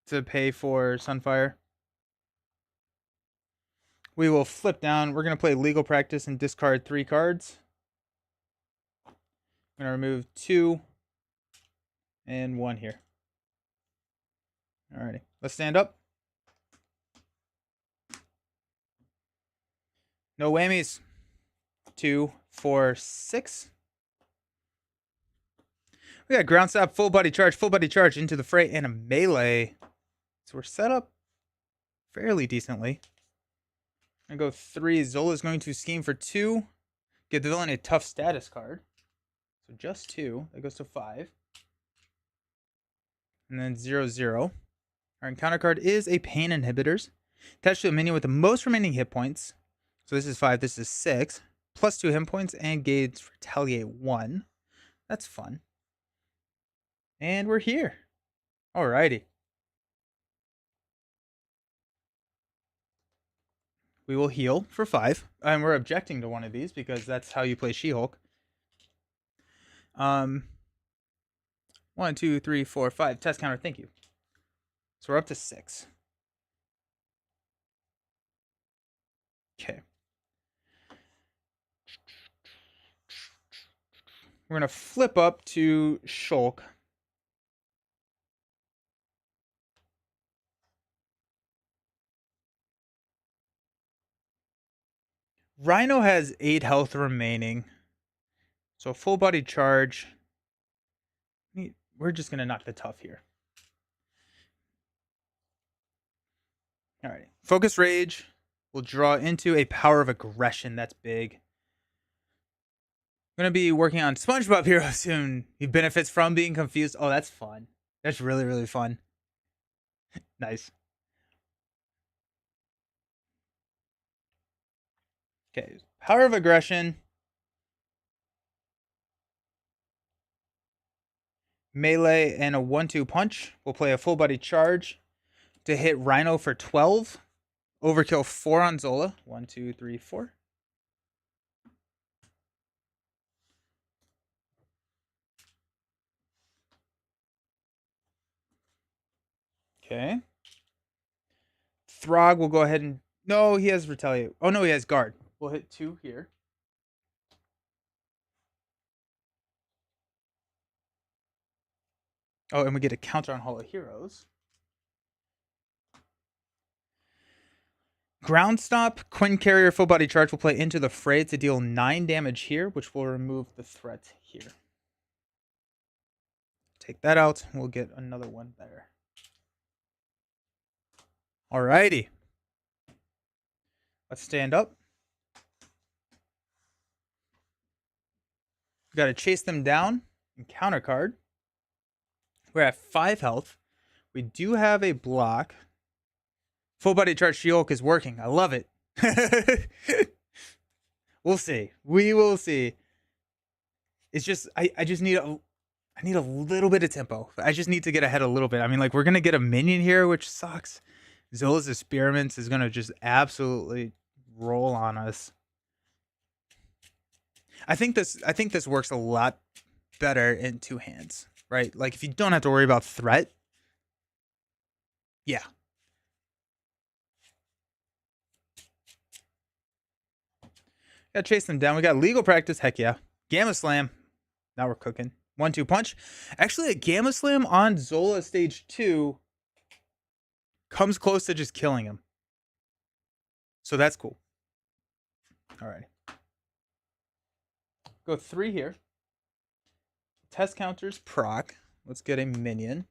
to pay for Sunfire. We will flip down. We're gonna play Legal Practice and discard 3 cards. I'm gonna remove 2 and 1 here. Alrighty, let's stand up. No whammies. 2, 4, 6. We got ground stab, full body charge into the fray, and a melee. So we're set up fairly decently. I'm going to go 3. Zola's going to scheme for 2. Give the villain a tough status card. So just 2. That goes to 5. And then 0/0. Our encounter card is a Pain Inhibitors. Attached to a minion with the most remaining hit points. So this is 5, this is 6. Plus 2 hit points and gauge Retaliate 1. That's fun. And we're here. Alrighty. We will heal for 5. And we're objecting to one of these because that's how you play She-Hulk. 1, 2, 3, 4, 5. Test counter, thank you. So we're up to 6. Okay. We're going to flip up to Shulk. Rhino has 8 health remaining. So full body charge. We're just going to knock the tough here. Alright. Focus Rage will draw into a Power of Aggression. That's big. I'm going to be working on SpongeBob Hero soon. He benefits from being confused. Oh, that's fun. That's really, really fun. Nice. Okay. Power of Aggression. Melee and a 1/2 punch. We'll play a full body charge to hit Rhino for 12. Overkill 4 on Zola. 1, 2, 3, 4. Okay. Throg will go ahead and... No, he has Retaliate. Oh, no, he has Guard. We'll hit 2 here. Oh, and we get a counter on Hall of Heroes. Ground Stop, Quinn Carrier, full body charge will play into the fray to deal 9 damage here, which will remove the threat here. Take that out. We'll get another one there. Alrighty. Let's stand up. Got to chase them down. Encounter card. We're at 5 health. We do have a block. Full body charge She-Hulk is working. I love it. We'll see. We will see. It's just I just need a little bit of tempo. I just need to get ahead a little bit. I mean, like, we're gonna get a minion here, which sucks. Zola's Experiments is gonna just absolutely roll on us. I think this works a lot better in 2 hands, right? Like, if you don't have to worry about threat. Yeah. Gotta chase them down. We got Legal Practice. Heck yeah. Gamma Slam. Now we're cooking. 1/2 punch. Actually, a Gamma Slam on Zola stage 2 comes close to just killing him. So that's cool. All right. Go 3 here. Test counters proc. Let's get a minion.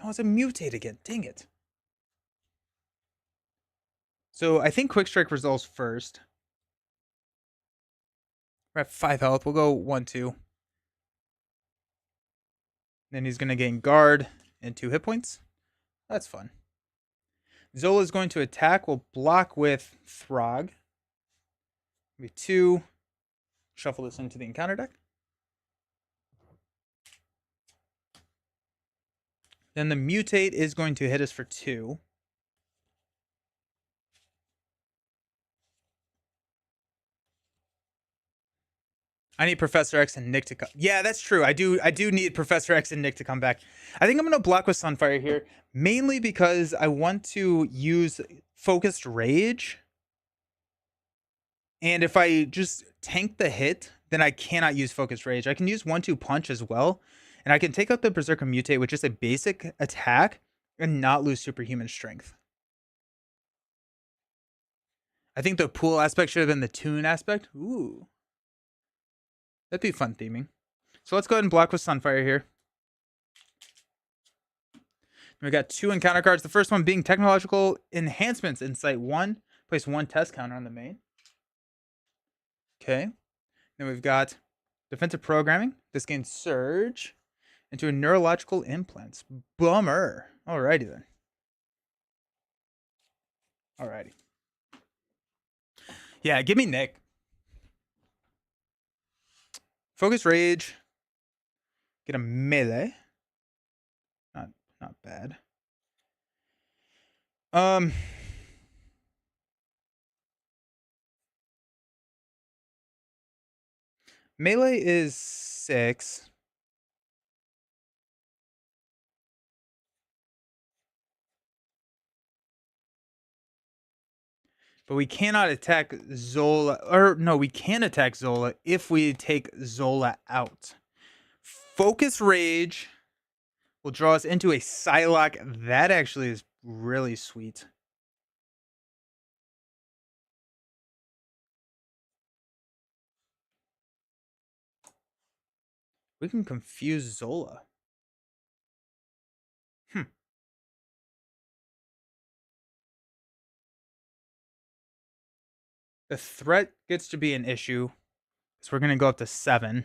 Oh, it's a mutate again. Dang it. So I think Quick Strike resolves first. We're at 5 health. We'll go 1, 2. Then he's going to gain guard and 2 hit points. That's fun. Zola is going to attack. We'll block with Throg. Maybe 2. Shuffle this into the encounter deck. Then the mutate is going to hit us for 2. I need Professor X and Nick to come. Yeah, that's true. I do need Professor X and Nick to come back. I think I'm going to block with Sunfire here, mainly because I want to use Focused Rage. And if I just tank the hit, then I cannot use Focused Rage. I can use 1/2 punch as well. And I can take out the Berserker Mutate with just a basic attack and not lose superhuman strength. I think the pool aspect should have been the tune aspect. Ooh. That'd be fun theming. So let's go ahead and block with Sunfire here. We got 2 encounter cards. The first one being technological enhancements in site 1. Place 1 test counter on the main. Okay. Then we've got defensive programming. This gains surge into a neurological implants. Bummer. Alrighty then. Alrighty. Yeah, give me Nick. Focus Rage. Get a melee. Not bad. Melee is 6. But we cannot attack Zola. Or, no, we can attack Zola if we take Zola out. Focus Rage will draw us into a Psylocke. That actually is really sweet. We can confuse Zola. The threat gets to be an issue. So we're going to go up to 7.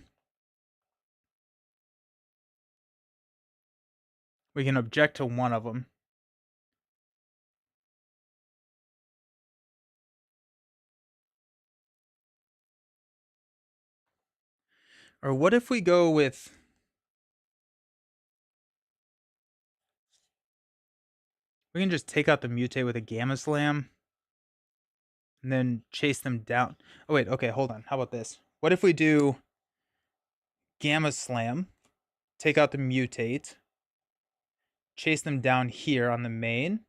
We can object to one of them. Or what if we go with... We can just take out the mutate with a Gamma Slam. And then chase them down. Oh, wait. Okay, hold on. How about this? What if we do Gamma Slam, take out the mutate, chase them down here on the main.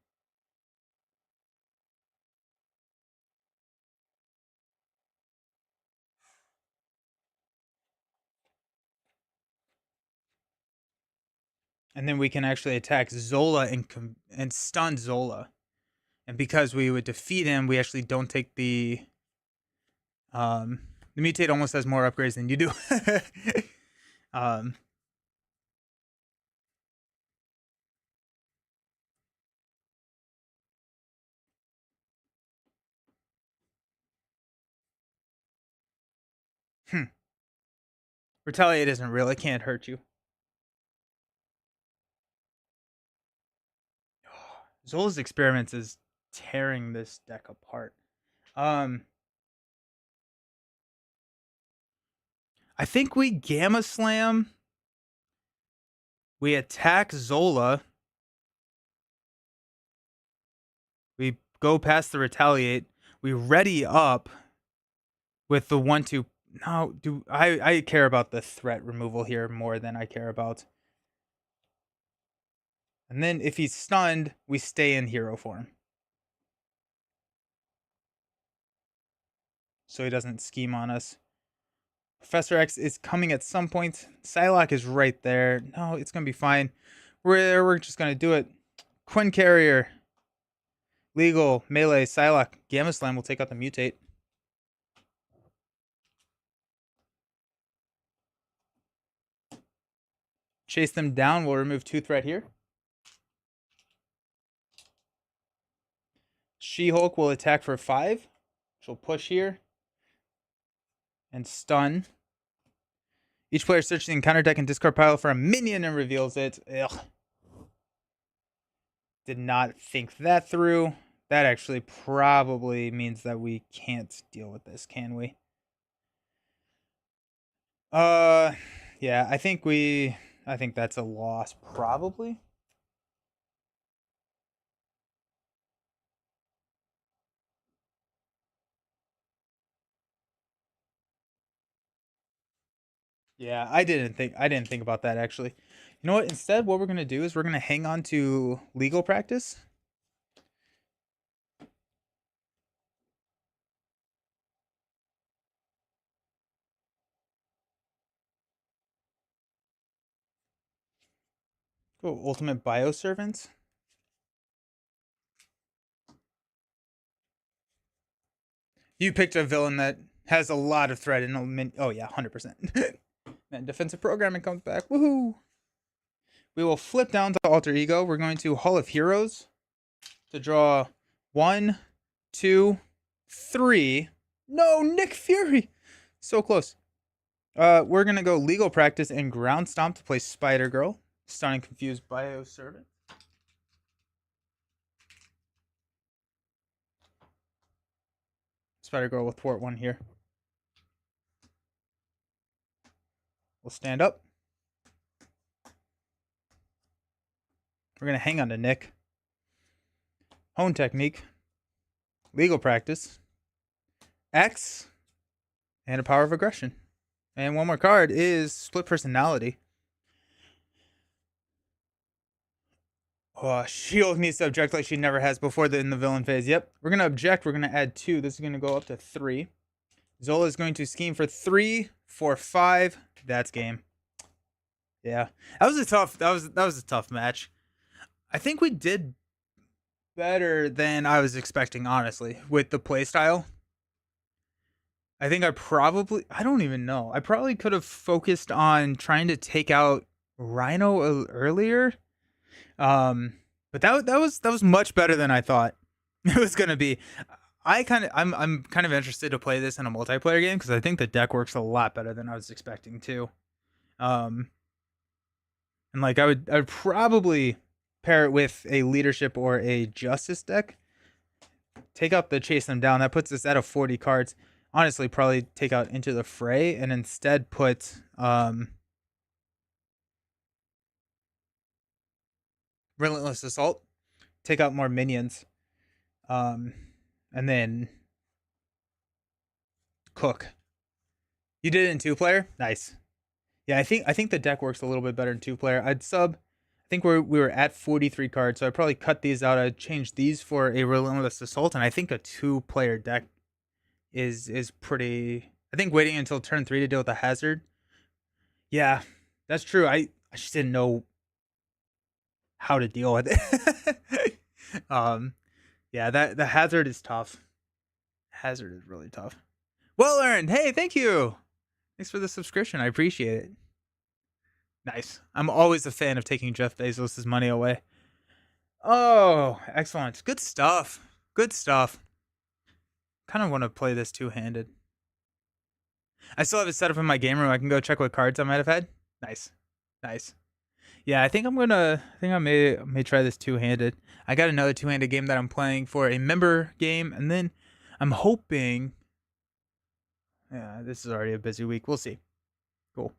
And then we can actually attack Zola and stun Zola. And because we would defeat him, we actually don't take the mutate almost has more upgrades than you do. Retaliate isn't real. It can't hurt you. Zola's experiments is tearing this deck apart. I think we Gamma Slam. We attack Zola. We go past the retaliate. We ready up with the 1-2. No, I care about the threat removal here more than I care about. And then if he's stunned, we stay in hero form. So he doesn't scheme on us. Professor X is coming at some point. Psylocke is right there. No, it's going to be fine. We're just going to do it. Quinn Carrier. Legal. Melee. Psylocke. Gamma Slam will take out the mutate. Chase them down. We'll remove 2 threat here. She-Hulk will attack for 5. She'll push here. And stun. Each player searches the encounter deck and discard pile for a minion and reveals it. Ugh. Did not think that through. That actually probably means that we can't deal with this, can we? Yeah, I think that's a loss, probably. Yeah, I didn't think about that actually. You know what? Instead, what we're gonna do is we're gonna hang on to legal practice. Go ultimate bioservant. You picked a villain that has a lot of threat and oh yeah, 100%. And defensive programming comes back. Woohoo! We will flip down to Alter Ego. We're going to Hall of Heroes to draw 1, 2, 3. No, Nick Fury. So close. We're going to go Legal Practice and Ground Stomp to play Spider Girl. Stunning Confused Bioservant. Spider Girl with port 1 here. We'll stand up. We're going to hang on to Nick. Hone Technique. Legal Practice. X. And a Power of Aggression. And one more card is Split Personality. Oh, Shield needs to object like she never has before in the villain phase. Yep. We're going to object. We're going to add 2. This is going to go up to 3. Zola is going to scheme for 3, 4, 5. That's game. Yeah. That was a tough match. I think we did better than I was expecting, honestly, with the playstyle. I think I don't even know. I probably could have focused on trying to take out Rhino earlier. But that was much better than I thought it was gonna be. I'm kind of interested to play this in a multiplayer game because I think the deck works a lot better than I was expecting to. And like I would probably pair it with a leadership or a justice deck. Take out the chase them down. That puts us at 40 cards. Honestly, probably take out Into the Fray and instead put Relentless Assault. Take out more minions. And then Cook. You did it in 2-player? Nice. Yeah, I think the deck works a little bit better in 2-player. I'd sub. I think we were at 43 cards, so I'd probably cut these out. I'd change these for a Relentless Assault, and I think a 2-player deck is pretty. I think waiting until turn 3 to deal with the hazard. Yeah, that's true. I just didn't know how to deal with it. Yeah, the hazard is tough. Hazard is really tough. Well earned. Hey, thank you. Thanks for the subscription. I appreciate it. Nice. I'm always a fan of taking Jeff Bezos' money away. Oh, excellent. Good stuff. Good stuff. Kind of want to play this two-handed. I still have it set up in my game room. I can go check what cards I might have had. Nice. Nice. Yeah, I think I may try this two-handed. I got another two-handed game that I'm playing for a member game, and then I'm hoping. Yeah, this is already a busy week. We'll see. Cool.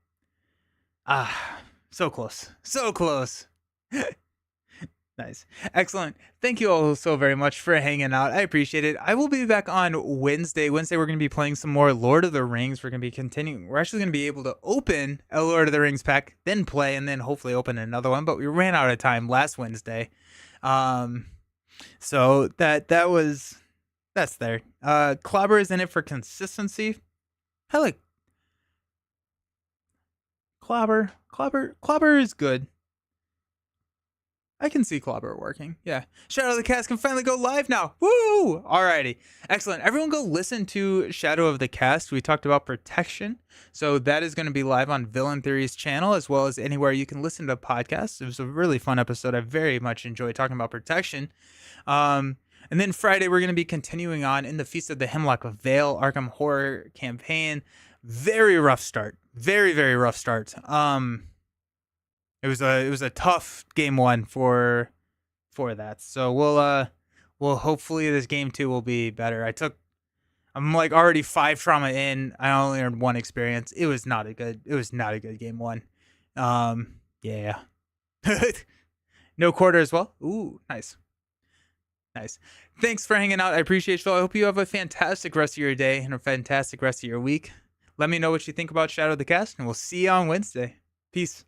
So close. So close. Nice. Excellent. Thank you all so very much for hanging out. I appreciate it. I will be back on Wednesday. Wednesday, we're going to be playing some more Lord of the Rings. We're going to be continuing. We're actually going to be able to open a Lord of the Rings pack, then play, and then hopefully open another one. But we ran out of time last Wednesday. So that's there. Clobber is in it for consistency. I like Clobber. Clobber is good. I can see Clobber working. Yeah. Shadow of the Cast can finally go live now. Woo! Alrighty. Excellent. Everyone go listen to Shadow of the Cast. We talked about protection. So that is going to be live on Villain Theory's channel, as well as anywhere you can listen to podcasts. It was a really fun episode. I very much enjoyed talking about protection. And then Friday, we're going to be continuing on in the Feast of the Hemlock Vale Arkham Horror campaign. Very rough start. Very, very rough start. It was a tough game 1 for that. So we'll hopefully this game 2 will be better. I'm like already 5 trauma in. I only earned 1 experience. It was not a good game 1. Yeah. No quarter as well. Ooh, nice. Nice. Thanks for hanging out. I appreciate you all. I hope you have a fantastic rest of your day and a fantastic rest of your week. Let me know what you think about Shadow of the Cast, and we'll see you on Wednesday. Peace.